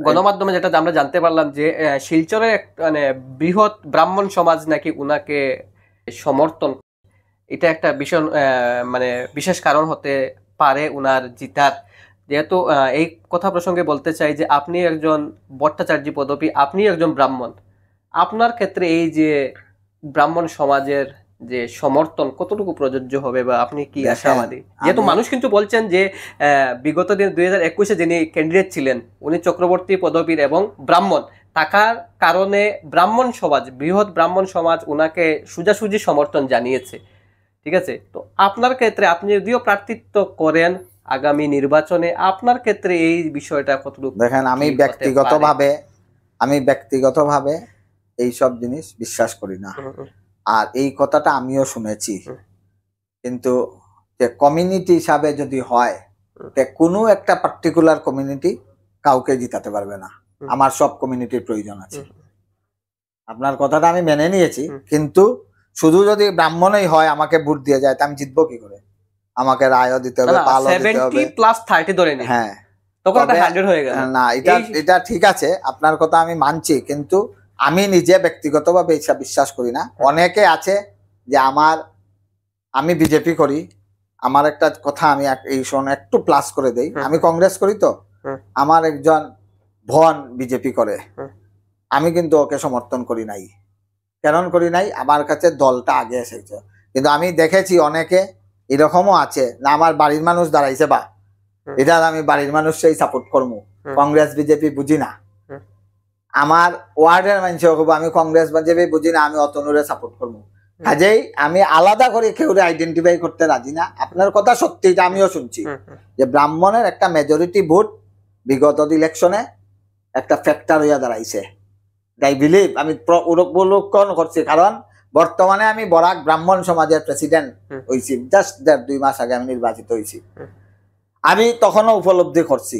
গণমাধ্যমে যেটা আমরা জানতে পারলাম যে শিলচরের মানে বৃহৎ ব্রাহ্মণ সমাজ নাকি উনাকে সমর্থন, এটা একটা ভীষণ মানে বিশেষ কারণ হতে পারে উনার জিতার। যেহেতু এই কথা প্রসঙ্গে বলতে চাই যে আপনি একজন ভট্টাচার্য পদবী, আপনি একজন ব্রাহ্মণ, আপনার ক্ষেত্রে এই যে ব্রাহ্মণ সমাজের যে সমর্থন কতটুকু প্রযোজ্য হবে বা আপনি কি আশাবাদী? যেহেতু মানুষ কিন্তু বলছেন যে বিগত দিন 2021-এ যিনি ক্যান্ডিডেট ছিলেন উনি চক্রবর্তী পদবীর এবং ব্রাহ্মণ থাকার কারণে ব্রাহ্মণ সমাজ, বৃহৎ ব্রাহ্মণ সমাজ উনাকে সোজাসুজি সমর্থন জানিয়েছে। ঠিক আছে, তো আপনার ক্ষেত্রে আপনি যদিও প্রার্থিত্ব করেন আগামী নির্বাচনে, আপনার ক্ষেত্রে এই বিষয়টা কতটুকু? দেখেন, আমি ব্যক্তিগতভাবে এইসব জিনিস বিশ্বাস করি না, আর এই কথাটা আমিও শুনেছি। কিন্তু যে কমিউনিটি হিসাবে যদি হয়, কোনো একটা পার্টিকুলার কমিউনিটি কাউকে জিতাতে পারবে না। আমার সব কমিউনিটির প্রয়োজন আছে। আপনার কথাটা আমি মেনে নিয়েছি, কিন্তু শুধু যদি ব্রাহ্মণই হয় আমাকে ভোট দিয়ে যায়, তা আমি জিতবো কি করে? আমাকে রায়ও দিতে হবে, পালও দিতে হবে। 70+30 ধরে নিন, হ্যাঁ, তখন এটা 100 হয়ে গেল না। এটা ঠিক আছে, আপনার কথা আমি মানছি, কিন্তু আমি নিজে ব্যক্তিগতভাবে এইসব বিশ্বাস করি না। অনেকে আছে যে আমি বিজেপি করি, আমার একটা কথা আমি এই সময় একটু প্লাস করে দেই, আমি কংগ্রেস করি, তো আমার একজন বোন বিজেপি করে, আমি কিন্তু ওকে সমর্থন করি নাই। কেন করি নাই? আমার কাছে দলটা আগে এসেছে। কিন্তু আমি দেখেছি অনেকে এরকমও আছে না, আমার বাড়ির মানুষ দাঁড়াইছে, বা এটা আমি বাড়ির মানুষকেই সাপোর্ট করবো, কংগ্রেস বিজেপি বুঝি না। আমার ওয়ার্ডের মানুষও আমি কংগ্রেস বিজেপি বুঝি না, আমি অতনুরে সাপোর্ট করবো। কাজেই আমি আলাদা করে কেউ আইডেন্টিফাই করতে রাজি না। আপনার কথা সত্যি, এটা আমিও শুনছি যে ব্রাহ্মণের একটা মেজরিটি ভোট বিগত ইলেকশনে একটা ফ্যাক্টর হইয়া দাঁড়াইছে। আই বিলিভ, আমি উপলক্ষণ করছি, কারণ বর্তমানে আমি বরাক ব্রাহ্মণ সমাজের প্রেসিডেন্ট হয়েছি, জাস্ট 1.5-2 মাস আগে আমি নির্বাচিত হয়েছি। আমি তখনও উপলব্ধি করছি,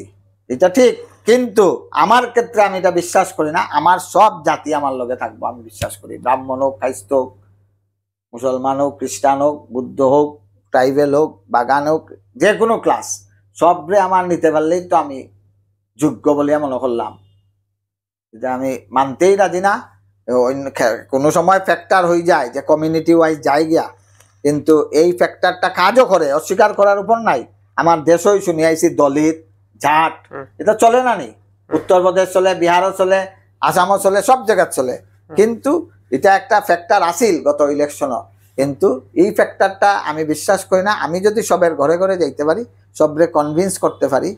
এটা ঠিক। কিন্তু আমার ক্ষেত্রে আমি এটা বিশ্বাস করি না। আমার সব জাতি আমার লগে থাকবো, আমি বিশ্বাস করি। ব্রাহ্মণ হোক, খ্রিস্ট হোক, মুসলমান হোক, খ্রিস্টান হোক, বুদ্ধ হোক, ট্রাইবেল হোক, বাগান হোক, যে কোনো ক্লাস সবরে আমার নিতে পারলেই তো আমি যোগ্য বলিয়া মনে করলাম। এটা আমি মানতেই রাজি না। কোনো সময় ফ্যাক্টর হয়ে যায় যে কমিউনিটি ওয়াইজ যায় গিয়া, কিন্তু এই ফ্যাক্টরটা কাজও করে, অস্বীকার করার উপর নাই। আমার দেশই শুনি আইছি দলিত, জাট, এটা চলে না নি? উত্তরপ্রদেশ চলে, বিহারও চলে, আসামও চলে, সব জায়গায় চলে। কিন্তু এটা একটা ফ্যাক্টর আসিল গত ইলেকশনও, কিন্তু এই ফ্যাক্টরটা আমি বিশ্বাস করি না। আমি যদি সবের ঘরে ঘরে যাইতে পারি, সবরে কনভিন্স করতে পারি,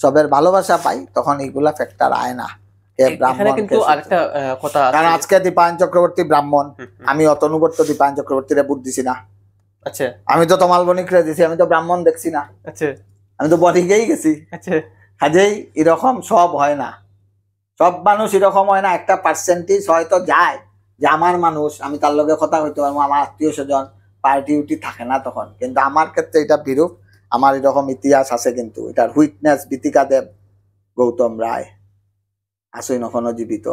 সবের ভালোবাসা পাই, তখন এইগুলা ফ্যাক্টর আয় না। এখানে কিন্তু আরেকটা কথা আছে, কারণ আজকে দীপায়ন চক্রবর্তী ব্রাহ্মণ, আমি অতনুবর্ত দীপায়ন চক্রবর্তীরে ভোট দিছি না। আচ্ছা, আমি তো তমাল বণিকরে দিছি, আমি তো ব্রাহ্মণ দেখছি না। আচ্ছা, আমি তো বডিকেই গেছি। আচ্ছা, কাজেই এরকম সব হয় না, সব মানুষ এরকম হয় না। একটা পার্সেন্টেজ হয়তো যায় যে আমার মানুষ, আমি তার লগে কথা হইতে পারবো, আমার আত্মীয় স্বজন, পার্টি উটি থাকে না তখন। কিন্তু আমার ক্ষেত্রে এটা বিরূপ। আমার এরকম ইতিহাস আছে, কিন্তু এটার হুইটনেস বিতিকা দেব, গৌতম রায় আসুই এখনো জীবিত।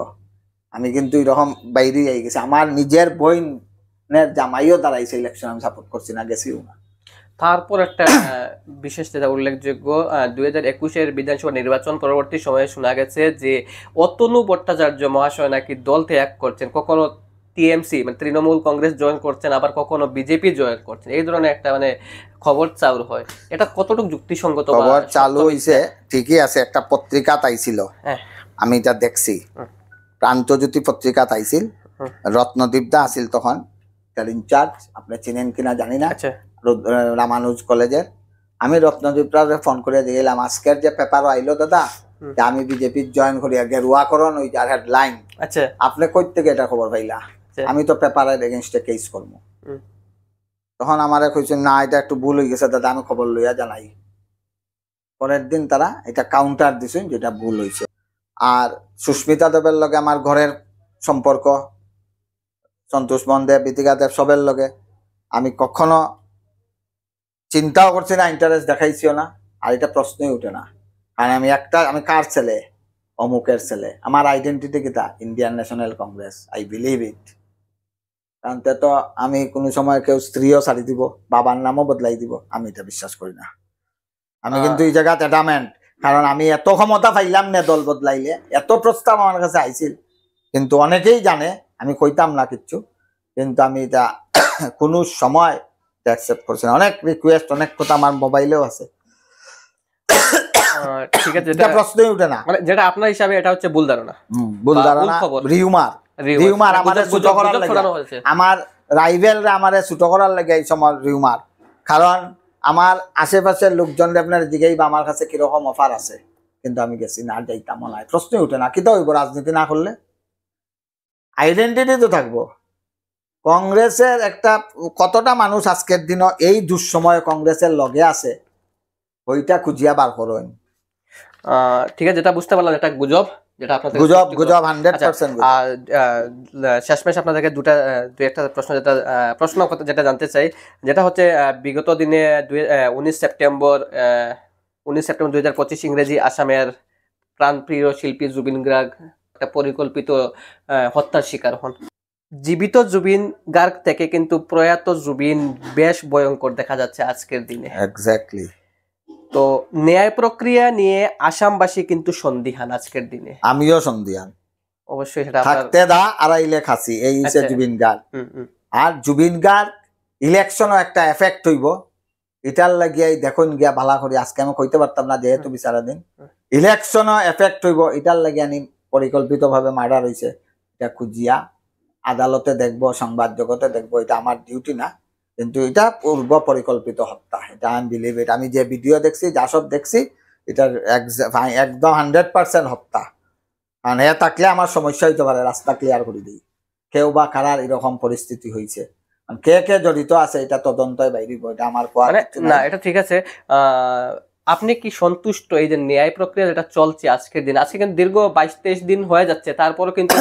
আমি কিন্তু এরকম বাইরে আই গেছি। আমার নিজের বইনের জামাইও দাঁড়াইছে ইলেকশন, আমি সাপোর্ট করছি না, গেছিও না। তারপর একটা বিশেষ যেটা উল্লেখযোগ্য, 2021-এর বিধানসভা নির্বাচন পরবর্তী সময়ে শোনা গেছে যে অতনু ভট্টাচার্য মহাশয় নাকি দল ত্যাগ করছেন, কখনো টিএমসি মানে তৃণমূল কংগ্রেস জয়েন করছেন, আবার কখনো বিজেপি জয়েন করছেন। এই ধরনের একটা মানে খবর চাউর হয়, এটা কতটুকু যুক্তিসঙ্গত? খবর চালু হইছে ঠিকই আছে, একটা পত্রিকা তাইছিল, হ্যাঁ, আমি এটা দেখছি। প্রান্তজ্যোতি পত্রিকা তাইছিল, রত্নদীপ দা আসিল তখন তার ইনচার্জ, আপনি চিনেন কিনা জানি না, আচ্ছা, রামানুজ কলেজের। আমি রত্নদীপরা ফোন করে দিলাম, আজকের যে পেপার আইলো দাদা, আমি বিজেপি জয়েন করি, গেরুয়াকরণ ওই যার হেডলাইন, আচ্ছা, আপনি কই থেকে এটা খবর পাইলা? আমি তো পেপারের এগেইনস্টে কেস করবো। তখন আমারে কইছেন না, এটা একটু ভুল হয়ে গেছে দাদা, আমি খবর লইয়া জানাই। পরের দিন তারা এটা কাউন্টার দিছেন যেটা ভুল হয়েছে। আর সুস্মিতা দেবের লগে আমার ঘরের সম্পর্ক, সন্তোষ মন দেব, বিতিকা দেব, সবের লগে আমি কখনো চিন্তাও করছি না, ইন্টারেস্ট দেখাইছিও না। আর এটা প্রশ্নই উঠে না, কারণ আমি কার ছেলে? অমুকের ছেলে। আমার আইডেন্টিটি কিটা? Indian national Congress, I believe it. কারণ তো আমি কোনো সময় কেউ স্ত্রীও ছাড়ি দিব, বাবার নামও বদলাই দিব, আমি এটা বিশ্বাস করি না। আমি কিন্তু এই জায়গাতে অ্যাডামেন্ট, কারণ আমি এত ক্ষমতা পাইলাম না দল বদলাইলে, এত প্রস্তাব আমার কাছে আইছিল, কিন্তু অনেকেই জানে আমি কইতাম না কিচ্ছু, কিন্তু আমি এটা কোনো সময় অ্যাকসেপ্ট করছি না। অনেক রিকোয়েস্ট, অনেক কথা আমার মোবাইলেও আছে, ঠিক আছে, এটা প্রশ্নই উঠে না। মানে যেটা আপনার হিসাবে এটা হচ্ছে ভুল ধারণা, ভুল ধারণা, রিউমার আমারে ছোট করার লাগে, আমার রাইভেলরা আমারে ছোট করার লাগে এই সময় রিউমার। কারণ আমার আশেপাশের লোকজন আপনার দিকেই বা আমার কাছে কিরকম অফার আছে, কিন্তু আমি গেছি না, যাইতাম না, প্রশ্নই উঠে না। কিতা হইব রাজনীতি না করলে? আইডেন্টিটি তো থাকবো। কংগ্রেসের একটা কতটা মানুষ আজকের দিনও এই দুঃসময়ে কংগ্রেসের লগে আছে, ওইটা খুঁজিয়া বার করেন। ঠিক আছে, যেটা বুঝতে পারলাম এটা গুজব, যেটা আপনাদের গুজব 100%। আর শেষমেশ আপনাদেরকে দুই একটা প্রশ্ন যেটা জানতে চাই, যেটা হচ্ছে বিগত দিনে 19 সেপ্টেম্বর 2025 ইংরেজি আসামের প্রাণপ্রিয় শিল্পী জুবিন গার্গ একটা পরিকল্পিত হত্যার শিকার হন। জীবিত জুবিন গার্গ থেকে কিন্তু প্রয়াত জুবিন বেশ ভয়ঙ্কর দেখা যাচ্ছে আজকের দিনে। এক্স্যাক্টলি। তো ন্যায় প্রক্রিয়া নিয়ে আসামবাসী কিন্তু সন্দিহান আজকের দিনে। আমিও সন্দিহান। অবশ্যই সেটা থাকতে দা আড়াইলে খাসি, এই হচ্ছে জুবিন গার্গ। আর জুবিন গার্গ ইলেকশনও একটা এফেক্ট হইব, এটার লাগিয়াই দেখুন গিয়া ভালা করি, আজকে আমি কইতে পারতাম না যেহেতু বিচারাধীন। ইলেকশনও এফেক্ট হইব, এটার লাগি আনি পরিকল্পিতভাবে মার্ডার হয়েছে, এটা খুঁজিয়া আদালতে দেখবো, সংবাদ জগতে দেখবো, এটা আমার ডিউটি না, কিন্তু এটা পূর্ব পরিকল্পিত হত্যা, এটা আমি বিলিভ ইট। আমি যে ভিডিও দেখছি, যা সব দেখছি, এটার একদম 100% হত্যা। কারণ এ থাকলে আমার সমস্যা হইতে পারে, রাস্তা ক্লিয়ার করে দিই, কেউ বা কারার এরকম পরিস্থিতি হয়েছে, কে কে জড়িত আছে এটা তদন্তই বাইরে, এটা আমার না। এটা ঠিক আছে, আপনি কি সন্তুষ্ট এই যে ন্যায় প্রক্রিয়া যেটা চলছে আজকের দিন? আজকে কিন্তু দীর্ঘ 22-23 দিন হয়ে যাচ্ছে, তারপরও কিন্তু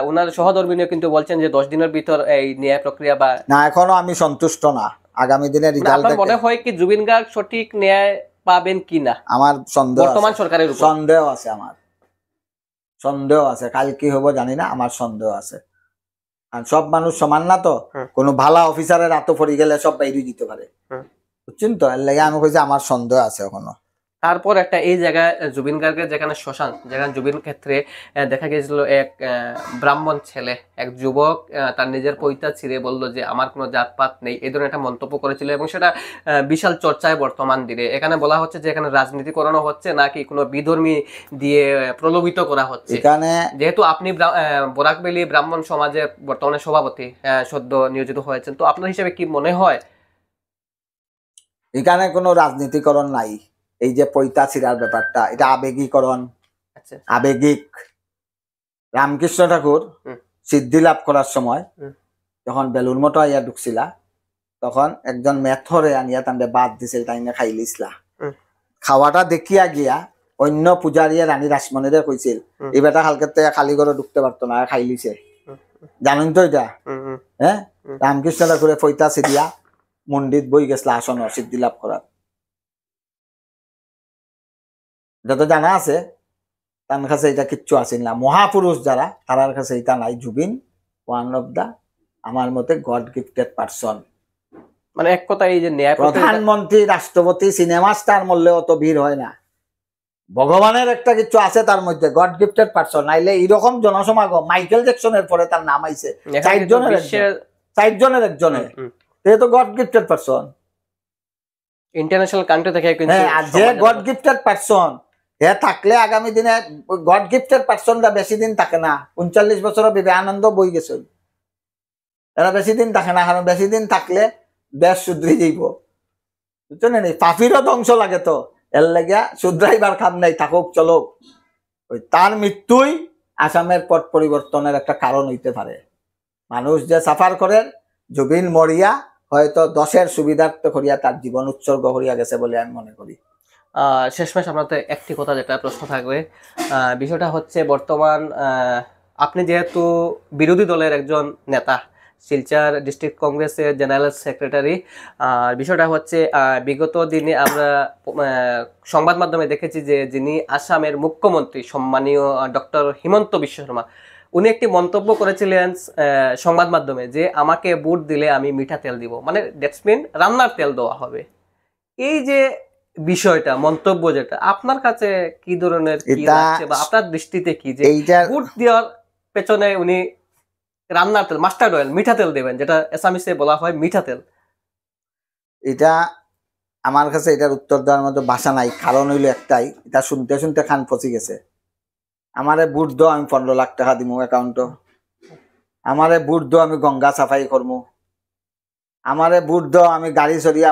ওনার সহধর্মিনীও কিন্তু বলছেন যে 10 দিনের ভিতর এই ন্যায় প্রক্রিয়া বা না, এখনো আমি সন্তুষ্ট না। আগামী দিনে রেজাল্ট আপনার মনে হয় কি জুবিন গার্গ সঠিক ন্যায় পাবেন কিনা? আমার সন্দেহ, বর্তমান সরকারের উপর সন্দেহ আছে, আমার সন্দেহ আছে। কাল কি হবো জানি না, আমার সন্দেহ আছে। আর সব মানুষ সমান না তো, কোনো ভালো অফিসারের হাতে পড়ে গেলে সব বাইরে দিতে পারে, বুঝছেন তো? এর লাগে আমি কইছি আমার সন্দেহ আছে এখনো। তারপর একটা এই জায়গায় জুবিন গার্গের যেখানে শ্মশান, যেখানে জুবিন ক্ষেত্রে দেখা গেছিল এক ব্রাহ্মণ ছেলে, এক যুবক তার নিজের পৈতা ছিঁড়ে বলল যে আমার কোনো জাতপাত নেই, এই ধরনের একটা মন্তব্য করেছিল এবং সেটা বিশাল চর্চায় বর্তমান দিনে। এখানে বলা হচ্ছে যে এখানে রাজনীতি করানো হচ্ছে নাকি কোনো বিধর্মী দিয়ে প্রলোভিত করা হচ্ছে। এখানে যেহেতু আপনি বরাকবেলি ব্রাহ্মণ সমাজের বর্তমানে সভাপতি সদ্য নিয়োজিত হয়েছেন, তো আপনার হিসেবে কি মনে হয়? এখানে কোনো রাজনীতিকরণ নাই। এই যে পৈতা ছিঁড়ার ব্যাপারটা, এটা আবেগীকরণ, আবেগিক। রামকৃষ্ণ ঠাকুর সিদ্ধি লাভ করার সময় যখন বেলুর মঠে আইয়া ঢুকছিলা, তখন একজন মেথরে আনিয়া তান্ডে বাদ দিছিল, তাই না খাই লিসলা। খাওয়াটা দেখিয়া গিয়া অন্য পূজারিয়া রানী রাসমণিরে কইছিল এই বেটা কালকে খালি করে ঢুকতে পারতো না, খাই লিছে। জানেন তো এটা? হ্যাঁ, রামকৃষ্ণ ঠাকুরে পৈতা ছিড়িয়া মন্দির বই গেছিল আসন সিদ্ধি লাভ করার, এটা তো জানা আছে। তার কাছে এটা কিচ্ছু আসেন না। মহাপুরুষ যারা, তার কাছে এটা নাই। জুবিন ওয়ান অফ দা, আমার মতে, গড গিফটেড পারসন। মানে এক কথা এই যে প্রধানমন্ত্রী, রাষ্ট্রপতি, সিনেমা স্টার মরলে অত ভিড় হয় না। ভগবানের একটা কিছু আছে তার মধ্যে, গড গিফটেড পারসন। নাইলে এইরকম জনসমাগম, মাইকেল জ্যাকসনের পরে তার নাম আইছে 4 জনের একজনে, তো god gifted person. International country থেকে আর যে গড গিফটেড পারসন, হে থাকলে আগামী দিনে, গড গিফটেড পারসনটা বেশি দিন থাকে না। 39 বছর বিবেকানন্দ বই গেছে, এরা বেশি দিন থাকে না, কারণ বেশি দিন থাকলে দেশ শুধরে যাইব, বুঝছো না? পাপিরও ধ্বংস লাগে, তো এর লাগিয়া শুধরাইবার খাম নাই, থাকুক চলুক। ওই তার মৃত্যুই আসামের পট পরিবর্তনের একটা কারণ হইতে পারে। মানুষ যে সাফার করে, জুবিন মরিয়া হয়তো 10-এর সুবিধার্থে করিয়া তার জীবন উৎসর্গ করিয়া গেছে বলে আমি মনে করি। শেষমেশ আপনাদের একটি কথা যেটা প্রশ্ন থাকবে, বিষয়টা হচ্ছে বর্তমান আপনি যেহেতু বিরোধী দলের একজন নেতা, শিলচর ডিস্ট্রিক্ট কংগ্রেসের জেনারেল সেক্রেটারি, আর বিষয়টা হচ্ছে বিগত দিনে আমরা সংবাদ মাধ্যমে দেখেছি যে যিনি আসামের মুখ্যমন্ত্রী সম্মানীয় ডক্টর হিমন্ত বিশ্ব শর্মা, উনি একটি মন্তব্য করেছিলেন সংবাদ মাধ্যমে যে আমাকে ভোট দিলে আমি মিঠা তেল দিব, মানে দ্যাটস মিন রান্নার তেল দেওয়া হবে। এই যে বিষয়টা, মন্তব্য, যেটা আপনার কাছে কি ধরনের কি লাগছে বা আপনার দৃষ্টিতে কি, যে ভোট দেওয়ার পেছনে উনি রান্নার তেল, মাস্টার্ড অয়েল, মিঠা তেল দেবেন, যেটা এসামিসে বলা হয় মিঠা তেল? এটা আমার কাছে এটার উত্তর দেওয়ার মতো ভাষা নাই। কারণ হইলো একটাই, এটা শুনতে শুনতে খান পচি গেছে। আমারে ভোট দাও, আমি 15 লাখ টাকা দিব অ্যাকাউন্ট। আমারে ভোট দাও, আমি গঙ্গা সাফাই করবো। আমারে ভোট দাও, আমি গাড়ি চড়িয়া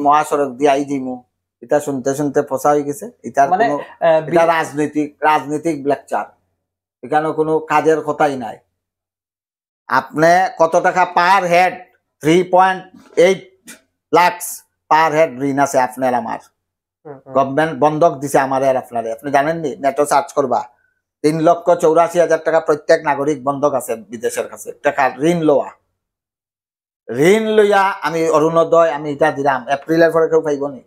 মহাসড়ক দিয়াই দিমু। এটা শুনতে শুনতে পচা হয়ে গেছে। এটার কোনো, এটা রাজনৈতিক লেকচার। এখানে কোনো কাজের কথাই নাই। আপনি কত টাকা per head? 3.8 lakh per head ঋণ আছে আপনার আমার। গভর্নমেন্ট বন্ধক দিছে আমার আর আপনারে, আপনি জানেননি? নেটও সার্চ করবা। 3,84,000 টাকা প্রত্যেক নাগরিক বন্ধক আছে বিদেশের কাছে, টাকা ঋণ লওয়া। ঋণ লইয়া আমি অরুণোদয়, আমি এটা দিলাম, এপ্রিলের পরে কেউ পাইব নি?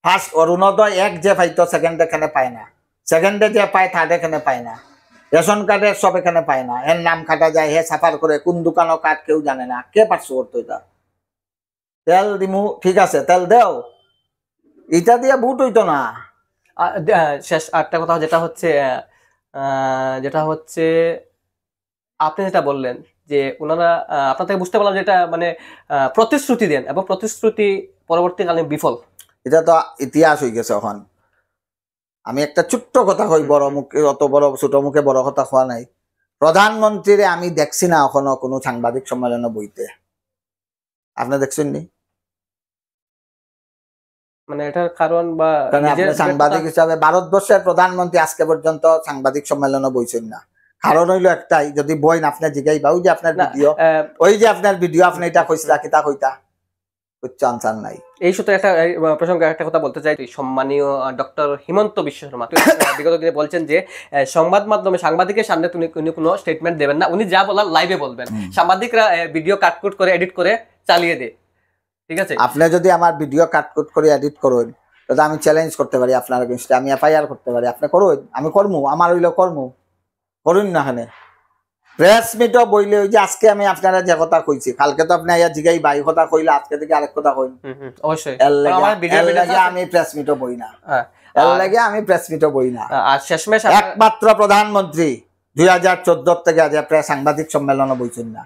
ফার্স্ট অরুণোদয় 1 যে পাইতো, সেকেন্ড এখানে পায় না। সেকেন্ডে যে পায়, থার্ড এখানে পায় না। রেশন কার্ডের সব এখানে পায় না। এর নাম কাটা যায়, হে সাফার করে, কোন দোকানও কার্ড কেউ জানে না। কে পারছো করতো এটা? তেল দিমু, ঠিক আছে, তেল দেও, এটা দিয়ে ভোট হইতো না। শেষ আরেকটা কথা যেটা হচ্ছে আপনি যেটা বললেন যে ওনারা, আপনার থেকে বুঝতে পারলাম যেটা মানে প্রতিশ্রুতি দেন এবং প্রতিশ্রুতি পরবর্তীকালে বিফল। এটা তো ইতিহাস হয়ে গেছে। এখন আমি একটা ছোট্ট কথা কই, বড় মুখে, অত বড় ছোট মুখে বড় কথা খোয়া নাই। প্রধানমন্ত্রীরে আমি দেখছি না এখনো কোনো সাংবাদিক সম্মেলনে বইতে। আপনি দেখছেন নি? মানে এটার কারণ বা সাংবাদিক হিসাবে ভারতবর্ষের প্রধানমন্ত্রী আজকে পর্যন্ত সাংবাদিক সম্মেলনে বইছেন না। কারণ হইলো একটাই, যদি বই না আপনি জিগাইবা, ওই যে আপনার ভিডিও, আপনি এটা কইছিলা, কিতা কইতা আনসার নাই। এই সূত্রে একটা প্রসঙ্গে একটা কথা বলতে চাই, সম্মানীয় ডক্টর হিমন্ত বিশ্ব শর্মা বিগত দিনে বলছেন যে সংবাদ মাধ্যমে সাংবাদিকের সামনে উনি কোনো স্টেটমেন্ট দেবেন না, উনি যা বলার লাইভে বলবেন। সাংবাদিকরা ভিডিও কাটকুট করে এডিট করে চালিয়ে দেয়। ঠিক আছে, আপনি যদি আমার ভিডিও কাটকুট করে এডিট করেন, তাহলে আমি চ্যালেঞ্জ করতে পারি আপনার এগেইনস্টে, আমি এফআইআর করতে পারি। আপনি করুন, আমি করমু, আমার হইলো করমু, করুন না। এখানে প্রেস মিটও বইলে ওই যে আজকে আমি আপনারা যে কথা কইছি, কালকে তো আপনি আইয়া জিগাই বাই কথা কইলে, আজকে থেকে আরেক কথা কইন। অবশ্যই এর লাগে আমি প্রেস মিটও বই না, এর লাগে আমি প্রেস মিটও বই না। আর শেষমেশ একমাত্র প্রধানমন্ত্রী 2014 থেকে আজ প্রেস সাংবাদিক সম্মেলনও বইছেন না,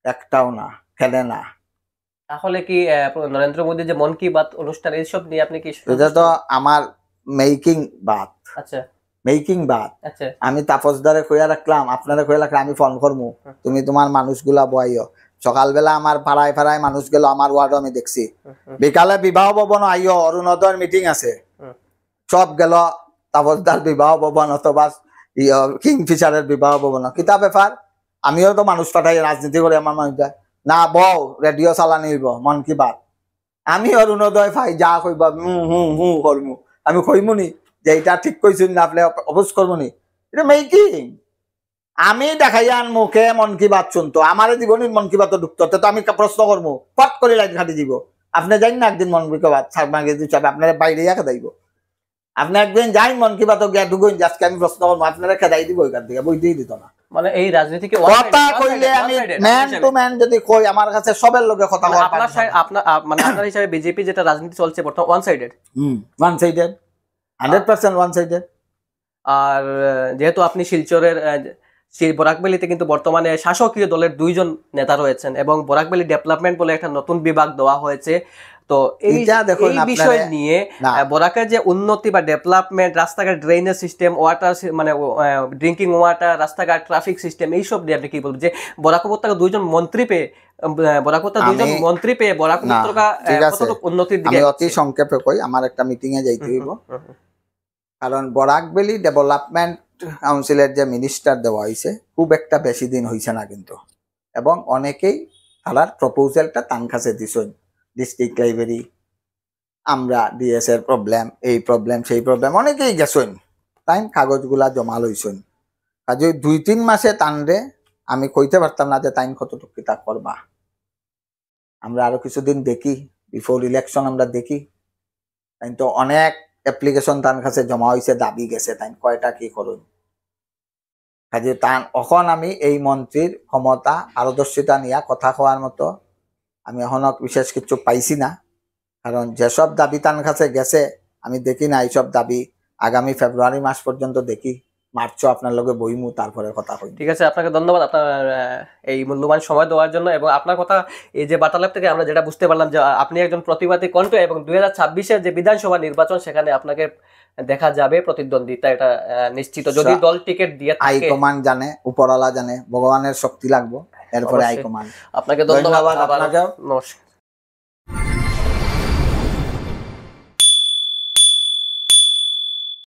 একটাও না, খেলে না। তাহলে কি নরেন্দ্র মোদী যে মন কি বাত অনুষ্ঠান এইসব নিয়ে আপনি কি? এটা তো আমার মেকিং বাত। আচ্ছা, মেকিং বাত। আচ্ছা, আমি তাপসদারে কইয়া রাখলাম, আপনারা কইয়া রাখলাম, আমি ফোন করবো, তুমি তোমার মানুষগুলা বয়াইও। সকালবেলা আমার পাড়ায় পাড়ায় মানুষ গেল, আমার ওয়ার্ড আমি দেখছি। বিকালে বিবাহ ভবন আইও, অরুণোদয়ের মিটিং আছে, সব গেল তাপসদার বিবাহ ভবন অথবা কিংফিশারের বিবাহ ভবন। কিতা ব্যাপার? আমিও তো মানুষ পাঠাই রাজনীতি করে, আমার মানুষ না বউ রেডিও চালানি হইব মন কি বাত। আমি অরুণোদয় ভাই যা কইবা হু করমু, আমি কইমু নি যে এটা ঠিক কইছেন না, আপনি অপোজ করবো নি? এটা মেকিং। আমি দেখাই আন মুখে মন কি বাত শুনতো, আমার জীবনের মন কি বাত ঢুকতো, তো আমি প্রশ্ন করবো, পট করে লাইট খাটি দিব। আপনি যাই না একদিন মন কি বাত আপনারা বাইরে খেদাইব। আপনি একদিন যাই মন কি বাত গিয়া ঢুকুন, আজকে আমি প্রশ্ন করবো, আপনারা খেদাই দিব, ওইখান থেকে বইতেই দিত না। মানে এই রাজনীতিকে কথা কইলে আমি ম্যান টু ম্যান যদি কই, আমার কাছে সবের লগে কথা বলা। আপনার মানে আপনার হিসাবে বিজেপি যেটা রাজনীতি চলছে বর্তমানে one sided, one sided, 100% one sided. আর যেহেতু আপনি শিলচরের সেই বরাকবেলিতে কিন্তু বর্তমানে শাসকীয় দলের 2 জন নেতা রয়েছেন এবং বরাকবেলি ডেভেলপমেন্ট বলে একটা নতুন বিভাগ দেওয়া হয়েছে। তো এই বিষয় নিয়ে বরাকের যে উন্নতি বা ডেভেলপমেন্ট, রাস্তাঘাট, ড্রেনেজ সিস্টেম, ওয়াটার মানে ড্রিঙ্কিং ওয়াটার, রাস্তাঘাট, ট্রাফিক সিস্টেম, এইসব নিয়ে আপনি কি বলবেন? যে বরাক উপত্যকা 2 জন মন্ত্রী পেয়ে, বরাক উপত্যকা 2 জন মন্ত্রী পেয়ে বরাক উপত্যকা কতটুকু উন্নতির দিকে? আমি অতি সংক্ষেপে কই, আমার একটা মিটিং এ যাইতে হইব। কারণ বরাকবেলি ডেভেলপমেন্ট কাউন্সিলের যে মিনিস্টার দেওয়া হয়েছে, খুব একটা বেশি দিন হয়েছে না কিন্তু, এবং অনেকেই তার প্রপোজালটা তান কাছে দিছেন। ডিস্ট্রিক্ট লাইব্রেরি, আমরা ডিএস এর প্রবলেম, এই প্রবলেম, সেই প্রবলেম, অনেকেই গেছেন, তাই কাগজগুলা জমা লইছেন। কাজে 2-3 মাসে টানরে আমি কইতে পারতাম না যে তাইন কতটুকু কিতা করবা। আমরা আরো কিছুদিন দেখি, বিফোর ইলেকশন আমরা দেখি। তাই তো অনেক অ্যাপ্লিকেশন তার কাছে জমা হয়েছে, দাবি গেছে, তাই কয়টা কি করুন। কাজে তান এখন আমি এই মন্ত্রীর ক্ষমতা পারদর্শিতা নিয়ে কথা কওয়ার মতো আমি এখনো বিশেষ কিছু পাইছি না। কারণ যেসব দাবি তার কাছে গেছে, আমি দেখি না এইসব দাবি আগামী ফেব্রুয়ারি মাস পর্যন্ত দেখি, মার্চও আপনার লগে বইমু, তারপরে কথা কই। ঠিক আছে, আপনাকে ধন্যবাদ আপনার এই মূল্যবান সময় দেওয়ার জন্য। এবং আপনার কথা, এই যে বার্তালাপ থেকে আমরা যেটা বুঝতে পারলাম যে আপনি একজন প্রতিবাদী কণ্ঠ, এবং 2026-এর যে বিধানসভা নির্বাচন, সেখানে আপনাকে দেখা যাবে প্রতিদ্বন্দ্বিতা, এটা নিশ্চিত। যদি দল টিকিট দিয়ে থাকে, হাইকমান্ড জানে, উপরওয়ালা জানে, ভগবানের শক্তি লাগবে, এরপরে হাইকমান্ড। আপনাকে ধন্যবাদ। আপনাকে নমস্কার।